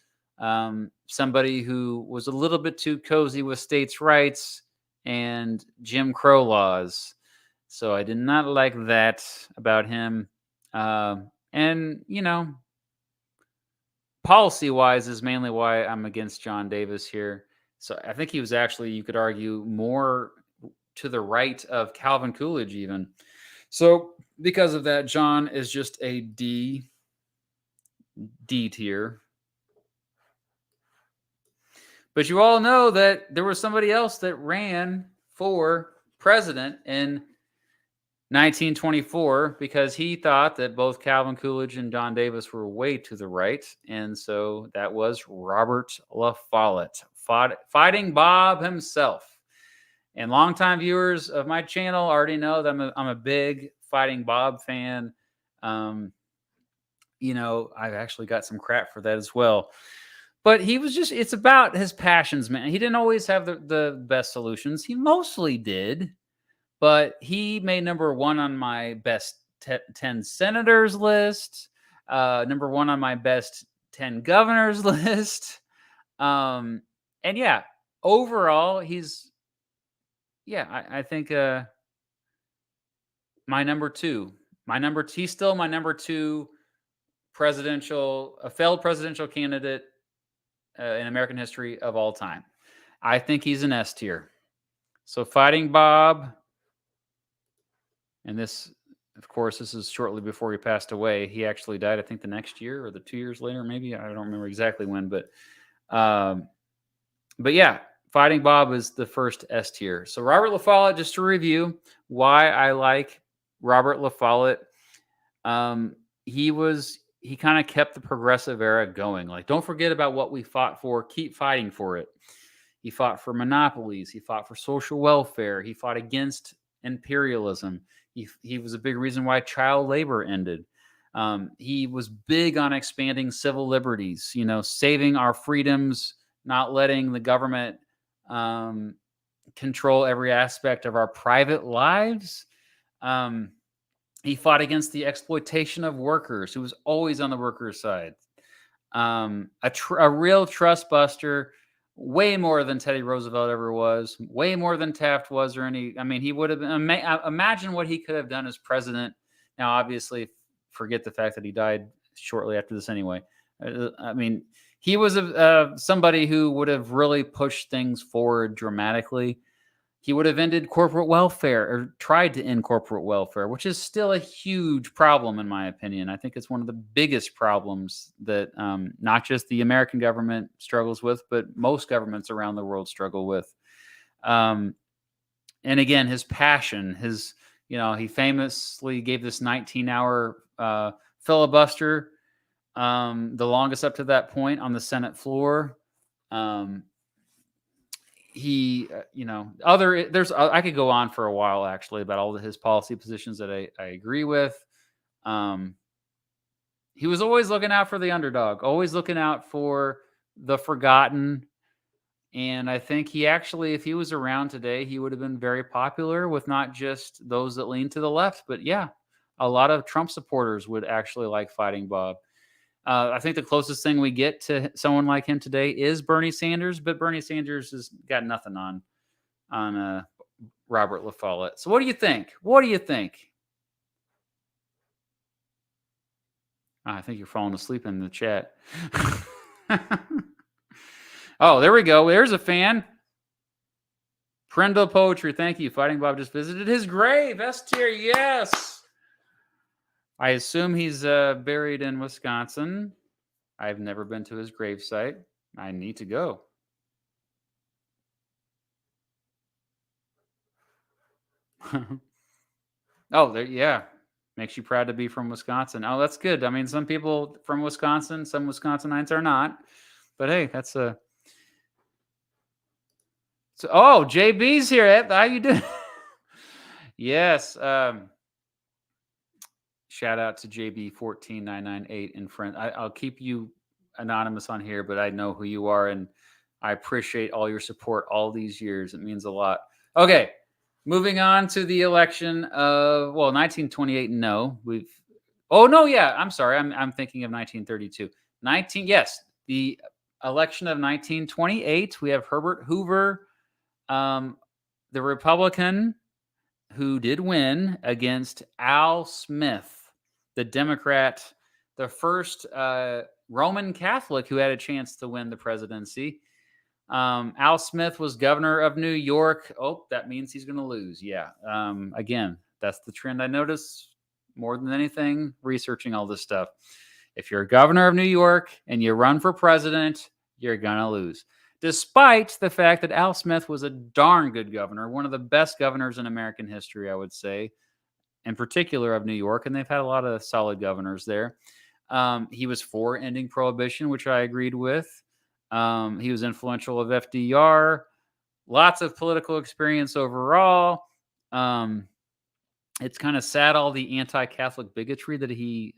Somebody who was a little bit too cozy with states' rights and Jim Crow laws. So I did not like that about him. And, policy-wise is mainly why I'm against John Davis here. So I think he was actually, you could argue, more to the right of Calvin Coolidge even. So because of that, John is just a D tier. But you all know that there was somebody else that ran for president in 1924 because he thought that both Calvin Coolidge and John Davis were way to the right. And so that was Robert La Follette, Fighting Bob himself. And longtime viewers of my channel already know that I'm a big Fighting Bob fan. I've actually got some crap for that as well. But he was it's about his passions, man. He didn't always have the best solutions. He mostly did. But he made number 1 on my best 10 senators list. Number 1 on my best 10 governors list. And yeah, overall, he's, I think my number 2. He's still my number 2 a failed presidential candidate in American history of all time. I think he's an S tier. So Fighting Bob, and this, of course, this is shortly before he passed away. He actually died, I think, the next year or the 2 years later, maybe. I don't remember exactly when, but yeah, Fighting Bob is the first S tier. So Robert La Follette, just to review why I like Robert La Follette. He kind of kept the progressive era going. Like, don't forget about what we fought for. Keep fighting for it. He fought for monopolies. He fought for social welfare. He fought against imperialism. He was a big reason why child labor ended. He was big on expanding civil liberties, saving our freedoms, not letting the government control every aspect of our private lives. He fought against the exploitation of workers. He was always on the workers' side. A real trust buster, way more than Teddy Roosevelt ever was, way more than Taft was, he would have been, imagine what he could have done as president. Now, obviously, forget the fact that he died shortly after this anyway. He was somebody who would have really pushed things forward dramatically. He would have ended corporate welfare, or tried to end corporate welfare, which is still a huge problem, in my opinion. I think it's one of the biggest problems that not just the American government struggles with, but most governments around the world struggle with. And again, his passion, he famously gave this 19-hour filibuster, the longest up to that point on the Senate floor. I could go on for a while actually about all of his policy positions that I agree with. He was always looking out for the underdog, always looking out for the forgotten. And I think he actually, if he was around today, he would have been very popular with not just those that lean to the left, but a lot of Trump supporters would actually like Fighting Bob. I think the closest thing we get to someone like him today is Bernie Sanders, but Bernie Sanders has got nothing on Robert La Follette. So what do you think? I think you're falling asleep in the chat. Oh, there we go. There's a fan. Prendle Poetry, thank you. Fighting Bob just visited his grave. S tier, yes. I assume he's buried in Wisconsin. I've never been to his gravesite. I need to go. Oh, yeah. Makes you proud to be from Wisconsin. Oh, that's good. Some people from Wisconsin, some Wisconsinites are not. But hey, that's a... So, JB's here. How you doing? Yes. Shout out to JB14998 and friend. I'll keep you anonymous on here, but I know who you are, and I appreciate all your support all these years. It means a lot. Okay, moving on to the election of 1928. No, I'm sorry. I'm thinking of 1932. The election of 1928. We have Herbert Hoover, the Republican, who did win, against Al Smith, the Democrat, the first Roman Catholic who had a chance to win the presidency. Al Smith was governor of New York. Oh, that means he's going to lose. Yeah. Again, that's the trend I notice more than anything, researching all this stuff. If you're a governor of New York and you run for president, you're going to lose. Despite the fact that Al Smith was a darn good governor, one of the best governors in American history, I would say, in particular of New York, and they've had a lot of solid governors there. He was for ending prohibition, which I agreed with. He was influential of FDR, lots of political experience overall. It's kind of sad, all the anti-Catholic bigotry that he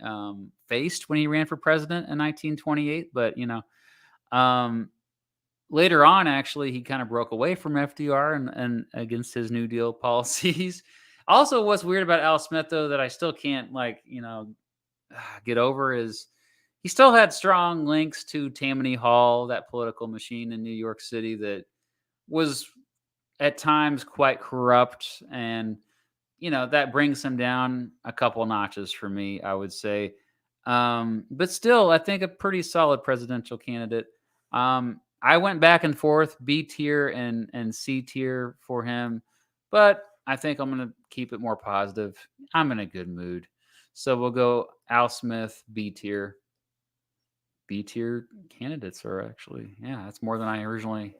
faced when he ran for president in 1928. But, later on, actually, he kind of broke away from FDR and against his New Deal policies. Also, what's weird about Al Smith, though, that I still can't, get over is he still had strong links to Tammany Hall, that political machine in New York City that was at times quite corrupt. And, that brings him down a couple notches for me, I would say. But still, I think a pretty solid presidential candidate. I went back and forth, B tier and C tier for him, but I think I'm going to keep it more positive. I'm in a good mood. So we'll go Al Smith, B tier. B tier candidates are actually, that's more than I originally.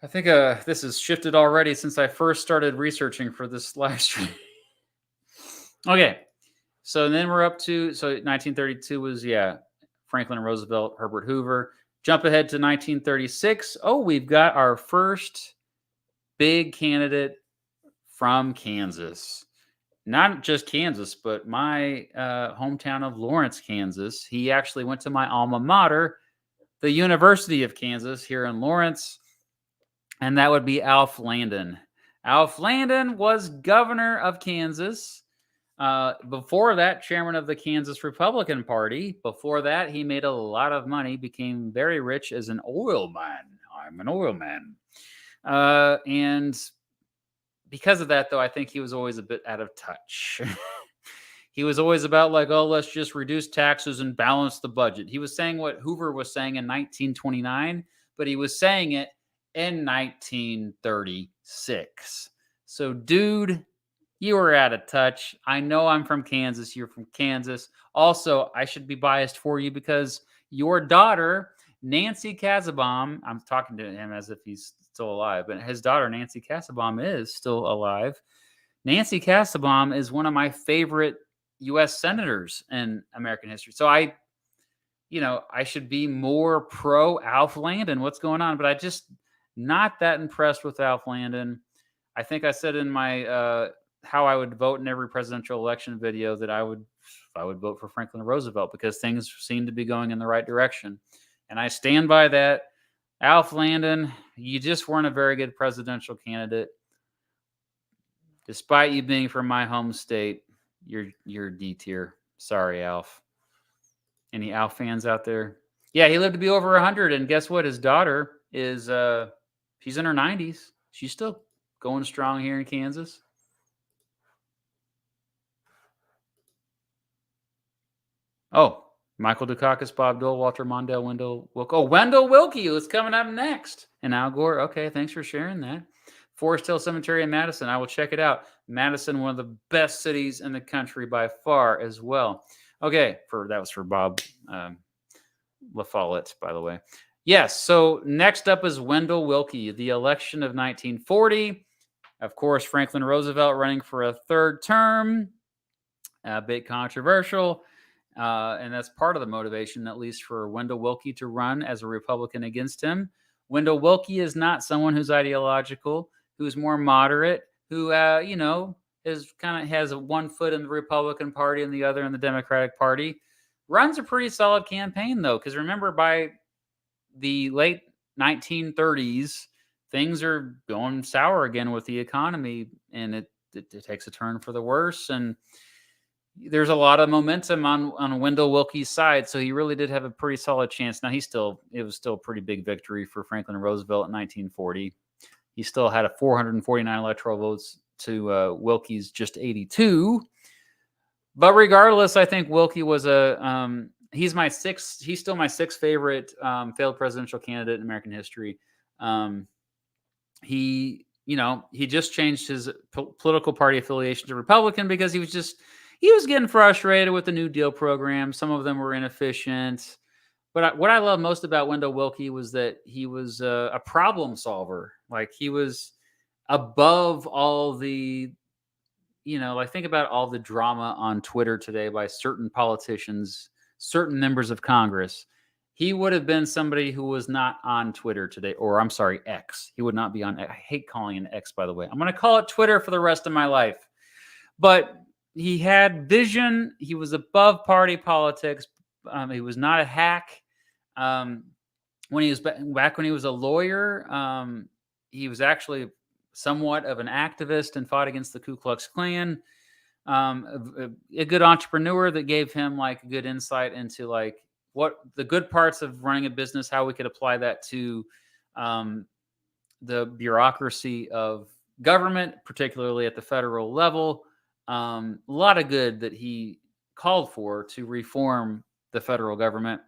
I think this has shifted already since I first started researching for this live stream. Okay. So then we're up to, 1932 was, Franklin Roosevelt, Herbert Hoover. Jump ahead to 1936. Oh, we've got our first big candidate from Kansas. Not just Kansas, but my hometown of Lawrence, Kansas. He actually went to my alma mater, the University of Kansas here in Lawrence, and that would be Alf Landon. Alf Landon was governor of Kansas. Before that, chairman of the Kansas Republican Party. Before that, he made a lot of money, became very rich as an oil man. I'm an oil man. And because of that, though, I think he was always a bit out of touch. He was always about like, oh, let's just reduce taxes and balance the budget. He was saying what Hoover was saying in 1929, but he was saying it in 1936. So, dude, you were out of touch. I know I'm from Kansas. You're from Kansas. Also, I should be biased for you because your daughter, Nancy Kassebaum, I'm talking to him as if he's still alive, but his daughter, Nancy Kassebaum, is still alive. Nancy Kassebaum is one of my favorite U.S. senators in American history. So I should be more pro Alf Landon. What's going on? But I just not that impressed with Alf Landon. I think I said in my how I would vote in every presidential election video that I would vote for Franklin Roosevelt because things seem to be going in the right direction. And I stand by that. Alf Landon, you just weren't a very good presidential candidate. Despite you being from my home state, you're D tier. Sorry, Alf. Any Alf fans out there? Yeah, he lived to be over 100, and guess what? His daughter is she's in her 90s. She's still going strong here in Kansas. Oh, Michael Dukakis, Bob Dole, Walter Mondale, Wendell Willkie. Oh, Wendell Willkie was coming up next. And Al Gore. Okay, thanks for sharing that. Forest Hill Cemetery in Madison. I will check it out. Madison, one of the best cities in the country by far as well. Okay, that was for Bob LaFollette, by the way. Yes, so next up is Wendell Willkie, the election of 1940. Of course, Franklin Roosevelt running for a third term. A bit controversial. And that's part of the motivation, at least for Wendell Willkie to run as a Republican against him. Wendell Willkie is not someone who's ideological, who's more moderate, who, has one foot in the Republican Party and the other in the Democratic Party. Runs a pretty solid campaign, though, because remember, by the late 1930s, things are going sour again with the economy, and it takes a turn for the worse. And there's a lot of momentum on Wendell Willkie's side, so he really did have a pretty solid chance. Now, it was still a pretty big victory for Franklin Roosevelt in 1940. He still had 449 electoral votes to Willkie's just 82. But regardless, I think Willkie was he's still my sixth favorite failed presidential candidate in American history. He just changed his political party affiliation to Republican because he was getting frustrated with the New Deal program. Some of them were inefficient. But what I love most about Wendell Willkie was that he was a problem solver. Like, he was above all the, think about all the drama on Twitter today by certain politicians, certain members of Congress. He would have been somebody who was not on Twitter today, or I'm sorry, X. He would not be on. I hate calling it X, by the way. I'm going to call it Twitter for the rest of my life. But he had vision. He was above party politics. He was not a hack. When he was back when he was a lawyer, he was actually somewhat of an activist and fought against the Ku Klux Klan. a good entrepreneur that gave him like good insight into like what the good parts of running a business, how we could apply that to um, the bureaucracy of government, particularly at the federal level. A lot of good that he called for to reform the federal government.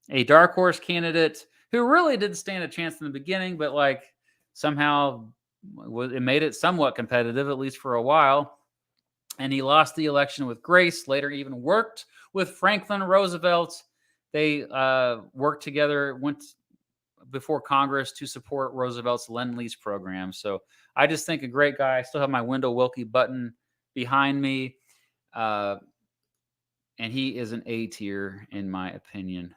A dark horse candidate who really did stand a chance in the beginning, but like somehow it made it somewhat competitive, at least for a while. And he lost the election with grace. Later, even worked with Franklin Roosevelt. They worked together, went before Congress to support Roosevelt's Lend-Lease program. So I just think a great guy. I still have my Wendell Willkie button behind me. And he is an A tier, in my opinion.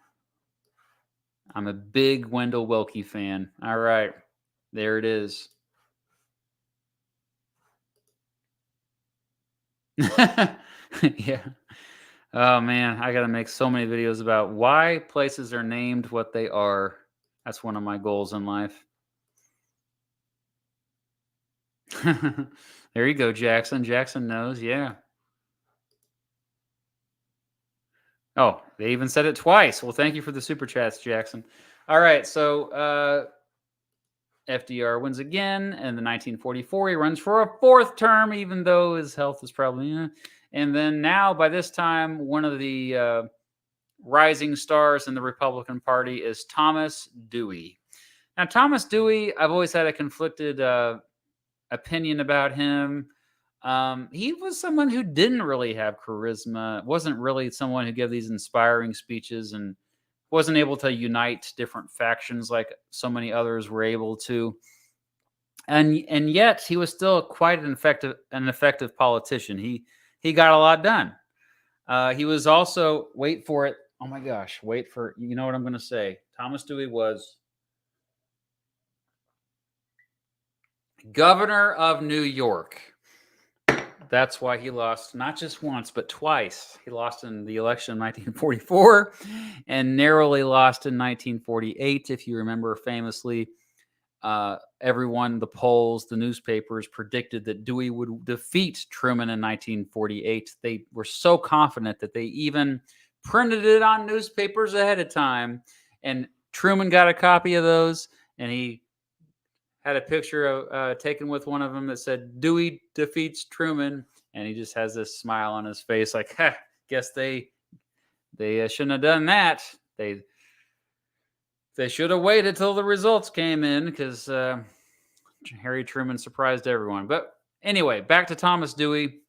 I'm a big Wendell Willkie fan. All right. There it is. Yeah. Oh, man. I got to make so many videos about why places are named what they are. That's one of my goals in life. There you go, Jackson. Jackson knows. Yeah. Oh, they even said it twice. Well, thank you for the super chats, Jackson. All right. So FDR wins again in the 1944. He runs for a fourth term, even though his health is probably. And then now, by this time, one of the rising stars in the Republican Party is Thomas Dewey. Now, Thomas Dewey, I've always had a conflicted opinion about him. He was someone who didn't really have charisma, wasn't really someone who gave these inspiring speeches, and wasn't able to unite different factions like so many others were able to. And yet he was still quite an effective politician. He got a lot done. He was also, wait for it. Oh my gosh, wait for, you know what I'm going to say. Thomas Dewey was governor of New York. That's why he lost not just once, but twice. He lost in the election in 1944 and narrowly lost in 1948. If you remember, famously, everyone, the polls, the newspapers predicted that Dewey would defeat Truman in 1948. They were so confident that they even printed it on newspapers ahead of time. And Truman got a copy of those, and he had a picture of taken with one of them that said Dewey defeats Truman, and he just has this smile on his face, like, guess they shouldn't have done that. They should have waited till the results came in, because Harry Truman surprised everyone. But anyway, back to Thomas Dewey.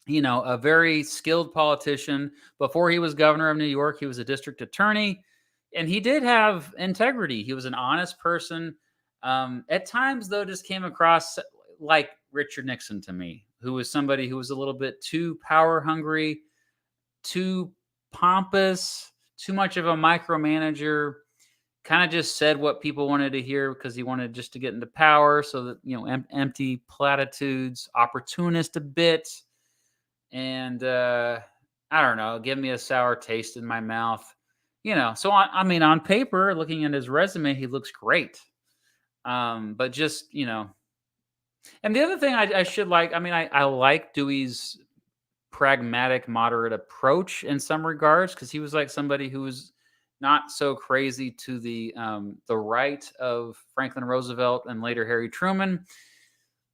You know, a very skilled politician. Before he was governor of New York, he was a district attorney, and he did have integrity. He was an honest person. At times, though, just came across like Richard Nixon to me, who was somebody who was a little bit too power hungry, too pompous, too much of a micromanager, kind of just said what people wanted to hear because he wanted just to get into power. So that, you know, empty platitudes, opportunist a bit. And I don't know, give me a sour taste in my mouth. You know, so on paper, looking at his resume, he looks great. But just, you know, and the other thing I should like, I like Dewey's pragmatic, moderate approach in some regards, because he was like somebody who was not so crazy to the right of Franklin Roosevelt and later Harry Truman.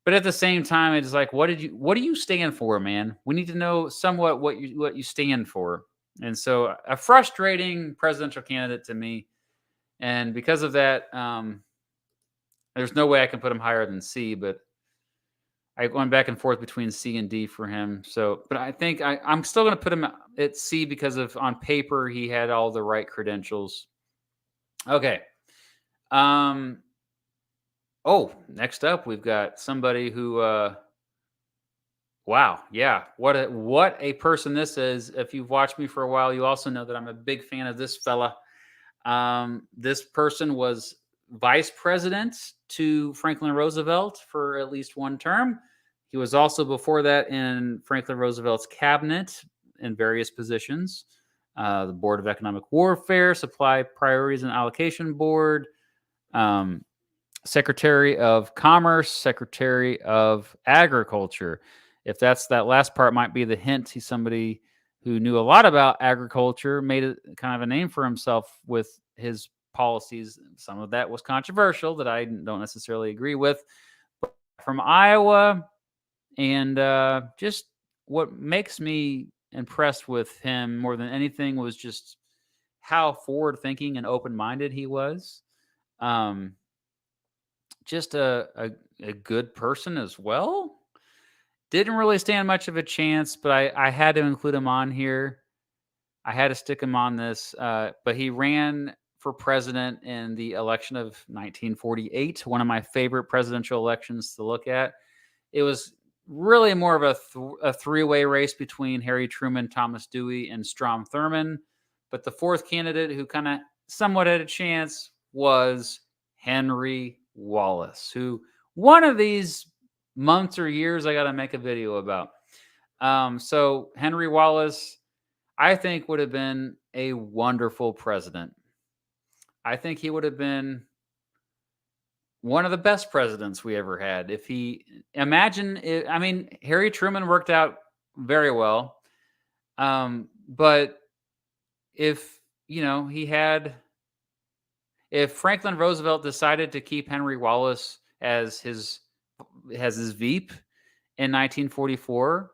But at the same time, it's like, what do you stand for, man? We need to know somewhat what you stand for. And so a frustrating presidential candidate to me. And because of that, there's no way I can put him higher than C, but I went back and forth between C and D for him. So, but I think I'm still going to put him at C because of, on paper, he had all the right credentials. Okay. Oh, next up, we've got somebody who, wow. Yeah. What a person this is. If you've watched me for a while, you also know that I'm a big fan of this fella. This person was vice president to Franklin Roosevelt for at least one term. He was also before that in Franklin Roosevelt's cabinet in various positions. The Board of Economic Warfare, Supply Priorities and Allocation Board, Secretary of Commerce, Secretary of Agriculture. if that last part might be the hint, he's somebody who knew a lot about agriculture, made a kind of a name for himself with his policies. Some of that was controversial that I don't necessarily agree with. But from Iowa, and just what makes me impressed with him more than anything was just how forward-thinking and open-minded he was. Just a good person as well. Didn't really stand much of a chance, but I had to include him on here. I had to stick him on this. But he ran for president in the election of 1948, one of my favorite presidential elections to look at. It was really more of a three-way race between Harry Truman, Thomas Dewey, and Strom Thurmond. But the fourth candidate who kind of somewhat had a chance was Henry Wallace, who one of these months or years I got to make a video about. So Henry Wallace, I think, would have been a wonderful president. I think he would have been one of the best presidents we ever had. If he Harry Truman worked out very well. But if Franklin Roosevelt decided to keep Henry Wallace as his Veep in 1944,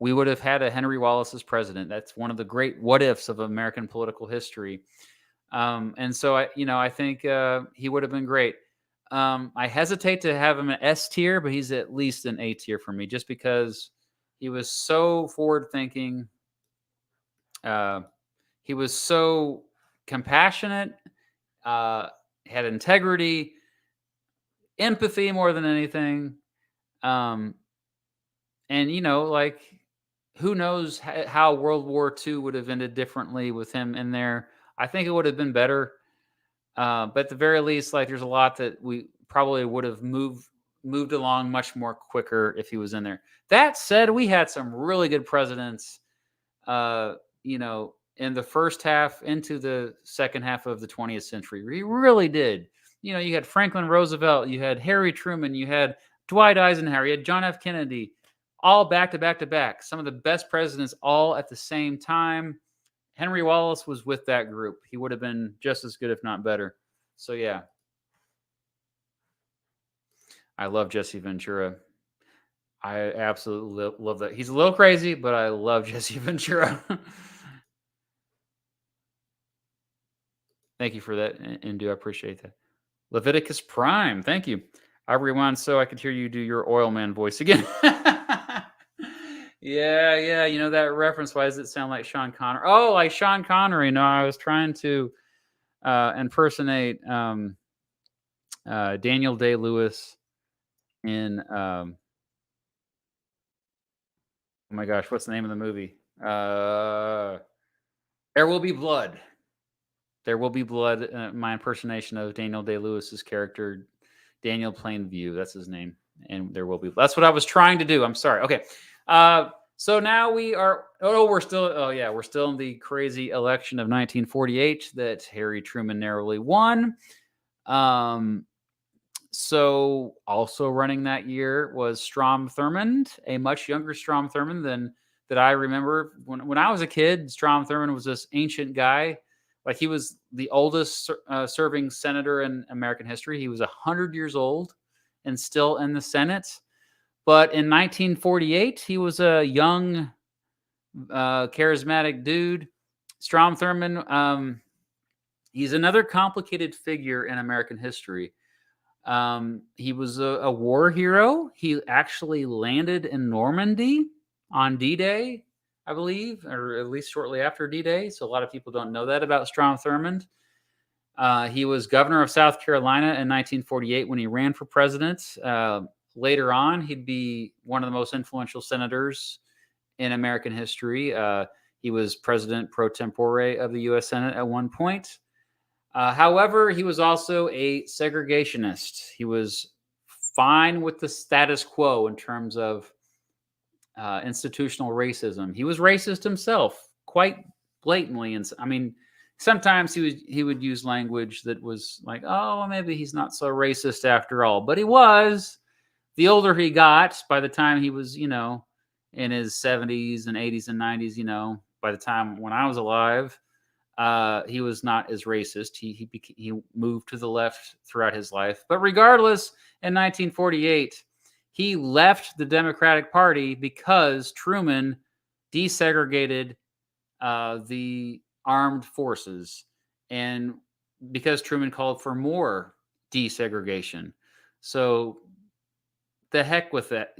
we would have had a Henry Wallace as president. That's one of the great what ifs of American political history. And so I think he would have been great. I hesitate to have him an S tier, but he's at least an A tier for me, just because he was so forward thinking. He was so compassionate, had integrity, empathy more than anything. And who knows how World War II would have ended differently with him in there. I think it would have been better. But at the very least, there's a lot that we probably would have moved along much more quicker if he was in there. That said, we had some really good presidents, in the first half into the second half of the 20th century. We really did. You had Franklin Roosevelt, you had Harry Truman, you had Dwight Eisenhower, you had John F. Kennedy, all back to back to back. Some of the best presidents all at the same time. Henry Wallace was with that group. He would have been just as good, if not better. So, yeah. I love Jesse Ventura. I absolutely love that. He's a little crazy, but I love Jesse Ventura. Thank you for that, and I appreciate that. Leviticus Prime, thank you. I rewound so I could hear you do your oil man voice again. Yeah. That reference. Why does it sound like Sean Connery? Oh, like Sean Connery. No, I was trying to impersonate Daniel Day-Lewis in oh my gosh, what's the name of the movie? There Will Be Blood. There Will Be Blood. My impersonation of Daniel Day-Lewis's character, Daniel Plainview. That's his name. And There Will Be. That's what I was trying to do. I'm sorry. Okay. So now we are. We're still in the crazy election of 1948 that Harry Truman narrowly won. So also running that year was Strom Thurmond, a much younger Strom Thurmond than that I remember when I was a kid. Strom Thurmond was this ancient guy. He was the oldest serving senator in American history. He was 100 years old and still in the Senate. But in 1948, he was a young, charismatic dude. Strom Thurmond, he's another complicated figure in American history. He was a war hero. He actually landed in Normandy on D-Day, I believe, or at least shortly after D-Day. So a lot of people don't know that about Strom Thurmond. He was governor of South Carolina in 1948 when he ran for president. Later on, he'd be one of the most influential senators in American history. He was president pro tempore of the U.S. Senate at one point. However, he was also a segregationist. He was fine with the status quo in terms of institutional racism. He was racist himself, quite blatantly. And sometimes he would use language that was like, oh, maybe he's not so racist after all. But he was. The older he got, by the time he was, in his 70s and 80s and 90s, by the time when I was alive, he was not as racist. He moved to the left throughout his life. But regardless, in 1948, he left the Democratic Party because Truman desegregated the armed forces, and because Truman called for more desegregation. So the heck with that.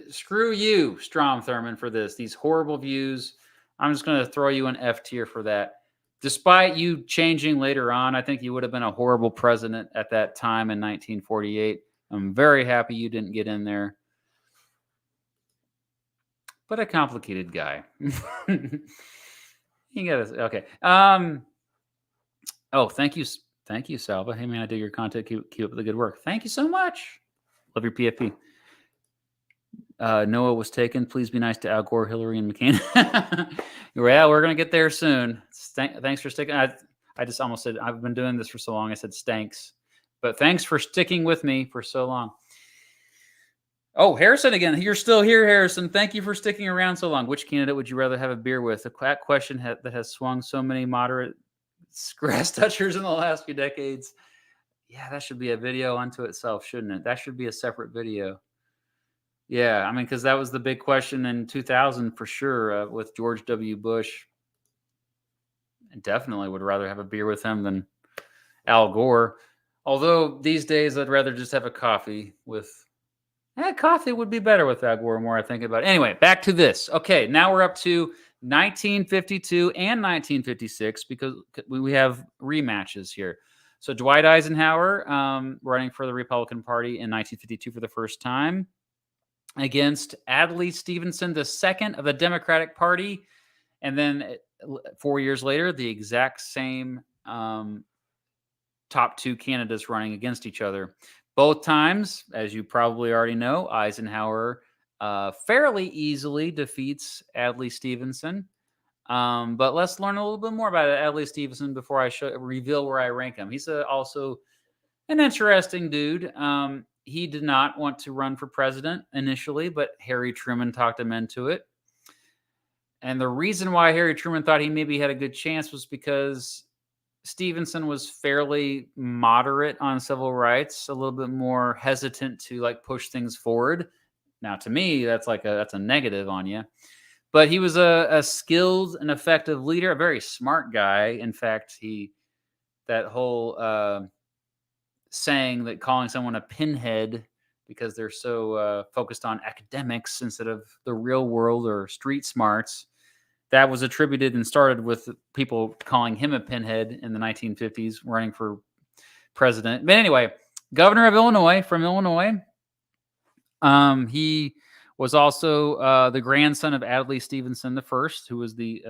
Screw you, Strom Thurmond, for this. These horrible views. I'm just going to throw you an F tier for that. Despite you changing later on, I think you would have been a horrible president at that time in 1948. I'm very happy you didn't get in there. But a complicated guy. You gotta, okay. Oh, thank you, Salva. Hey man, I do your content. Keep up the good work. Thank you so much. Love your PFP. Noah was taken. Please be nice to Al Gore, Hillary, and McCain. Well, we're gonna get there soon. Thanks for sticking. I just almost said I've been doing this for so long. I said stanks, but thanks for sticking with me for so long. Oh, Harrison again. You're still here, Harrison. Thank you for sticking around so long. Which candidate would you rather have a beer with? That question that has swung so many moderate grass touchers in the last few decades. Yeah, that should be a video unto itself, shouldn't it? That should be a separate video. Yeah, I mean, because that was the big question in 2000 for sure with George W. Bush. I definitely would rather have a beer with him than Al Gore. Although these days I'd rather just have a coffee with... coffee would be better with Al Gore, more I think about it. Anyway, back to this. Okay, now we're up to 1952 and 1956 because we have rematches here. So Dwight Eisenhower running for the Republican Party in 1952 for the first time against Adlai Stevenson, the second of the Democratic Party. And then 4 years later, the exact same top two candidates running against each other. Both times, as you probably already know, Eisenhower fairly easily defeats Adlai Stevenson. But let's learn a little bit more about Adlai Stevenson before I reveal where I rank him. He's also an interesting dude. He did not want to run for president initially, but Harry Truman talked him into it. And the reason why Harry Truman thought he maybe had a good chance was because Stevenson was fairly moderate on civil rights, a little bit more hesitant to push things forward. Now, to me, that's a negative on you. But he was a skilled and effective leader, a very smart guy. In fact, that whole saying that calling someone a pinhead because they're so focused on academics instead of the real world or street smarts, that was attributed and started with people calling him a pinhead in the 1950s running for president. But anyway, governor of Illinois from Illinois. He was also the grandson of Adlai Stevenson I, who was the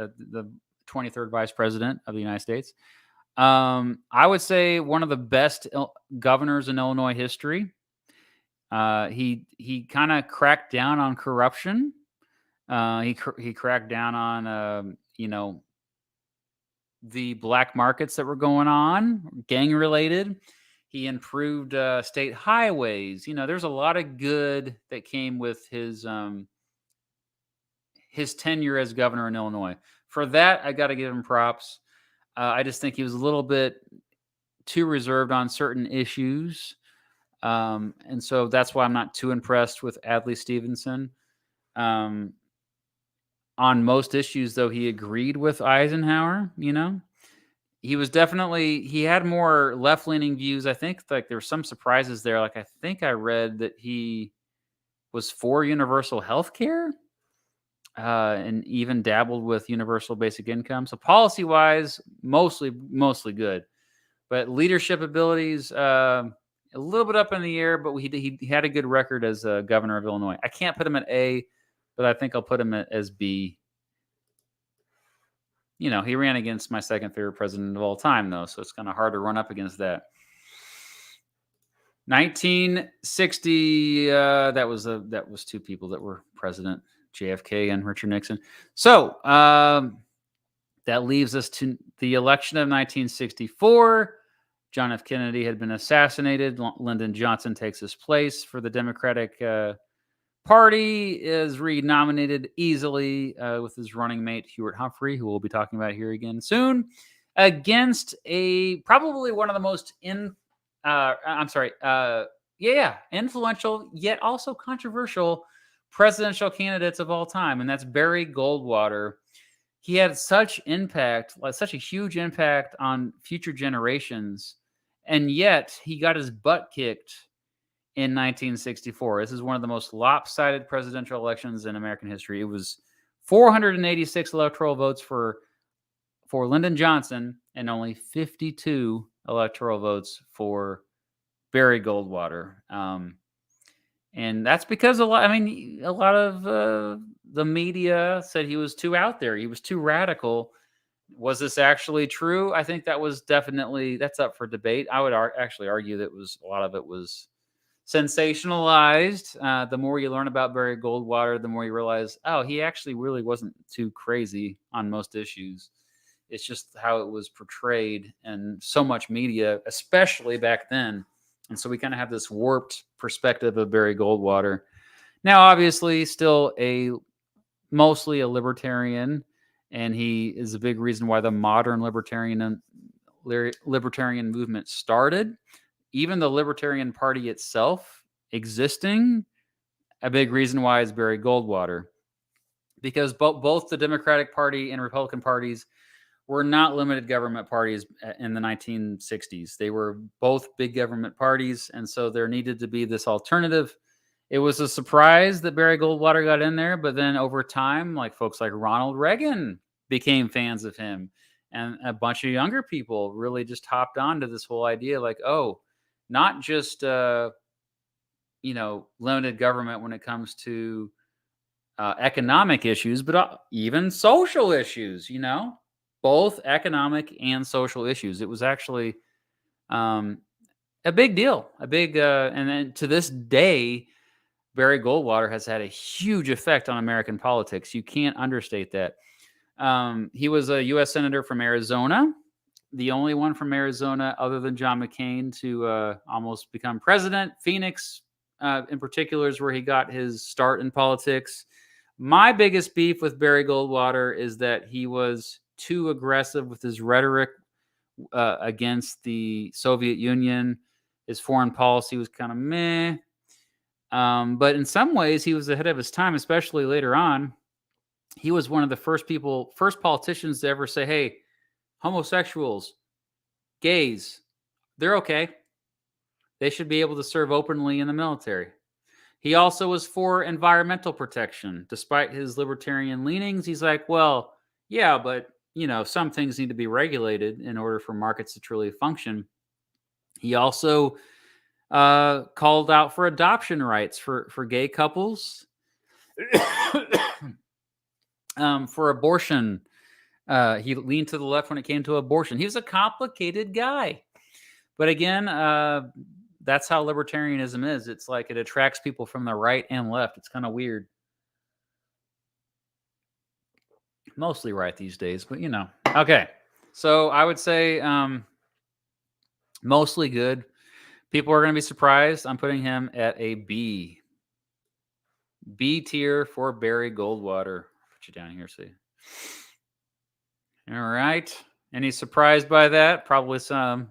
23rd vice president of the United States. I would say one of the best governors in Illinois history. He kind of cracked down on corruption. He cracked down on the black markets that were going on, gang related. He improved state highways. There's a lot of good that came with his tenure as governor in Illinois. For that, I got to give him props. I just think he was a little bit too reserved on certain issues. And so that's why I'm not too impressed with Adlai Stevenson. On most issues, though, he agreed with Eisenhower, He was he had more left-leaning views. I think there were some surprises there. I think I read that he was for universal health care and even dabbled with universal basic income. So policy-wise, mostly good. But leadership abilities, a little bit up in the air, but he had a good record as governor of Illinois. I can't put him at A, but I think I'll put him as B. He ran against my second favorite president of all time, though, so it's kind of hard to run up against that. 1960, that was two people that were president, JFK and Richard Nixon. So that leaves us to the election of 1964. John F. Kennedy had been assassinated. Lyndon Johnson takes his place for the Democratic party is renominated easily with his running mate, Hubert Humphrey, who we'll be talking about here again soon, against probably one of the most influential yet also controversial presidential candidates of all time, and that's Barry Goldwater. He had such a huge impact on future generations, and yet he got his butt kicked in 1964. This is one of the most lopsided presidential elections in American history. It was 486 electoral votes for Lyndon Johnson and only 52 electoral votes for Barry Goldwater. And that's because a lot of the media said he was too out there. He was too radical. Was this actually true? I think that's up for debate. I would actually argue that a lot of it was sensationalized. The more you learn about Barry Goldwater, the more you realize, he actually really wasn't too crazy on most issues. It's just how it was portrayed in so much media, especially back then. And so we kind of have this warped perspective of Barry Goldwater. Now, obviously, still mostly a libertarian, and he is a big reason why the modern libertarian movement started. Even the Libertarian Party itself existing, a big reason why is Barry Goldwater. Because both the Democratic Party and Republican parties were not limited government parties in the 1960s. They were both big government parties, and so there needed to be this alternative. It was a surprise that Barry Goldwater got in there, but then over time, folks like Ronald Reagan became fans of him, and a bunch of younger people really just hopped on to this whole idea, not just limited government when it comes to economic issues, but even social issues, both economic and social issues. It was actually a big deal, and then to this day, Barry Goldwater has had a huge effect on American politics. You can't understate that. He was a U.S. Senator from Arizona, the only one from Arizona other than John McCain to almost become president. Phoenix, in particular, is where he got his start in politics. My biggest beef with Barry Goldwater is that he was too aggressive with his rhetoric against the Soviet Union. His foreign policy was kind of meh. But in some ways, he was ahead of his time, especially later on. He was one of the first politicians to ever say, hey, homosexuals, gays, they're okay. They should be able to serve openly in the military. He also was for environmental protection. Despite his libertarian leanings, he's like, well, yeah, but, some things need to be regulated in order for markets to truly function. He also called out for adoption rights for gay couples, for abortion. He leaned to the left when it came to abortion. He was a complicated guy. But again, that's how libertarianism is. It's like it attracts people from the right and left. It's kind of weird. Mostly right these days, but Okay. So I would say mostly good. People are going to be surprised. I'm putting him at a B. B tier for Barry Goldwater. Put you down here, see. All right. Any surprised by that? Probably some.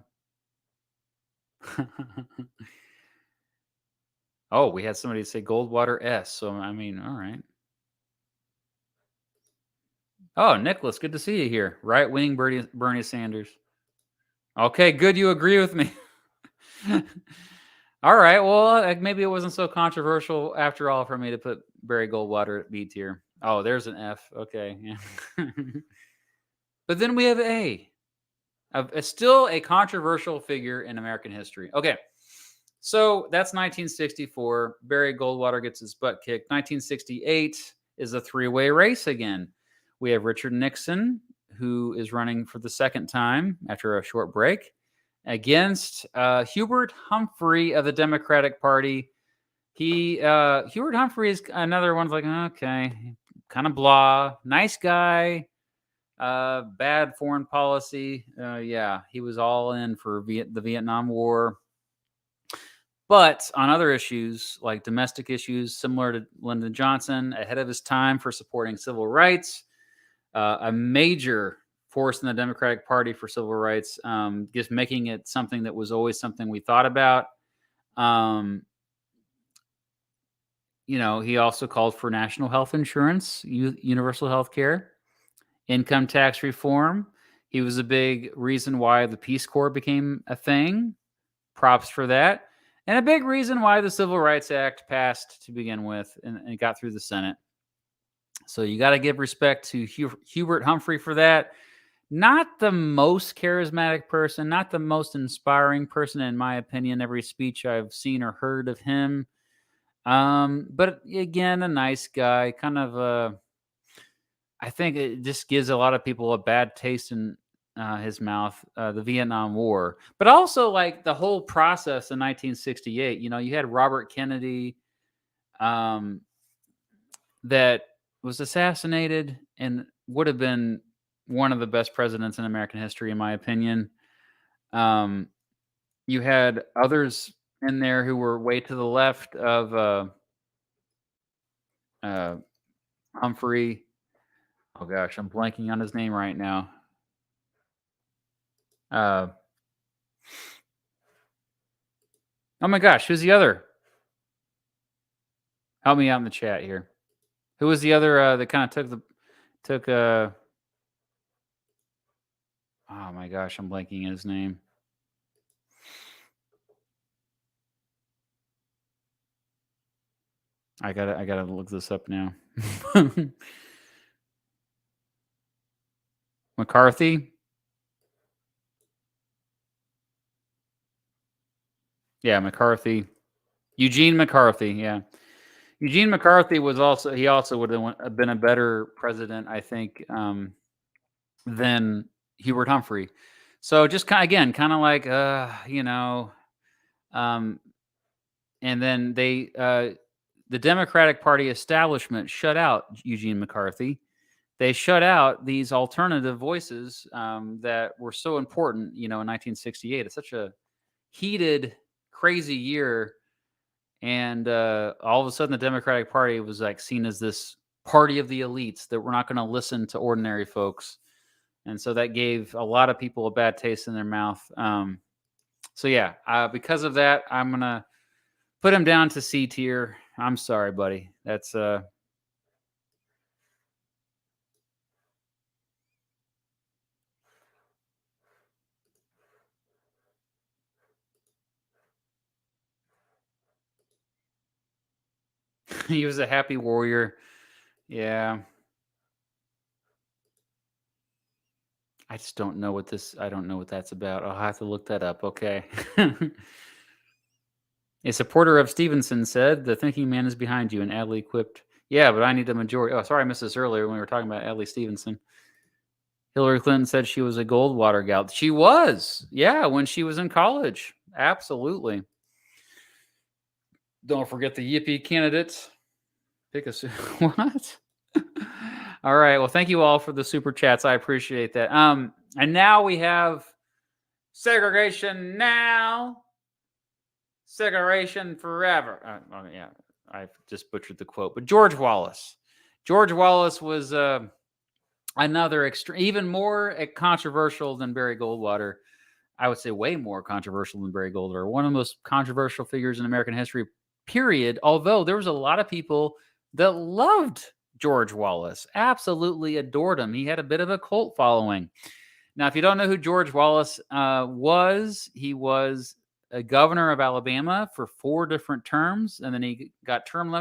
Oh, we had somebody say Goldwater S. So, all right. Oh, Nicholas, good to see you here. Right-wing Bernie Sanders. Okay, good. You agree with me. All right. Well, maybe it wasn't so controversial after all for me to put Barry Goldwater at B tier. Oh, there's an F. Okay. Yeah. But then we have A. Still a controversial figure in American history. Okay. So that's 1964. Barry Goldwater gets his butt kicked. 1968 is a three-way race again. We have Richard Nixon, who is running for the second time after a short break, against Hubert Humphrey of the Democratic Party. Hubert Humphrey is another one's like, okay, kind of blah, nice guy, bad foreign policy. Yeah, he was all in for the Vietnam War. But on other issues, like domestic issues, similar to Lyndon Johnson, ahead of his time for supporting civil rights, a major force in the Democratic Party for civil rights, just making it something that was always something we thought about. He also called for national health insurance, universal health care, income tax reform. He was a big reason why the Peace Corps became a thing. Props for that. And a big reason why the Civil Rights Act passed to begin with and it got through the Senate. So you got to give respect to Hubert Humphrey for that. Not the most charismatic person, not the most inspiring person, in my opinion, every speech I've seen or heard of him. But again, a nice guy, kind of I think it just gives a lot of people a bad taste in his mouth, the Vietnam War, but also like the whole process in 1968. You had Robert Kennedy that was assassinated and would have been one of the best presidents in American history, in my opinion. You had others in there who were way to the left of Humphrey. Oh gosh, I'm blanking on his name right now. Oh my gosh, who's the other? Help me out in the chat here. Who was the other that kind of took oh my gosh, I'm blanking on his name. I gotta look this up now. McCarthy? Yeah, McCarthy. Eugene McCarthy, yeah. Eugene McCarthy would have been a better president, I think, than Hubert Humphrey. So just kind of like, and then the Democratic Party establishment shut out Eugene McCarthy. They shut out these alternative voices that were so important, in 1968. It's such a heated, crazy year. And all of a sudden, the Democratic Party was like seen as this party of the elites that we're not going to listen to ordinary folks. And so that gave a lot of people a bad taste in their mouth. Because of that, I'm going to put him down to C tier. I'm sorry, buddy. That's he was a happy warrior. Yeah. I just don't know I don't know what that's about. I'll have to look that up. Okay. A supporter of Stevenson said, "The thinking man is behind you," and Adlai quipped, "Yeah, but I need a majority." Oh, sorry, I missed this earlier when we were talking about Adlai Stevenson. Hillary Clinton said she was a Goldwater gal. She was. Yeah, when she was in college. Absolutely. Don't forget the Yippee candidates. Pick a what? All right. Well, thank you all for the super chats. I appreciate that. And now we have segregation now, segregation forever. Yeah, I just butchered the quote, but George Wallace. George Wallace was another extreme, even more controversial than Barry Goldwater. I would say way more controversial than Barry Goldwater. One of the most controversial figures in American history, period. Although there was a lot of people that loved George Wallace, absolutely adored him. He had a bit of a cult following. Now, if you don't know who George Wallace was, he was a governor of Alabama for 4 different terms, and then he got term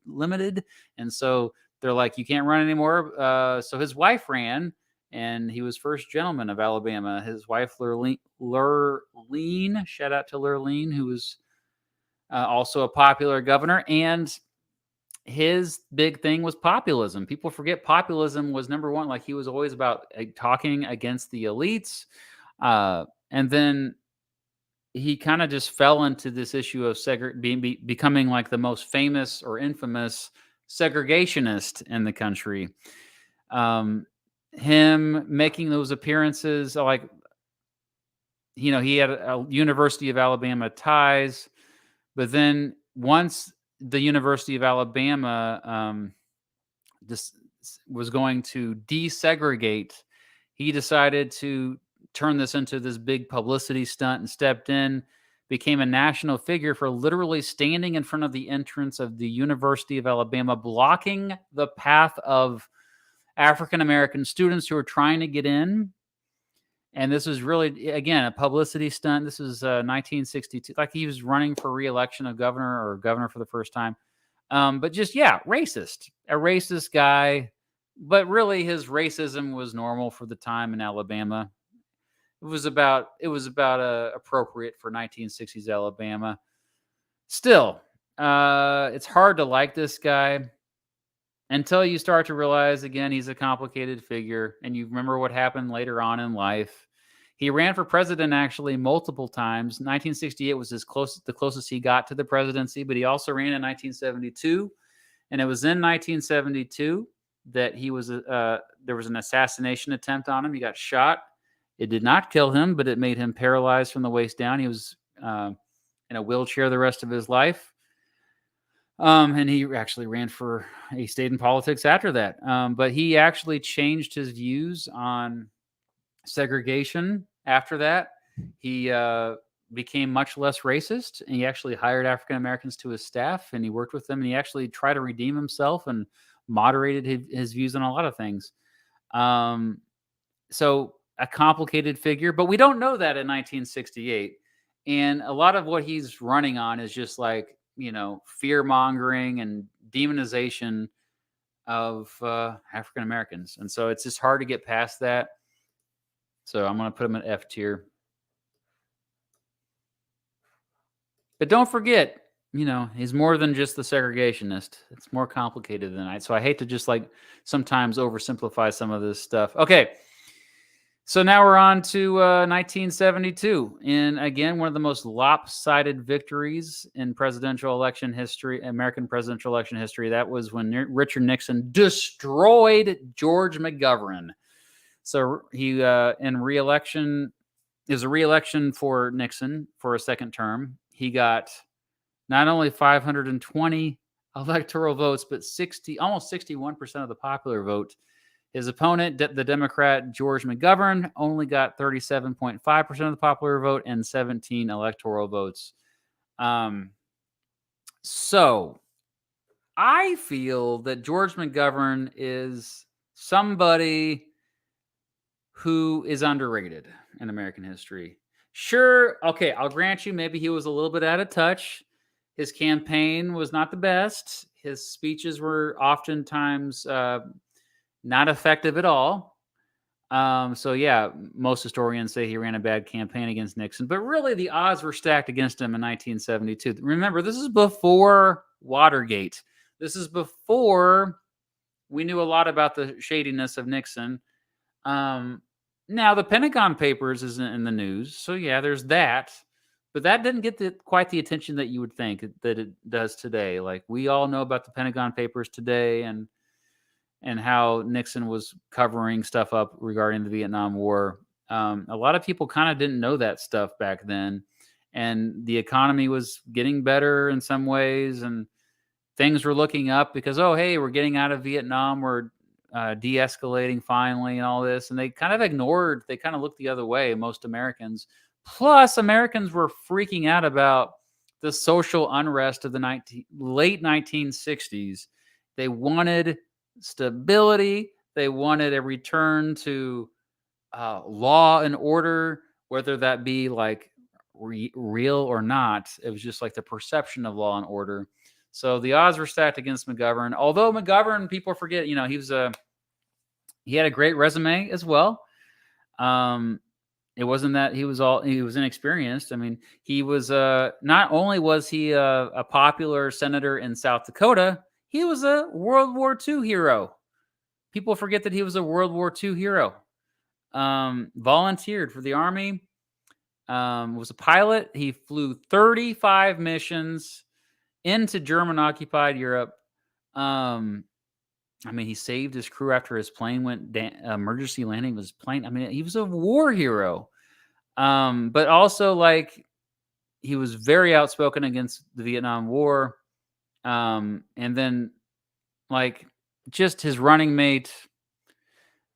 limited. And so they're like, you can't run anymore. So his wife ran, and he was first gentleman of Alabama. His wife, Lurleen, shout out to Lurleen, who was also a popular governor. And his big thing was populism. People forget populism was number one. Like, he was always about talking against the elites. And then he kind of just fell into this issue of becoming like the most famous or infamous segregationist in the country. Him making those appearances, like, he had a University of Alabama ties, But then once the University of Alabama this was going to desegregate, he decided to turn this into this big publicity stunt and stepped in, became a national figure for literally standing in front of the entrance of the University of Alabama, blocking the path of African-American students who were trying to get in. And this was really, again, a publicity stunt. This was 1962. Like he was running for re-election of governor for the first time. But just, yeah, racist. A racist guy. But really his racism was normal for the time in Alabama. It was about appropriate for 1960s Alabama. Still, it's hard to like this guy until you start to realize, again, he's a complicated figure, and you remember what happened later on in life. He ran for president actually multiple times. 1968 was the closest he got to the presidency, but he also ran in 1972, and it was in 1972 that there was an assassination attempt on him. He got shot. It did not kill him, but it made him paralyzed from the waist down. He was in a wheelchair the rest of his life. And he actually he stayed in politics after that. But he actually changed his views on segregation after that. He became much less racist, and he actually hired African Americans to his staff, and he worked with them, and he actually tried to redeem himself and moderated his views on a lot of things. So a complicated figure, but we don't know that in 1968. And a lot of what he's running on is just like, fear mongering and demonization of African Americans. And so it's just hard to get past that. So I'm going to put him in F tier. But don't forget, he's more than just the segregationist. It's more complicated than that. So I hate to just sometimes oversimplify some of this stuff. Okay. So now we're on to 1972. And again, one of the most lopsided victories in presidential election history, American presidential election history. That was when Richard Nixon destroyed George McGovern. So he, in re-election, it was a re-election for Nixon for a second term. He got not only 520 electoral votes, but almost 61% of the popular vote. His opponent, the Democrat George McGovern, only got 37.5% of the popular vote and 17 electoral votes. So I feel that George McGovern is somebody who is underrated in American history. Sure, okay, I'll grant you maybe he was a little bit out of touch. His campaign was not the best. His speeches were oftentimes not effective at all. So yeah, most historians say he ran a bad campaign against Nixon, but really the odds were stacked against him in 1972. Remember, this is before Watergate. This is before we knew a lot about the shadiness of Nixon. Now the Pentagon Papers isn't in the news, so yeah, there's that. But that didn't get quite the attention that you would think that it does today. Like, we all know about the Pentagon Papers today, and how Nixon was covering stuff up regarding the Vietnam War. A lot of people kind of didn't know that stuff back then. And the economy was getting better in some ways, and things were looking up because, oh, hey, we're getting out of Vietnam. We're de-escalating finally and all this. And they kind of looked the other way, most Americans. Plus, Americans were freaking out about the social unrest of the late 1960s. They wanted stability. They wanted a return to law and order, whether that be real or not. It was just like the perception of law and order. So the odds were stacked against McGovern. Although McGovern, people forget, he had a great resume as well. It wasn't that he was inexperienced. I mean, he was not only was he a popular senator in South Dakota, he was a World War II hero. People forget that he was a World War II hero. Volunteered for the Army. Was a pilot. He flew 35 missions into German-occupied Europe. He saved his crew after his plane went emergency landing of his plane. He was a war hero. But also, he was very outspoken against the Vietnam War. And then, like, just his running mate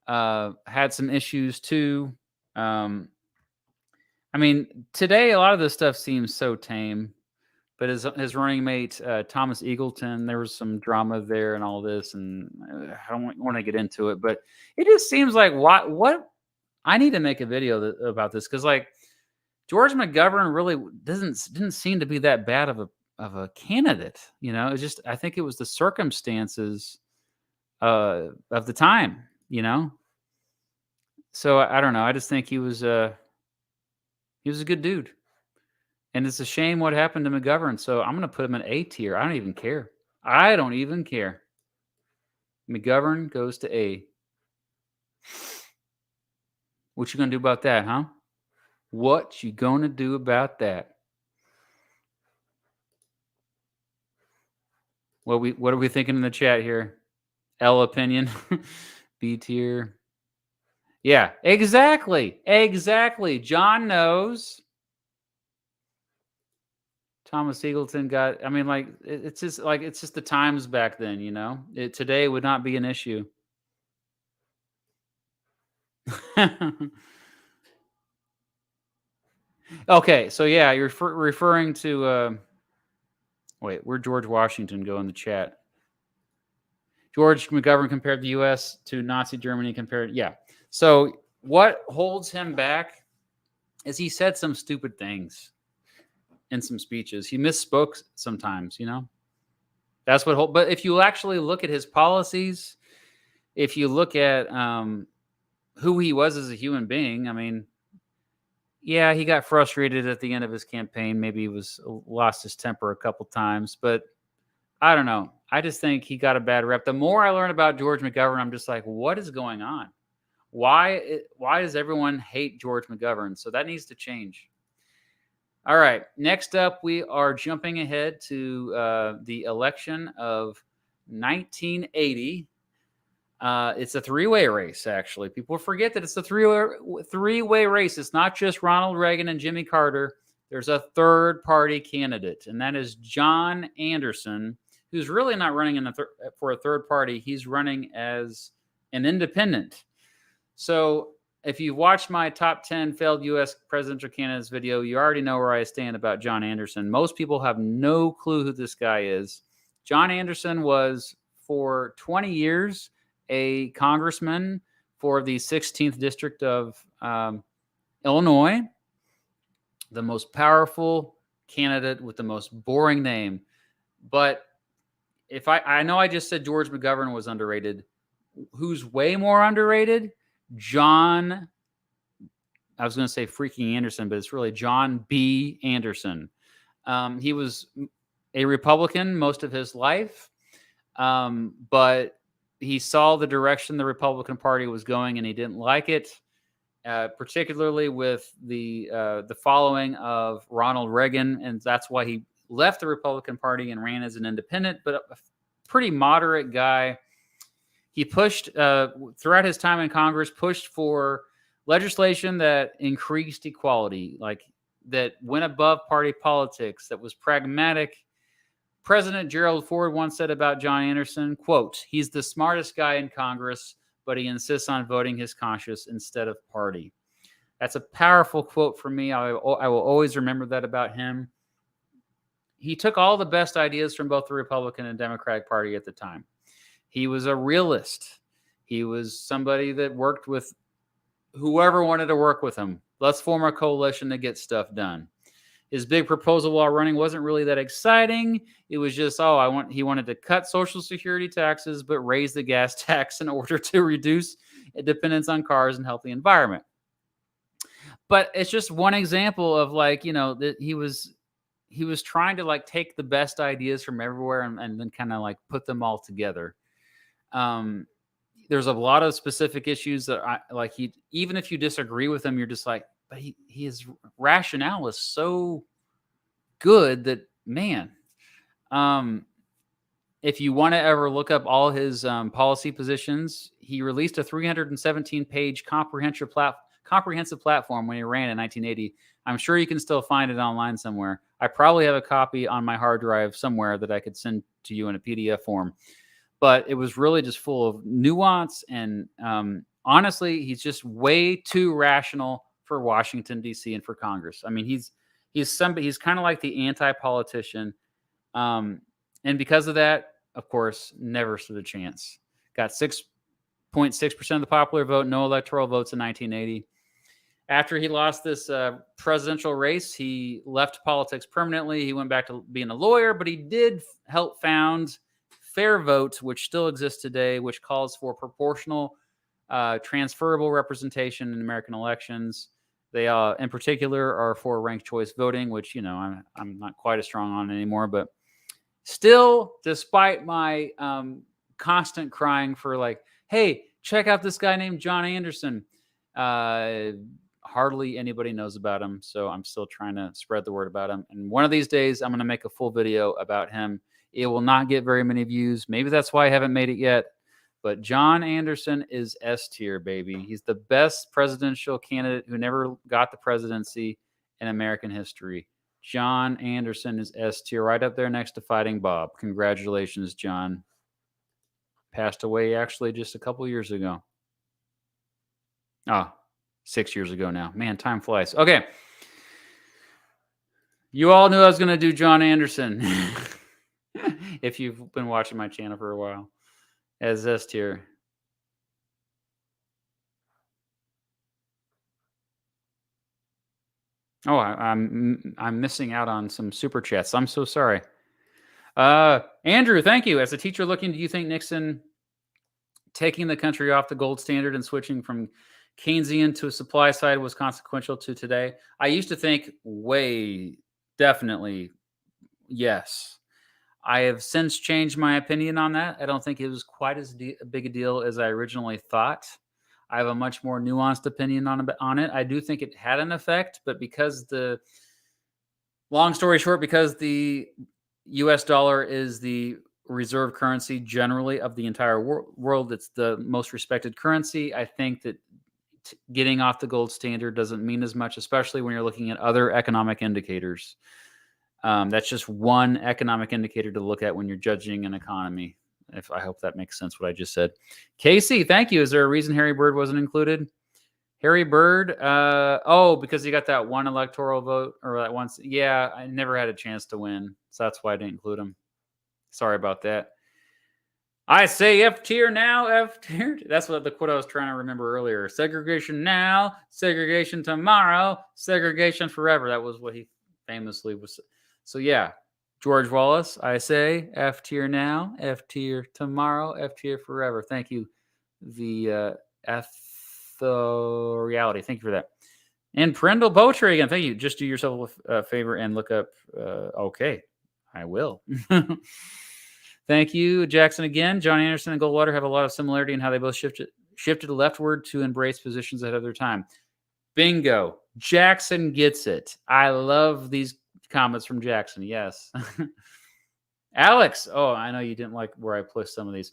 had some issues too. I mean, today a lot of this stuff seems so tame, but his running mate Thomas Eagleton, there was some drama there and all this, and I don't want to get into it, but it just seems like what I need to make a video about this, because like George McGovern really didn't seem to be that bad of a candidate. You know, it's just, I think it was the circumstances of the time. You know, so I don't know. I just think he was a good dude, and it's a shame what happened to McGovern. So I'm going to put him in A tier. I don't even care. I don't even care. McGovern goes to A. What you gonna do about that, huh? What you gonna do about that? What are we thinking in the chat here? L opinion, B tier. Yeah, exactly. John knows. Thomas Eagleton got. I mean, like it's just the times back then. You know, today would not be an issue. Okay, so yeah, you're referring to. Wait, where'd George Washington go in the chat? George McGovern compared the U.S. to Nazi Germany compared. Yeah. So what holds him back is he said some stupid things in some speeches. He misspoke sometimes, you know. That's what. But if you actually look at his policies, if you look at who he was as a human being, I mean, yeah, he got frustrated at the end of his campaign. Maybe he lost his temper a couple times, but I don't know. I just think he got a bad rep. The more I learn about George McGovern, I'm just like, what is going on? Why does everyone hate George McGovern? So that needs to change. All right. Next up, we are jumping ahead to the election of 1980. It's a three-way race, actually. People forget that it's a three-way race. It's not just Ronald Reagan and Jimmy Carter. There's a third-party candidate, and that is John Anderson, who's really not running for a third party. He's running as an independent. So if you watched my top 10 failed U.S. presidential candidates video, you already know where I stand about John Anderson. Most people have no clue who this guy is. John Anderson was, for 20 years, a congressman for the 16th district of Illinois, the most powerful candidate with the most boring name. But if I know I just said George McGovern was underrated, who's way more underrated? I was going to say freaking Anderson, but it's really John B. Anderson. He was a Republican most of his life, but he saw the direction the Republican Party was going, and he didn't like it, particularly with the following of Ronald Reagan, and that's why he left the Republican Party and ran as an independent, but a pretty moderate guy. He pushed, throughout his time in Congress, pushed for legislation that increased equality, like that went above party politics, that was pragmatic. President Gerald Ford once said about John Anderson, quote, "He's the smartest guy in Congress, but he insists on voting his conscience instead of party." That's a powerful quote for me. I will always remember that about him. He took all the best ideas from both the Republican and Democratic Party at the time. He was a realist. He was somebody that worked with whoever wanted to work with him. Let's form a coalition to get stuff done. His big proposal while running wasn't really that exciting. It was just, he wanted to cut Social Security taxes, but raise the gas tax in order to reduce dependence on cars and help the environment. But it's just one example of, like, you know, that he was trying to, like, take the best ideas from everywhere and then kind of like put them all together. There's a lot of specific issues that even if you disagree with him, you're just like, but his rationale is so good that, man, if you want to ever look up all his policy positions, he released a 317-page comprehensive platform when he ran in 1980 I'm sure you can still find it online somewhere. I probably have a copy on my hard drive somewhere that I could send to you in a PDF form. But it was really just full of nuance. And honestly, he's just way too rational for Washington, D.C. and for Congress. I mean, he's kind of like the anti-politician. And because of that, of course, never stood a chance. Got 6.6% of the popular vote, no electoral votes in 1980. After he lost this presidential race, he left politics permanently. He went back to being a lawyer, but he did help found Fair Vote, which still exists today, which calls for proportional, transferable representation in American elections. They, in particular, are for ranked choice voting, which, I'm not quite as strong on anymore. But still, despite my constant crying for like, hey, check out this guy named John Anderson, hardly anybody knows about him. So I'm still trying to spread the word about him. And one of these days, I'm going to make a full video about him. It will not get very many views. Maybe that's why I haven't made it yet. But John Anderson is S tier, baby. He's the best presidential candidate who never got the presidency in American history. John Anderson is S tier, right up there next to Fighting Bob. Congratulations, John. Passed away actually just a couple years ago. 6 years ago now. Man, time flies. Okay. You all knew I was going to do John Anderson. If you've been watching my channel for a while. As S tier. Oh, I'm missing out on some super chats. I'm so sorry. Andrew, thank you. As a teacher looking, do you think Nixon taking the country off the gold standard and switching from Keynesian to a supply side was consequential to today? I used to think definitely yes. I have since changed my opinion on that. I don't think it was quite as big a deal as I originally thought. I have a much more nuanced opinion on it. I do think it had an effect, but long story short, because the U.S. dollar is the reserve currency generally of the entire world, it's the most respected currency. I think that getting off the gold standard doesn't mean as much, especially when you're looking at other economic indicators. That's just one economic indicator to look at when you're judging an economy. I hope that makes sense what I just said. Casey, thank you. Is there a reason Harry Byrd wasn't included? Harry Byrd? Because he got that one electoral vote or that once. Yeah, I never had a chance to win, so that's why I didn't include him. Sorry about that. I say F tier now, F tier. That's what the quote I was trying to remember earlier. Segregation now, segregation tomorrow, segregation forever. That was what he famously was. So yeah, George Wallace, I say F tier now, F tier tomorrow, F tier forever. Thank you, the reality. Thank you for that. And Prendel Poetry again. Thank you. Just do yourself a favor and look up. Okay, I will. Thank you, Jackson again. John Anderson and Goldwater have a lot of similarity in how they both shifted leftward to embrace positions ahead of their time. Bingo. Jackson gets it. I love these comments from Jackson. Yes. Alex. Oh, I know you didn't like where I placed some of these.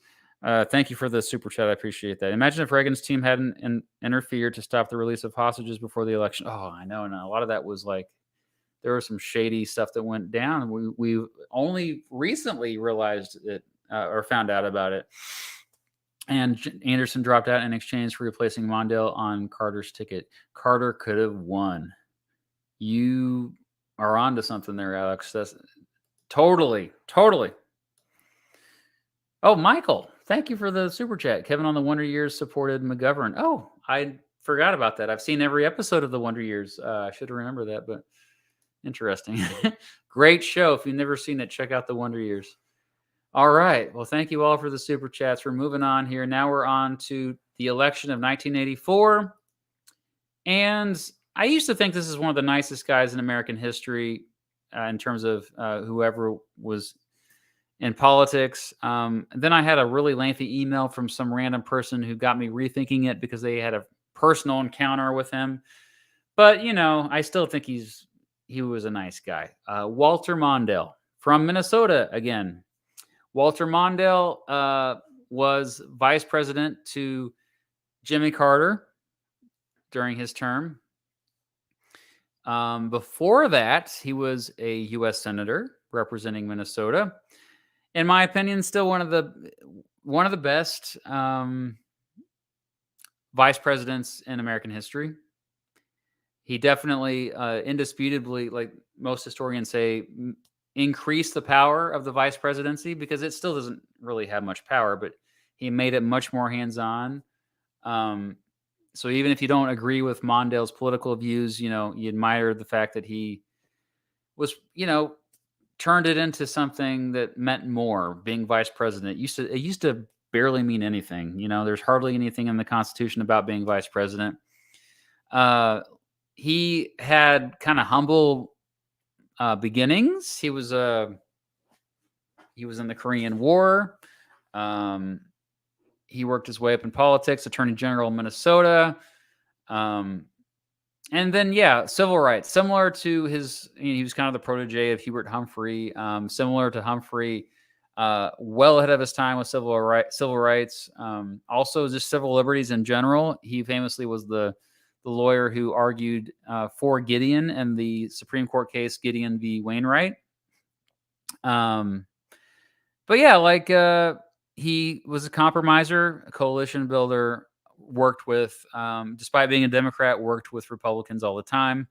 Thank you for the super chat. I appreciate that. Imagine if Reagan's team hadn't interfered to stop the release of hostages before the election. Oh, I know. And a lot of that was like, there was some shady stuff that went down. We only recently realized it or found out about it. And Anderson dropped out in exchange for replacing Mondale on Carter's ticket. Carter could have won. You are onto something there, Alex. That's totally. Oh, Michael, thank you for the super chat. Kevin on the Wonder Years supported McGovern. Oh, I forgot about that. I've seen every episode of the Wonder Years. I should remember that, but interesting. Great show. If you've never seen it, check out the Wonder Years. All right. Well, thank you all for the super chats. We're moving on here. Now we're on to the election of 1984. And I used to think this is one of the nicest guys in American history in terms of whoever was in politics. Then I had a really lengthy email from some random person who got me rethinking it because they had a personal encounter with him. But, I still think he was a nice guy. Walter Mondale from Minnesota again. Walter Mondale was vice president to Jimmy Carter during his term. Before that, he was a U.S. Senator representing Minnesota. In my opinion, still one of the best vice presidents in American history. He definitely, indisputably, like most historians say, increased the power of the vice presidency, because it still doesn't really have much power, but he made it much more hands-on. So even if you don't agree with Mondale's political views, you admire the fact that he was, turned it into something that meant more. Being vice president it used to barely mean anything. There's hardly anything in the Constitution about being vice president. He had kind of humble beginnings. He was in the Korean War. He worked his way up in politics, Attorney General of Minnesota. And then, civil rights, similar to he was kind of the protege of Hubert Humphrey, similar to Humphrey, well ahead of his time with civil rights. Also, just civil liberties in general. He famously was the lawyer who argued for Gideon in the Supreme Court case Gideon v. Wainwright. He was a compromiser, a coalition builder, worked with, despite being a Democrat, worked with Republicans all the time.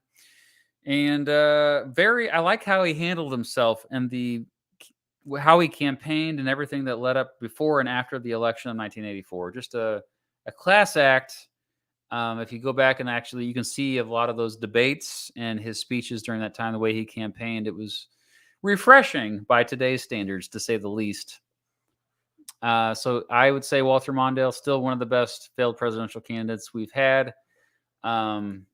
And I like how he handled himself and how he campaigned and everything that led up before and after the election of 1984. Just a class act. If you go back and actually, you can see a lot of those debates and his speeches during that time, the way he campaigned, it was refreshing by today's standards, to say the least. So I would say Walter Mondale, still one of the best failed presidential candidates we've had. Would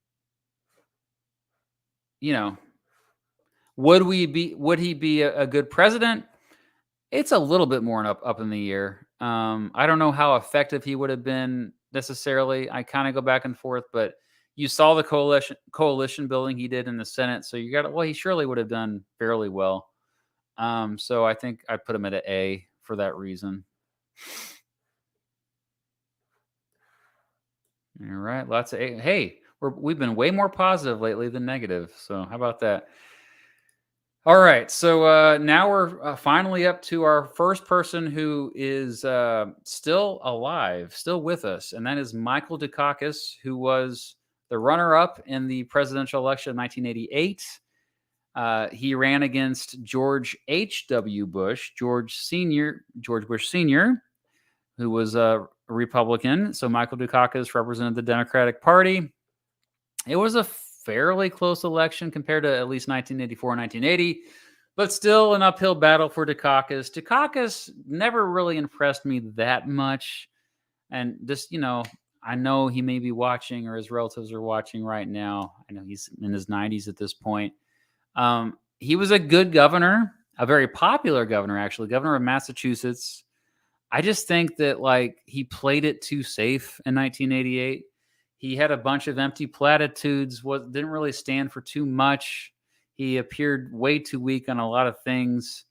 he be a good president? It's a little bit more up in the air. I don't know how effective he would have been necessarily. I kind of go back and forth, but you saw the coalition building he did in the Senate. So he surely would have done fairly well. So I think I'd put him at an A for that reason. All right, lots of A. Hey, we've been way more positive lately than negative. So how about that? All right, so now we're finally up to our first person who is still alive, still with us, and that is Michael Dukakis, who was the runner-up in the presidential election of 1988. He ran against George H.W. Bush, George Bush Sr., who was a Republican. So Michael Dukakis represented the Democratic Party. It was a fairly close election compared to at least 1984 and 1980, but still an uphill battle for Dukakis. Dukakis never really impressed me that much. And just, I know he may be watching, or his relatives are watching right now. I know he's in his 90s at this point. He was a good governor, a very popular governor, actually, governor of Massachusetts. I just think that he played it too safe in 1988. He had a bunch of empty platitudes, didn't really stand for too much. He appeared way too weak on a lot of things.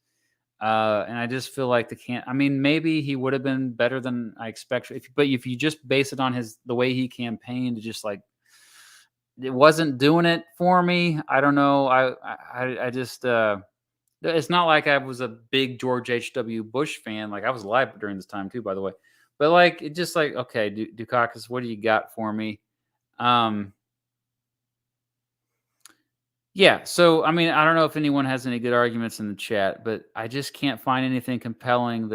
And I just feel like maybe he would have been better than I expect. But if you just base it on the way he campaigned, it wasn't doing it for me. I don't know. I just, it's not like I was a big George H.W. Bush fan. I was alive during this time too, by the way. But okay, Dukakis, what do you got for me? So, I don't know if anyone has any good arguments in the chat, but I just can't find anything compelling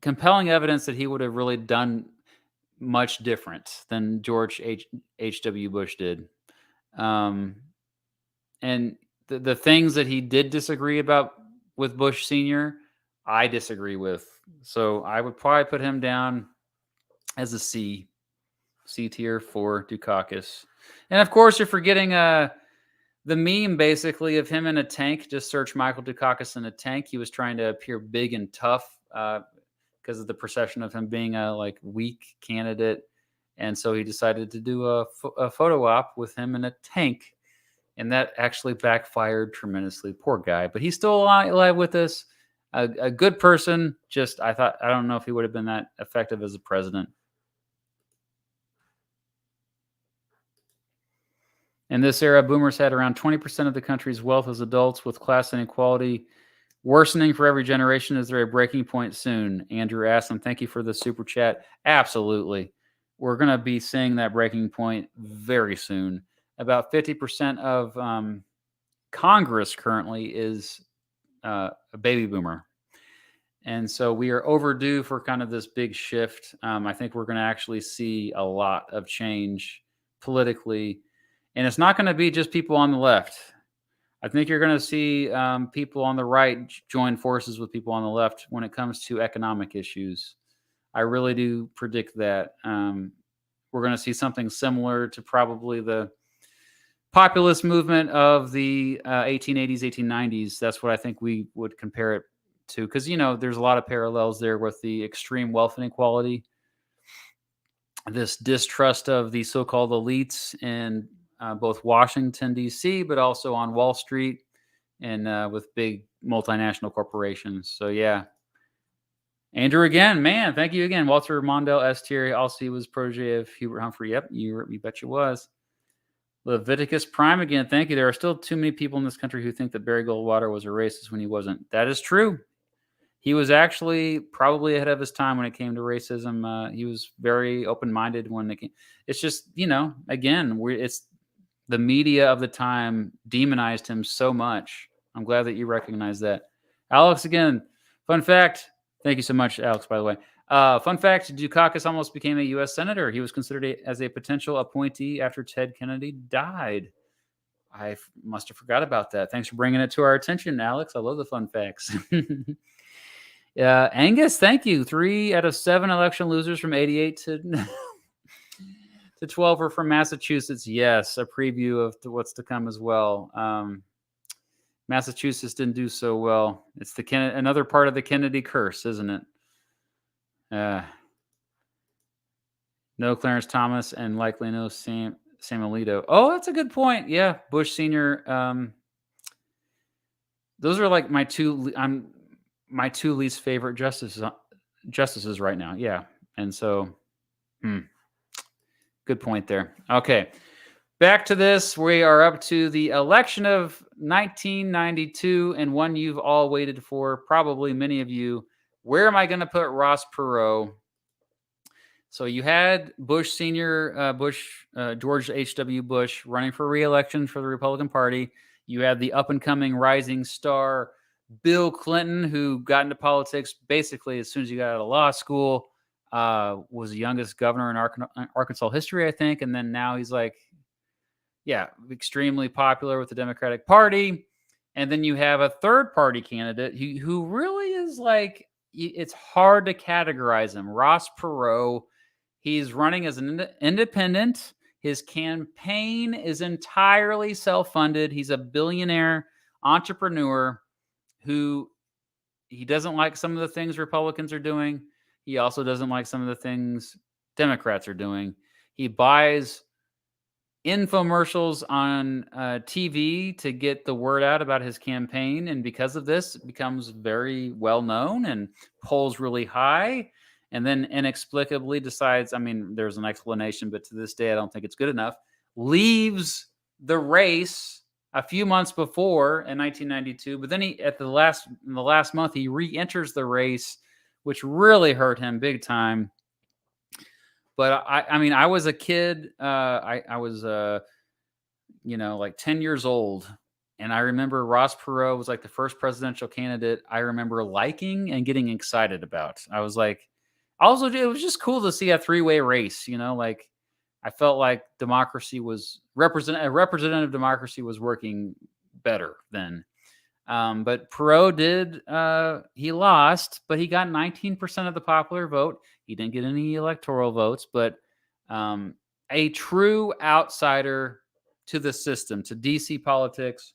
compelling evidence that he would have really done much different than George H.W. Bush did. And the things that he did disagree about with Bush Sr., I disagree with. So I would probably put him down as a C tier for Dukakis. And of course, you're forgetting the meme basically of him in a tank. Just search Michael Dukakis in a tank. He was trying to appear big and tough because of the perception of him being a weak candidate. And so he decided to do a photo op with him in a tank. And that actually backfired tremendously. Poor guy. But he's still alive with us. A good person. Just, I don't know if he would have been that effective as a president. In this era, boomers had around 20% of the country's wealth as adults, with class inequality worsening for every generation. Is there a breaking point soon? Andrew Aslam, thank you for the super chat. Absolutely. We're going to be seeing that breaking point very soon. About 50% of Congress currently is a baby boomer. And so we are overdue for kind of this big shift. I think we're going to actually see a lot of change politically. And it's not going to be just people on the left. I think you're going to see people on the right join forces with people on the left when it comes to economic issues. I really do predict that. We're going to see something similar to probably the populist movement of the 1880s, 1890s. That's what I think we would compare it to. Because, there's a lot of parallels there with the extreme wealth inequality, this distrust of the so-called elites in both Washington, D.C., but also on Wall Street and with big multinational corporations. So, yeah. Andrew again, man, thank you again. Walter Mondale S. Thierry, also he was protege of Hubert Humphrey. Yep, you bet you was. Leviticus Prime again, thank you. There are still too many people in this country who think that Barry Goldwater was a racist when he wasn't. That is true. He was actually probably ahead of his time when it came to racism. He was very open-minded when it came. It's just, again, it's the media of the time demonized him so much. I'm glad that you recognize that. Alex, again, fun fact. Thank you so much, Alex, by the way. Fun fact, Dukakis almost became a U.S. Senator. He was considered as a potential appointee after Ted Kennedy died. I must have forgot about that. Thanks for bringing it to our attention, Alex. I love the fun facts. Angus, thank you. 3 out of 7 election losers from 88 to 12 are from Massachusetts. Yes, a preview of what's to come as well. Massachusetts didn't do so well. It's another part of the Kennedy curse, isn't it? No Clarence Thomas and likely no Sam Alito. Oh, that's a good point. Yeah, Bush Sr. Those are like my two least favorite justices right now. Yeah, and so, good point there. Okay, back to this. We are up to the election of 1992, and one you've all waited for, probably many of you. Where am I going to put Ross Perot? So you had Bush Sr., George H.W. Bush, running for re-election for the Republican Party. You had the up-and-coming rising star Bill Clinton, who got into politics basically as soon as he got out of law school, was the youngest governor in Arkansas history, I think. And then now he's extremely popular with the Democratic Party. And then you have a third-party candidate who really is it's hard to categorize him. Ross Perot. He's running as an independent. His campaign is entirely self-funded. He's a billionaire entrepreneur who he doesn't like some of the things Republicans are doing. He also doesn't like some of the things Democrats are doing. He buys infomercials on TV to get the word out about his campaign. And because of this, it becomes very well known and polls really high. And then inexplicably decides, there's an explanation, but to this day, I don't think it's good enough, leaves the race a few months before in 1992. But then in the last month, he re-enters the race, which really hurt him big time. But I was a kid. I was, 10 years old. And I remember Ross Perot was the first presidential candidate I remember liking and getting excited about. I was also, it was just cool to see a three-way race, I felt like democracy was representative democracy was working better then. But Perot he lost, but he got 19% of the popular vote. He didn't get any electoral votes, but a true outsider to the system, to DC politics.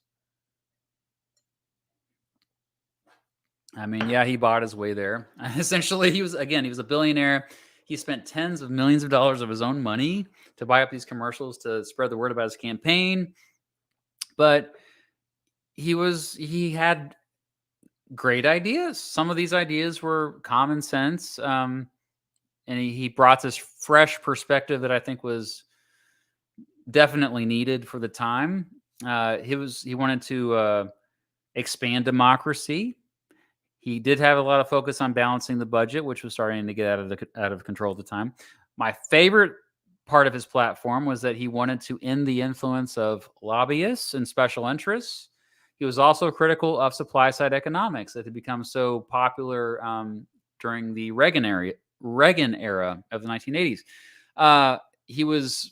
He bought his way there. Essentially, he was a billionaire. He spent tens of millions of dollars of his own money to buy up these commercials to spread the word about his campaign. But he had great ideas. Some of these ideas were common sense. And he brought this fresh perspective that I think was definitely needed for the time. He wanted to expand democracy. He did have a lot of focus on balancing the budget, which was starting to get out of control at the time. My favorite part of his platform was that he wanted to end the influence of lobbyists and special interests. He was also critical of supply side economics that had become so popular during the Reagan era of the 1980s. He was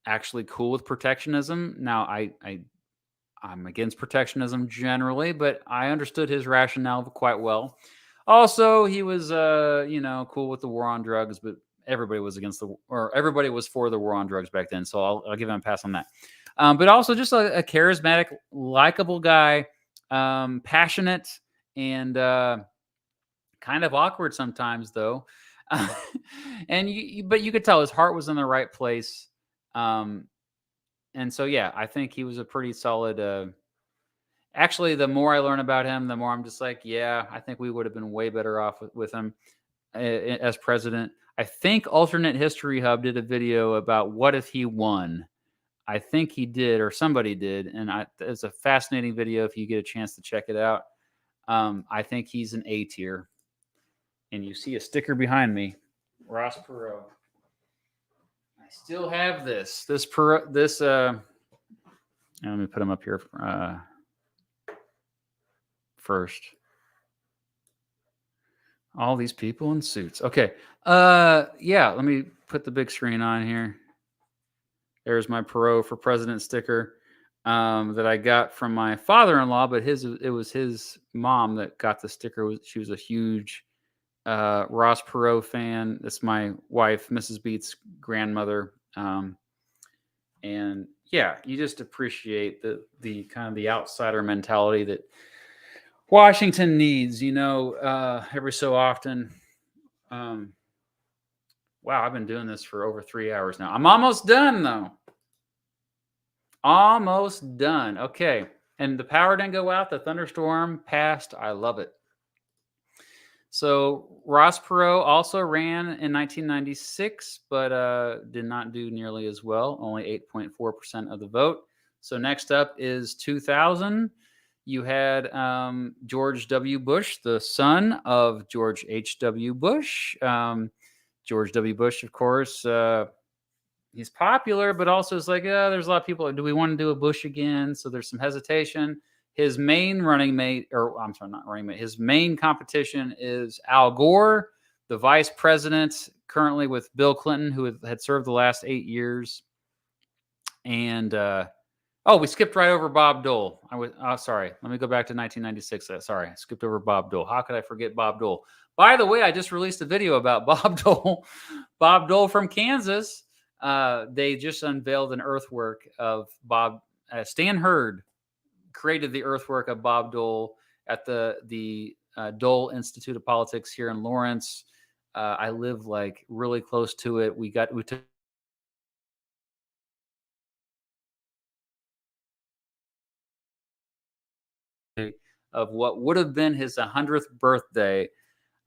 actually cool with protectionism. Now, I'm against protectionism generally, but I understood his rationale quite well. Also, he was, cool with the war on drugs, but everybody was everybody was for the war on drugs back then. So I'll give him a pass on that. But also just a charismatic, likable guy, passionate, and kind of awkward sometimes, though. But you could tell his heart was in the right place. And so, yeah, I think he was a pretty solid. Actually, the more I learn about him, the more I'm just like, yeah, I think we would have been way better off with him as president. I think Alternate History Hub did a video about what if he won. I think he did, or somebody did, and it's a fascinating video if you get a chance to check it out. I think he's an A tier. And you see a sticker behind me, Ross Perot. I still have this. Let me put him up here first. All these people in suits. Okay. Yeah, let me put the big screen on here. There's my Perot for President sticker that I got from my father-in-law, but it was his mom that got the sticker. She was a huge Ross Perot fan. That's my wife, Mrs. Beats' grandmother. And yeah, you just appreciate the kind of the outsider mentality that Washington needs, every so often. Wow, I've been doing this for over 3 hours now. I'm almost done, though. Almost done. Okay. And the power didn't go out. The thunderstorm passed. I love it. So Ross Perot also ran in 1996, but did not do nearly as well. Only 8.4% of the vote. So next up is 2000. You had George W. Bush, the son of George H.W. Bush. George W. Bush, of course, he's popular, but also it's like, there's a lot of people. Do we want to do a Bush again? So there's some hesitation. His main his main competition is Al Gore, the vice president, currently with Bill Clinton, who had served the last 8 years. And, we skipped right over Bob Dole. Sorry. Let me go back to 1996. Sorry, I skipped over Bob Dole. How could I forget Bob Dole? By the way, I just released a video about Bob Dole. Bob Dole from Kansas. They just unveiled an earthwork of Bob. Stan Hurd created the earthwork of Bob Dole at the Dole Institute of Politics here in Lawrence. I live like really close to it. We took of what would have been his 100th birthday.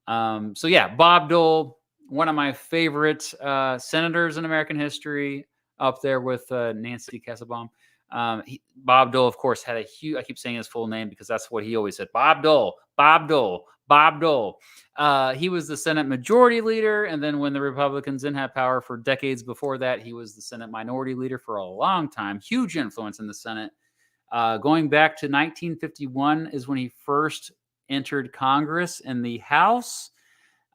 So yeah, Bob Dole, one of my favorite senators in American history, up there with Nancy Kassebaum. Bob Dole, of course, had a huge, I keep saying his full name because that's what he always said. Bob Dole, Bob Dole, Bob Dole. He was the Senate Majority Leader. And then when the Republicans didn't have power for decades before that, he was the Senate Minority Leader for a long time. Huge influence in the Senate. Going back to 1951 is when he first entered Congress in the House.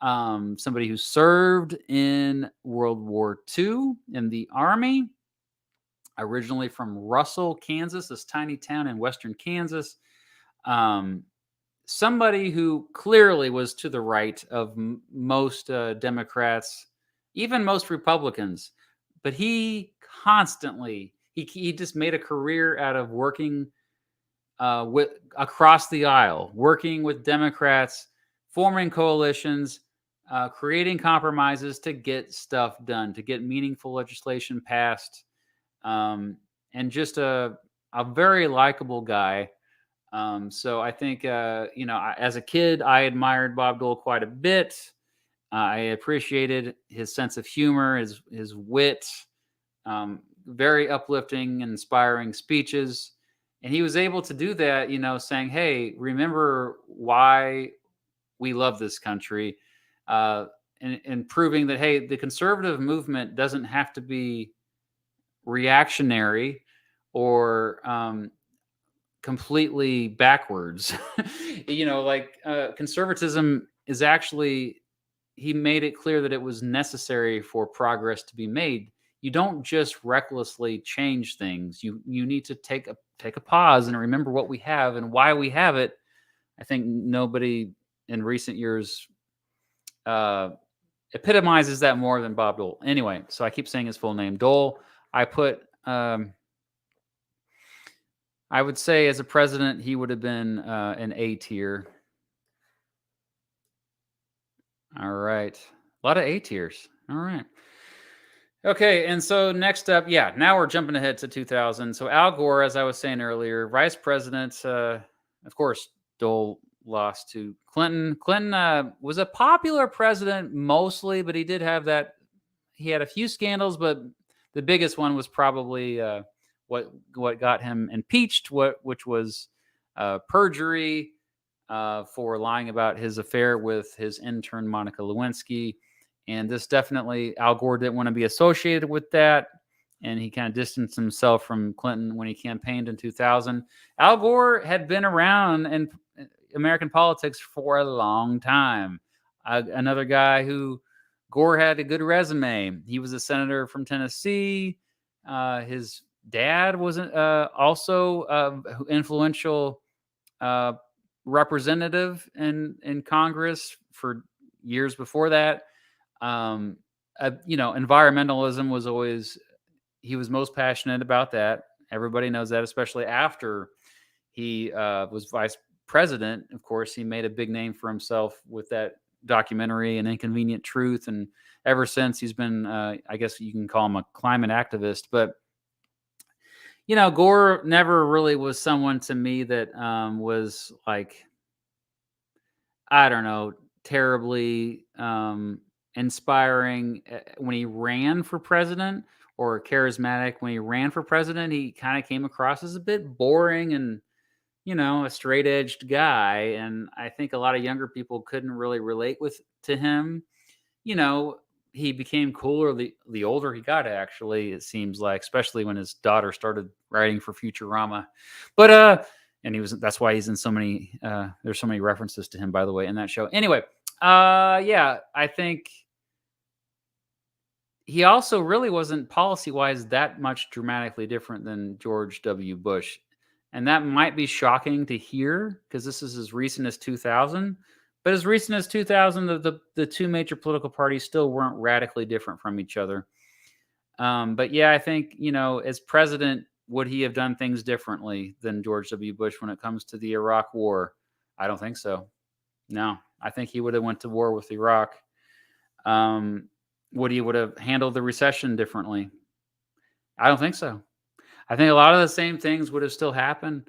Somebody who served in World War II in the Army. Originally from Russell, Kansas, this tiny town in western Kansas. Somebody who clearly was to the right of most Democrats, even most Republicans. But he constantly, he just made a career out of working across the aisle, working with Democrats, forming coalitions, creating compromises to get stuff done, to get meaningful legislation passed. And just a very likable guy. So I think, as a kid, I admired Bob Dole quite a bit. I appreciated his sense of humor, his wit. very uplifting and inspiring speeches. And he was able to do that, saying, hey, remember why we love this country, and proving that, hey, the conservative movement doesn't have to be reactionary or completely backwards. Conservatism is actually, he made it clear that it was necessary for progress to be made. You don't just recklessly change things. You need to take a pause and remember what we have and why we have it. I think nobody in recent years epitomizes that more than Bob Dole. Anyway, so I keep saying his full name. Dole, I put, I would say as a president, he would have been an A tier. All right. A lot of A tiers. All right. Okay, and so next up, now we're jumping ahead to 2000. So Al Gore, as I was saying earlier, vice president, of course, Dole lost to Clinton. Clinton was a popular president mostly, but he did have that. He had a few scandals, but the biggest one was probably what got him impeached, which was perjury for lying about his affair with his intern Monica Lewinsky. And this definitely, Al Gore didn't want to be associated with that. And he kind of distanced himself from Clinton when he campaigned in 2000. Al Gore had been around in American politics for a long time. Another guy who Gore had a good resume. He was a senator from Tennessee. His dad was also influential representative in Congress for years before that. Environmentalism was always, he was most passionate about that. Everybody knows that, especially after he was vice president. Of course, he made a big name for himself with that documentary, An Inconvenient Truth. And ever since, he's been, I guess you can call him a climate activist. But, Gore never really was someone to me that was like, I don't know, terribly inspiring when he ran for president, or charismatic when he ran for president. He kind of came across as a bit boring and, a straight-edged guy. And I think a lot of younger people couldn't really relate to him. He became cooler the older he got, actually, it seems like, especially when his daughter started writing for Futurama. But and that's why he's in so many, there's so many references to him, by the way, in that show. Anyway, I think he also really wasn't policy-wise that much dramatically different than George W. Bush. And that might be shocking to hear because this is as recent as 2000. But as recent as 2000, the two major political parties still weren't radically different from each other. But I think, as president, would he have done things differently than George W. Bush when it comes to the Iraq War? I don't think so. No, I think he would have went to war with Iraq. Would have handled the recession differently? I don't think so. I think a lot of the same things would have still happened.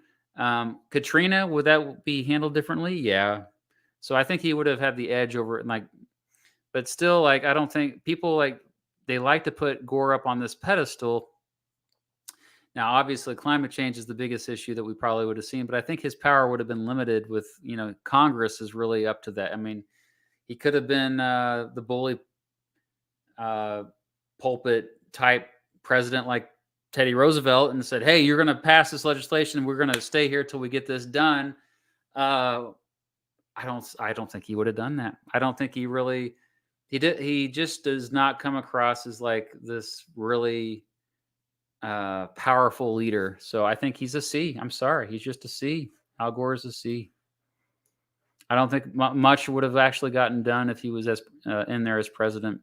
Katrina, would that be handled differently? Yeah. So I think he would have had the edge over it. But still, I don't think people they like to put Gore up on this pedestal. Now, obviously, climate change is the biggest issue that we probably would have seen, but I think his power would have been limited with, Congress is really up to that. I mean, he could have been the bully pulpit type president like Teddy Roosevelt and said, hey, you're going to pass this legislation. We're going to stay here till we get this done. I don't think he would have done that. I don't think he really, he just does not come across as like this really powerful leader. So I think he's a C. I'm sorry. He's just a C. Al Gore is a C. I don't think much would have actually gotten done if he was in there as president.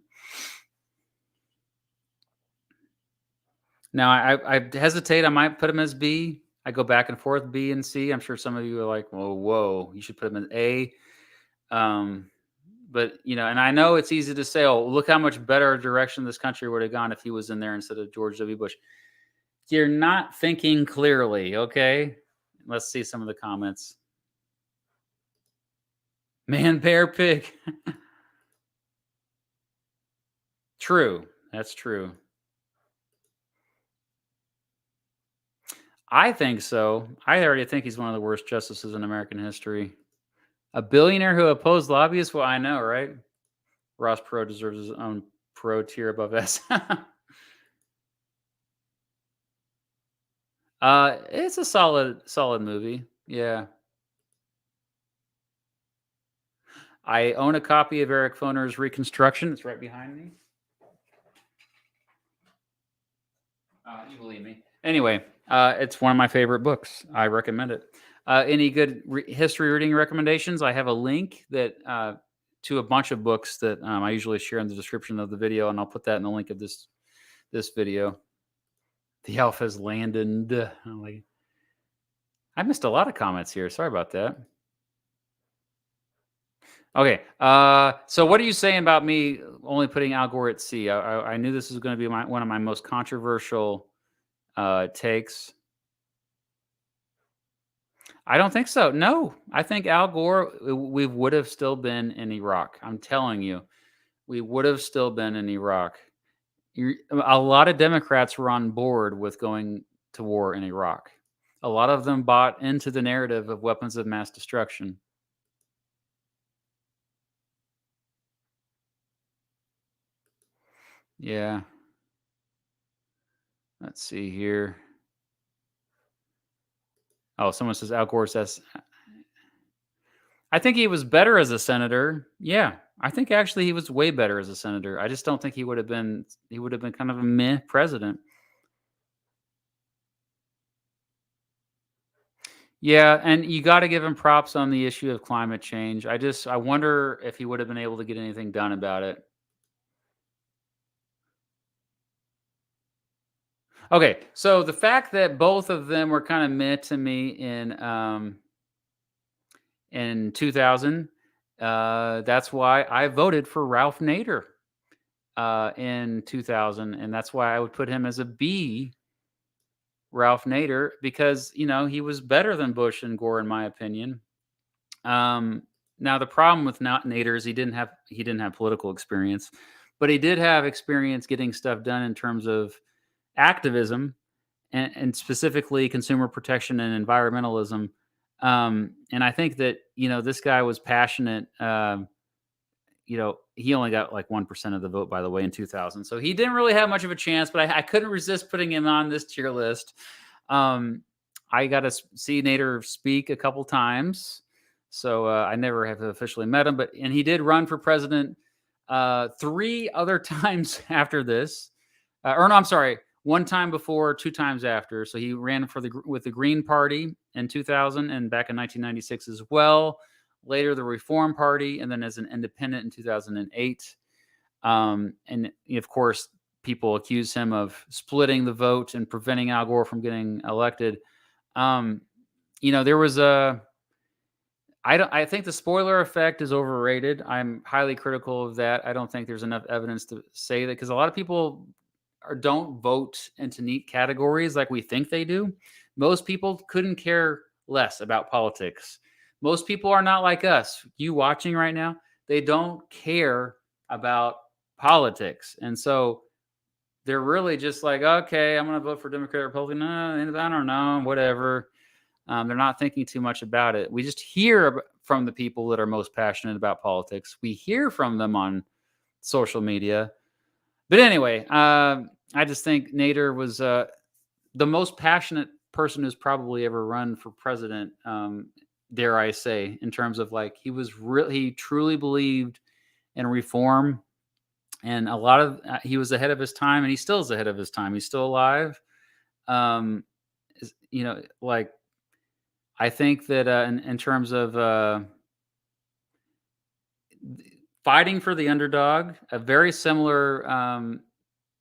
Now, I hesitate. I might put him as B. I go back and forth, B and C. I'm sure some of you are like, whoa, you should put him in A. But, and I know it's easy to say, oh, look how much better direction this country would have gone if he was in there instead of George W. Bush. You're not thinking clearly, okay? Let's see some of the comments. Man, bear, pig. True. That's true. I think so. I already think he's one of the worst justices in American history. A billionaire who opposed lobbyists? Well, I know, right? Ross Perot deserves his own Perot tier above S. It's a solid movie. Yeah. I own a copy of Eric Foner's Reconstruction. It's right behind me. You believe me. Anyway, it's one of my favorite books. I recommend it. Any good history reading recommendations? I have a link that to a bunch of books that I usually share in the description of the video, and I'll put that in the link of this video. The Alf Landon. I missed a lot of comments here. Sorry about that. Okay. So what are you saying about me only putting Al Gore at C? I knew this was going to be one of my most controversial takes. I don't think so. No, I think Al Gore, we would have still been in Iraq. I'm telling you, we would have still been in Iraq. A lot of Democrats were on board with going to war in Iraq. A lot of them bought into the narrative of weapons of mass destruction. Yeah. Let's see here. Oh, someone says Al Gore says, I think he was better as a senator. Yeah, I think actually he was way better as a senator. I just don't think he would have been kind of a meh president. Yeah, and you got to give him props on the issue of climate change. I wonder if he would have been able to get anything done about it. Okay, so the fact that both of them were kind of meh to me in 2000, that's why I voted for Ralph Nader in 2000, and that's why I would put him as a B. Ralph Nader, because he was better than Bush and Gore in my opinion. Now the problem with Nader is he didn't have political experience, but he did have experience getting stuff done in terms of activism and specifically consumer protection and environmentalism. And I think that this guy was passionate. He only got like 1% of the vote, by the way, in 2000. So he didn't really have much of a chance, but I couldn't resist putting him on this tier list. I got to see Nader speak a couple times. So I never have officially met him, and he did run for president 3 other times after this. Or no, I'm sorry, 1 time before, 2 times after. So he ran with the Green Party in 2000 and back in 1996 as well. Later, the Reform Party, and then as an independent in 2008. And of course, people accuse him of splitting the vote and preventing Al Gore from getting elected. There was I think the spoiler effect is overrated. I'm highly critical of that. I don't think there's enough evidence to say that, because a lot of people don't vote into neat categories like we think they do. Most people couldn't care less about politics. Most people are not like us. You watching right now, they don't care about politics. And so they're really just like, okay, I'm going to vote for Democrat, Republican. I don't know, whatever. They're not thinking too much about it. We just hear from the people that are most passionate about politics. We hear from them on social media. But anyway, I just think Nader was the most passionate person who's probably ever run for president, dare I say, in terms of like he truly believed in reform, and a lot of he was ahead of his time, and he still is ahead of his time. He's still alive. Like I think that in terms of fighting for the underdog, a very similar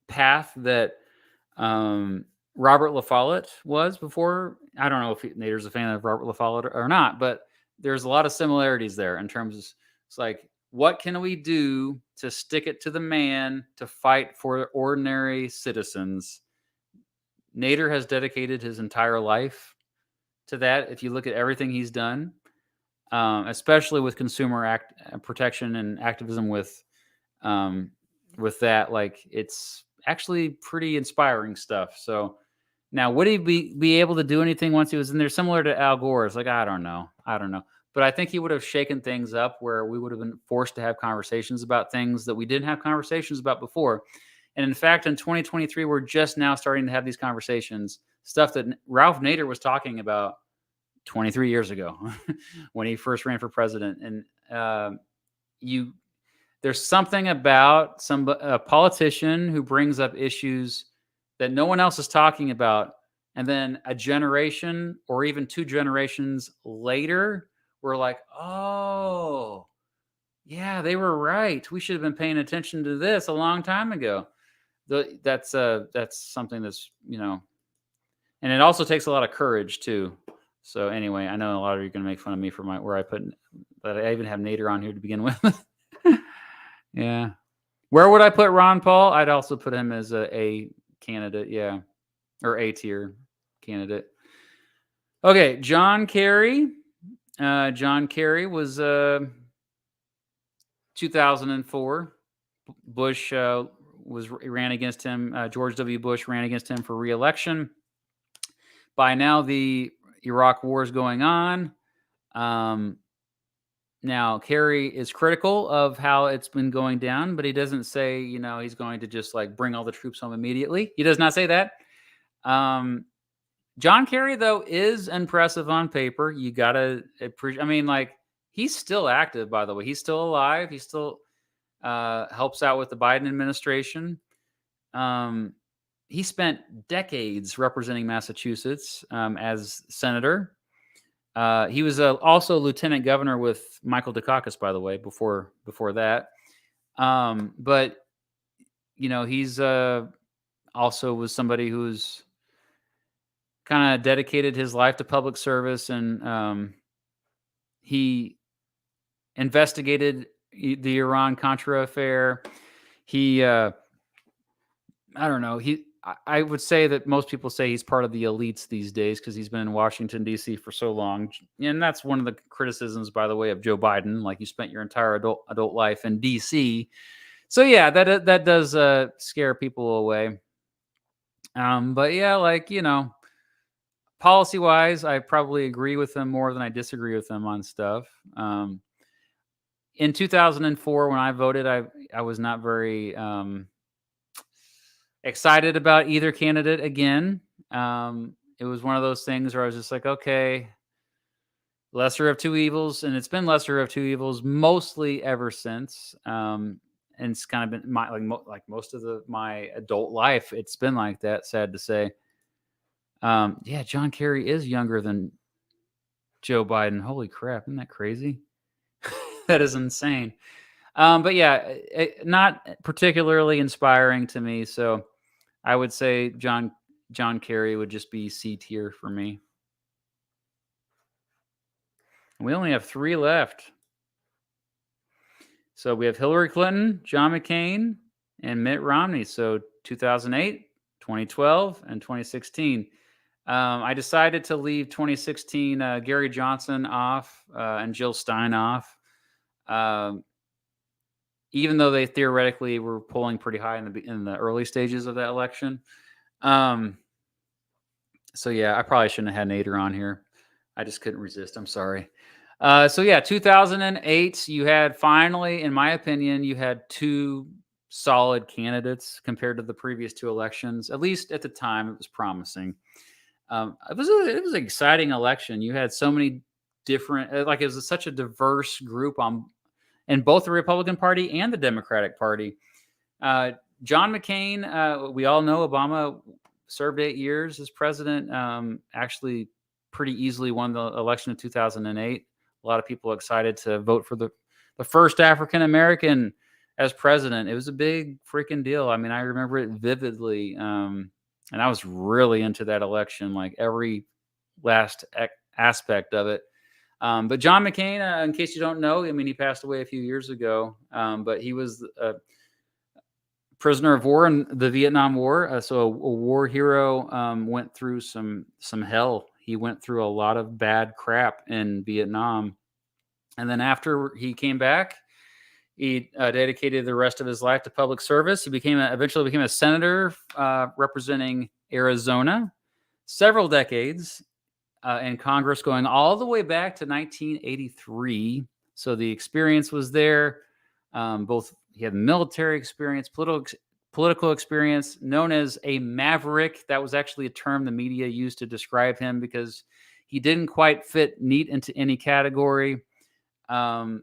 path that Robert La Follette was before. I don't know if Nader's a fan of Robert La Follette or not, but there's a lot of similarities there in terms of it's like, what can we do to stick it to the man to fight for ordinary citizens? Nader has dedicated his entire life to that. If you look at everything he's done, especially with consumer protection and activism with that, like it's actually pretty inspiring stuff. So Now, would he be able to do anything once he was in there? Similar to Al Gore's? Like, I don't know. But I think he would have shaken things up where we would have been forced to have conversations about things that we didn't have conversations about before. And in fact, in 2023, we're just now starting to have these conversations, stuff that Ralph Nader was talking about 23 years ago when he first ran for president. And there's something about a politician who brings up issues that no one else is talking about. And then a generation or even 2 generations later, we're like, oh, yeah, they were right. We should have been paying attention to this a long time ago. That's something that's, and it also takes a lot of courage too. So anyway, I know a lot of you are going to make fun of me for where I put, but I even have Nader on here to begin with. Yeah. Where would I put Ron Paul? I'd also put him as a candidate. Yeah. Or A tier candidate. Okay. John Kerry. John Kerry was 2004. Bush ran against him. George W. Bush ran against him for re-election. By now, the Iraq War is going on. Now, Kerry is critical of how it's been going down, but he doesn't say, he's going to just like bring all the troops home immediately. He does not say that. John Kerry, though, is impressive on paper. You got to appreciate. He's still active, by the way. He's still alive. He still helps out with the Biden administration. He spent decades representing Massachusetts as senator. He was also lieutenant governor with Michael Dukakis, by the way, before that. But he's also was somebody who's kind of dedicated his life to public service, and he investigated the Iran-Contra affair. He, I don't know, I would say that most people say he's part of the elites these days because he's been in Washington, D.C. for so long. And that's one of the criticisms, by the way, of Joe Biden. Like, you spent your entire adult life in D.C. So, yeah, that does scare people away. But, yeah, policy-wise, I probably agree with him more than I disagree with him on stuff. In 2004, when I voted, I was not very excited about either candidate again. It was one of those things where I was just like, okay, lesser of two evils. And it's been lesser of two evils mostly ever since. And it's kind of been like most of my adult life. It's been like that, sad to say. Yeah, John Kerry is younger than Joe Biden. Holy crap. Isn't that crazy? That is insane. But yeah, not particularly inspiring to me. So I would say John Kerry would just be C tier for me. We only have 3 left. So we have Hillary Clinton, John McCain, and Mitt Romney. So 2008, 2012, and 2016. I decided to leave 2016 Gary Johnson off and Jill Stein off. Even though they theoretically were polling pretty high in the early stages of that election. So yeah, I probably shouldn't have had Nader on here. I just couldn't resist. I'm sorry. So yeah, 2008, you had finally, in my opinion, you had 2 solid candidates compared to the previous 2 elections. At least at the time, it was promising. It was an exciting election. You had so many different, it was such a diverse group in both the Republican Party and the Democratic Party. John McCain, we all know Obama served 8 years as president, actually pretty easily won the election in 2008. A lot of people excited to vote for the first African-American as president. It was a big freaking deal. I mean, I remember it vividly. And I was really into that election, like every last aspect of it. But John McCain, in case you don't know, I mean, he passed away a few years ago, but he was a prisoner of war in the Vietnam War. So a war hero, went through some hell. He went through a lot of bad crap in Vietnam. And then after he came back, he dedicated the rest of his life to public service. He eventually became a senator representing Arizona. several decades in Congress, going all the way back to 1983. So the experience was there. Both he had military experience, political experience, known as a maverick. That was actually a term the media used to describe him because he didn't quite fit neat into any category. My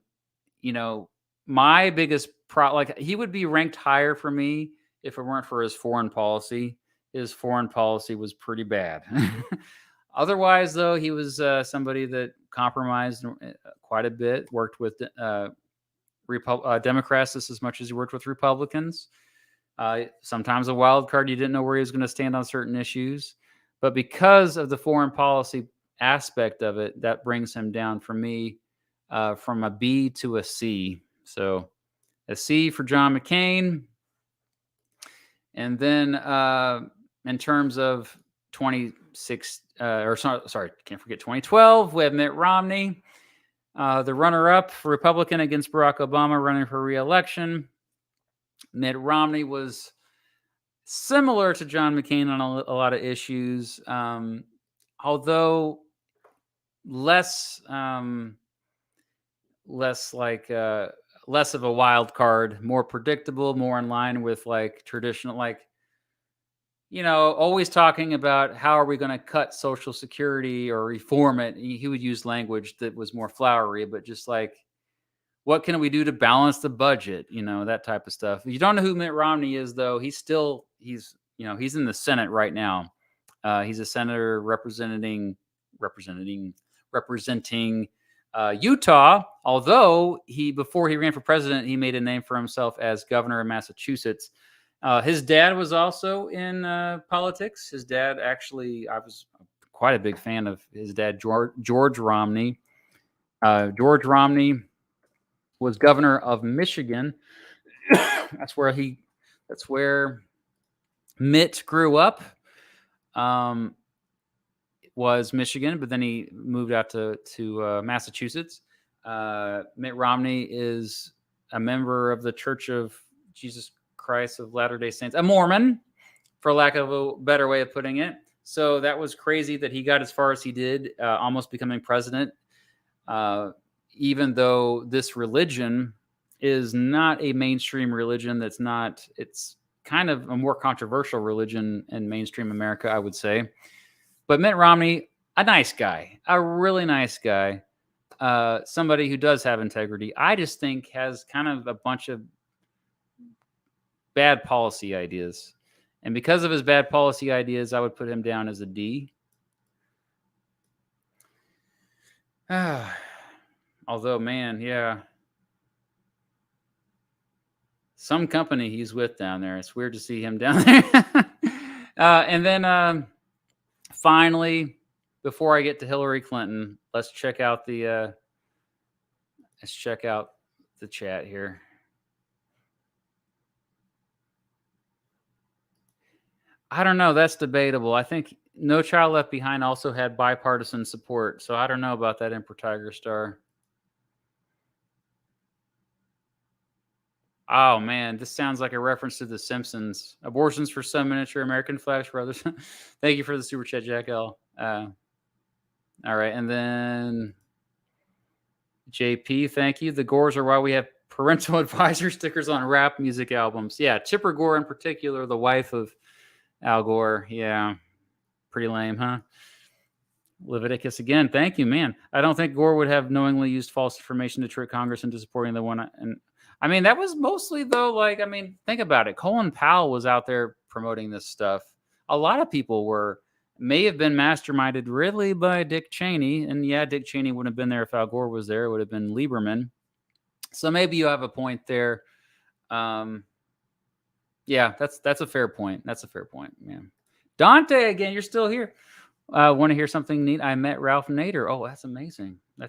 biggest he would be ranked higher for me if it weren't for his foreign policy. His foreign policy was pretty bad. Otherwise, though, he was somebody that compromised quite a bit, worked with Democrats just as much as he worked with Republicans. Sometimes a wild card, you didn't know where he was going to stand on certain issues. But because of the foreign policy aspect of it, that brings him down for me from a B to a C. So a C for John McCain. And then in terms of 2012, we have Mitt Romney, the runner-up for Republican against Barack Obama running for re-election. Mitt Romney was similar to John McCain on a lot of issues, although less of a wild card, more predictable, more in line with like traditional, always talking about how are we going to cut Social Security or reform it. He would use language that was more flowery, but just like, what can we do to balance the budget? That type of stuff. If you don't know who Mitt Romney is, though, he's in the Senate right now. He's a senator representing Utah. Although before he ran for president, he made a name for himself as governor of Massachusetts. His dad was also in politics. His dad, actually, I was quite a big fan of his dad, George Romney. George Romney was governor of Michigan. That's where Mitt grew up. Was Michigan, but then he moved out to Massachusetts. Mitt Romney is a member of the Church of Jesus Christ of Latter-day Saints, a Mormon, for lack of a better way of putting it. So that was crazy that he got as far as he did, almost becoming president, even though this religion is not a mainstream religion. It's kind of a more controversial religion in mainstream America, I would say. But Mitt Romney, a nice guy, a really nice guy, somebody who does have integrity. I just think has kind of a bunch of bad policy ideas. And because of his bad policy ideas, I would put him down as a D. Although, man, yeah. Some company he's with down there. It's weird to see him down there. And then finally, before I get to Hillary Clinton, let's check out the chat here. I don't know. That's debatable. I think No Child Left Behind also had bipartisan support, so I don't know about that Emperor Tiger Star. Oh, man, this sounds like a reference to The Simpsons. Abortions for some, miniature American flags for others. Thank you for the super chat, Jack L. All right, and then JP, thank you. The Gores are why we have parental advisor stickers on rap music albums. Yeah, Tipper Gore in particular, the wife of Al Gore. Yeah, pretty lame, huh? Leviticus again. Thank you, man. I don't think Gore would have knowingly used false information to trick Congress into supporting the one. And I mean, that was mostly, though, think about it. Colin Powell was out there promoting this stuff. A lot of people may have been masterminded really by Dick Cheney. And yeah, Dick Cheney wouldn't have been there if Al Gore was there. It would have been Lieberman. So maybe you have a point there. Yeah, that's a fair point. That's a fair point, man. Dante, again, you're still here. Want to hear something neat? I met Ralph Nader. Oh, that's amazing. I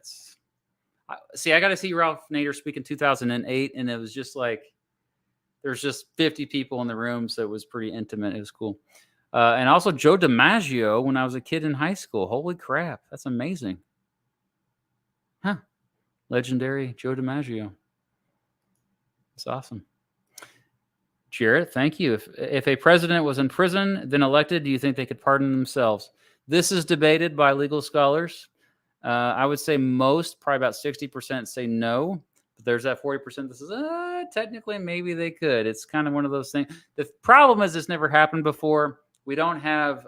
got to see Ralph Nader speak in 2008, and it was just like there's just 50 people in the room, so it was pretty intimate. It was cool. And also Joe DiMaggio when I was a kid in high school. Holy crap, that's amazing. Huh. Legendary Joe DiMaggio. It's awesome. Jarrett, thank you. If a president was in prison, then elected, do you think they could pardon themselves? This is debated by legal scholars. I would say most, probably about 60%, say no. But there's that 40% that says, technically, maybe they could. It's kind of one of those things. The problem is this never happened before. We don't have,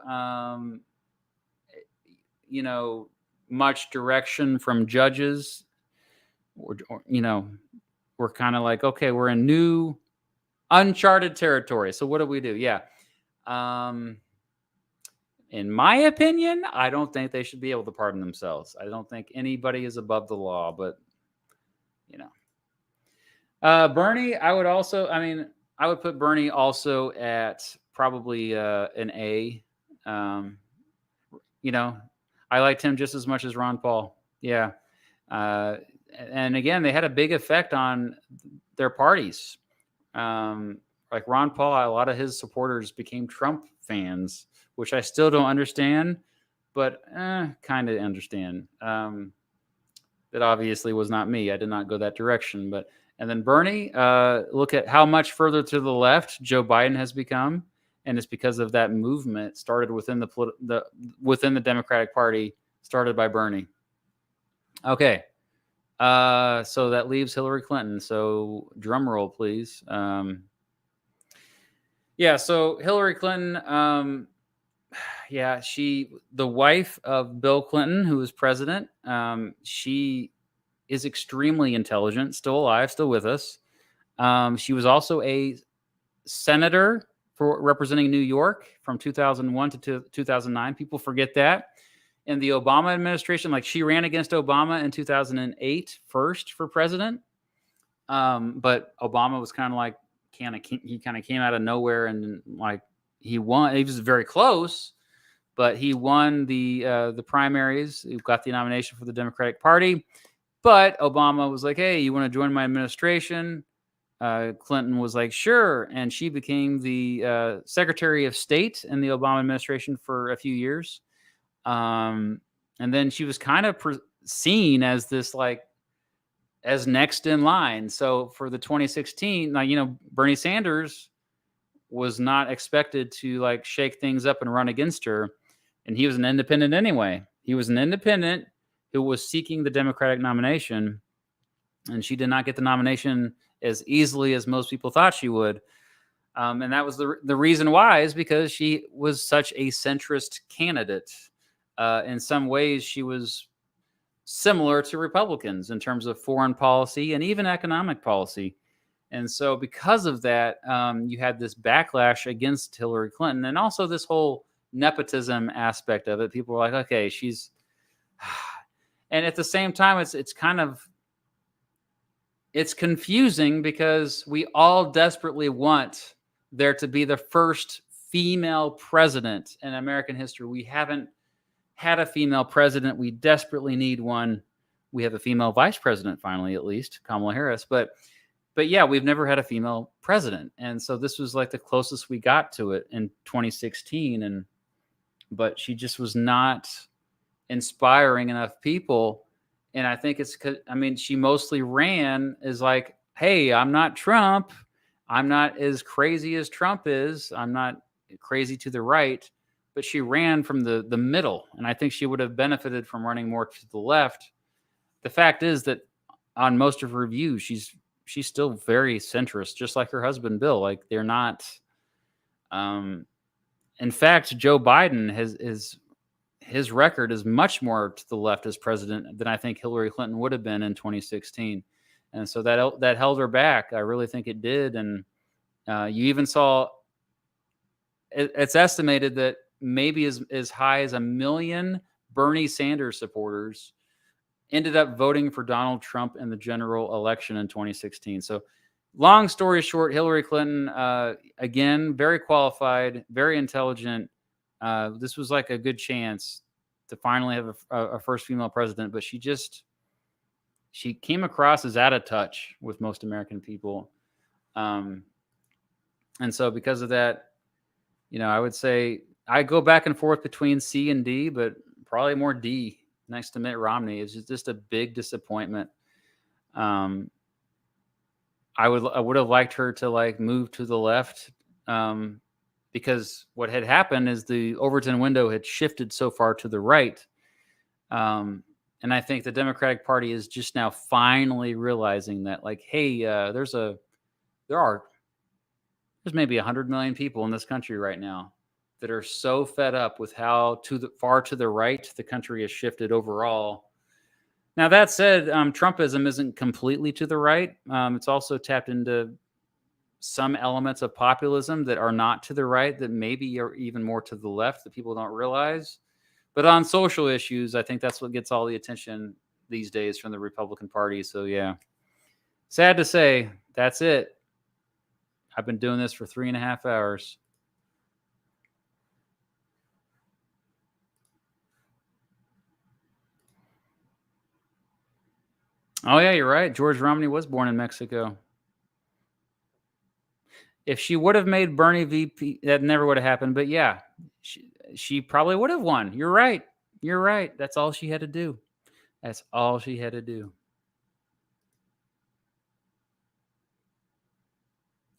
much direction from judges. Or we're kind of like, okay, we're in new, uncharted territory. So what do we do? Yeah. In my opinion, I don't think they should be able to pardon themselves. I don't think anybody is above the law, but Bernie, I would put Bernie also at probably an A. I liked him just as much as Ron Paul. Yeah. And again, they had a big effect on their parties. Like Ron Paul, a lot of his supporters became Trump fans, which I still don't understand, but kind of understand. That obviously was not me. I did not go that direction. And then Bernie, look at how much further to the left Joe Biden has become, and it's because of that movement started within the Democratic Party, started by Bernie. Okay, so that leaves Hillary Clinton. So drum roll, please. So Hillary Clinton. The wife of Bill Clinton, who was president. She is extremely intelligent, still alive, still with us. She was also a senator for representing New York from 2001 to 2009. People forget that. In the Obama administration, like she ran against Obama in 2008 first for president. But Obama was kind of like, he kind of came out of nowhere and like he won. He was very close, but he won the primaries. He got the nomination for the Democratic Party. But Obama was like, hey, you want to join my administration? Clinton was like, sure. And she became the Secretary of State in the Obama administration for a few years. And then she was kind of seen as this, like, as next in line. So for the 2016, Bernie Sanders was not expected to like shake things up and run against her. And he was an independent anyway. He was an independent who was seeking the Democratic nomination. And she did not get the nomination as easily as most people thought she would. And that was the reason why, is because she was such a centrist candidate. In some ways, she was similar to Republicans in terms of foreign policy and even economic policy. And so because of that, you had this backlash against Hillary Clinton, and also this whole nepotism aspect of it. People were like, okay, she's... And at the same time, it's confusing because we all desperately want there to be the first female president in American history. We haven't had a female president. We desperately need one. We have a female vice president, finally, at least, Kamala Harris. But yeah, we've never had a female president. And so this was like the closest we got to it in 2016. But she just was not inspiring enough people. And I think it's because, she mostly ran as like, hey, I'm not Trump. I'm not as crazy as Trump is. I'm not crazy to the right. But she ran from the middle. And I think she would have benefited from running more to the left. The fact is that on most of her views, she's still very centrist, just like her husband, Bill. Like, they're not. In fact, Joe Biden his record is much more to the left as president than I think Hillary Clinton would have been in 2016. And so that held her back. I really think it did. And you even saw, it's estimated that maybe as high as 1 million Bernie Sanders supporters ended up voting for Donald Trump in the general election in 2016. So long story short, Hillary Clinton, again, very qualified, very intelligent. This was like a good chance to finally have a first female president, but she came across as out of touch with most American people. And so because of that, I would say I go back and forth between C and D, but probably more D next to Mitt Romney. It's just a big disappointment. I would have liked her to like move to the left, because what had happened is the Overton window had shifted so far to the right. And I think the Democratic Party is just now finally realizing that, like, hey, there's maybe 100 million people in this country right now that are so fed up with how far to the right the country has shifted overall. Now, that said, Trumpism isn't completely to the right. It's also tapped into some elements of populism that are not to the right, that maybe are even more to the left that people don't realize. But on social issues, I think that's what gets all the attention these days from the Republican Party. So, yeah, sad to say, that's it. I've been doing this for 3.5 hours. Oh, yeah, you're right. George Romney was born in Mexico. If she would have made Bernie VP, that never would have happened. But yeah, she probably would have won. You're right. You're right. That's all she had to do. That's all she had to do.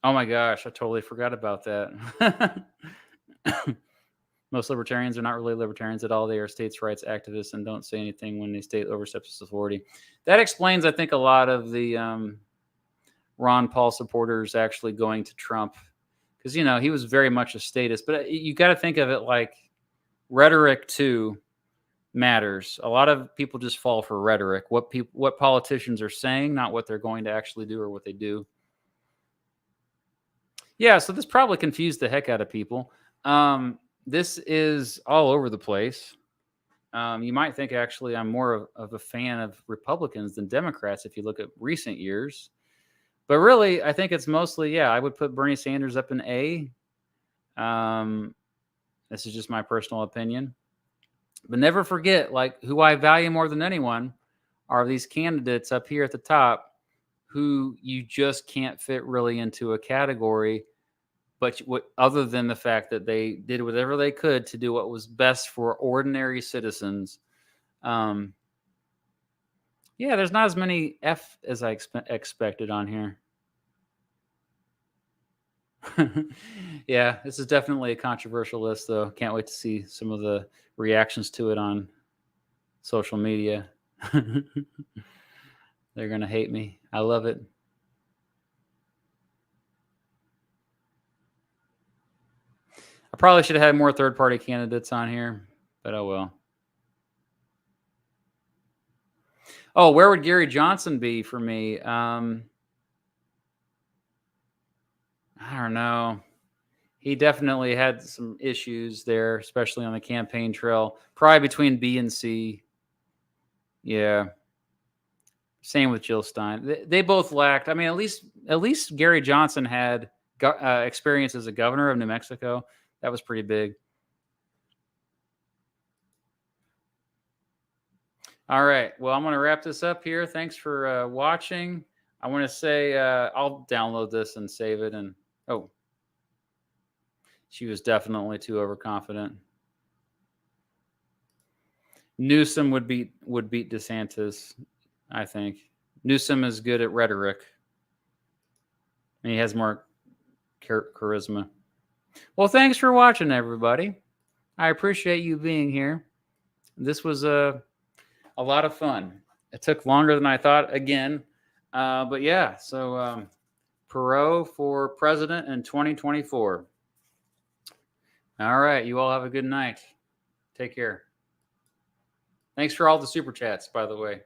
Oh my gosh, I totally forgot about that. Most libertarians are not really libertarians at all. They are states' rights activists and don't say anything when the state oversteps its authority. That explains, I think, a lot of the Ron Paul supporters actually going to Trump, because, you know, he was very much a statist. But you got to think of it like rhetoric too matters. A lot of people just fall for rhetoric, what politicians are saying, not what they're going to actually do or what they do. Yeah, so this probably confused the heck out of people. This is all over the place. You might think actually I'm more of a fan of Republicans than Democrats if you look at recent years. But really, I think it's mostly, I would put Bernie Sanders up in A. This is just my personal opinion. But never forget, like, who I value more than anyone are these candidates up here at the top who you just can't fit really into a category, but other than the fact that they did whatever they could to do what was best for ordinary citizens. There's not as many F as I expected on here. Yeah, this is definitely a controversial list, though. Can't wait to see some of the reactions to it on social media. They're going to hate me. I love it. I probably should have had more third-party candidates on here, but oh well. Oh, where would Gary Johnson be for me? I don't know. He definitely had some issues there, especially on the campaign trail. Probably between B and C. Yeah. Same with Jill Stein. They both lacked. I mean, at least Gary Johnson had experience as a governor of New Mexico. That was pretty big. All right. Well, I'm going to wrap this up here. Thanks for watching. I want to say I'll download this and save it. And she was definitely too overconfident. Newsom would beat DeSantis, I think. Newsom is good at rhetoric, and he has more charisma. Well, thanks for watching, everybody. I appreciate you being here. This was a lot of fun. It took longer than I thought again. But yeah, so Perot for president in 2024. All right. You all have a good night. Take care. Thanks for all the super chats, by the way.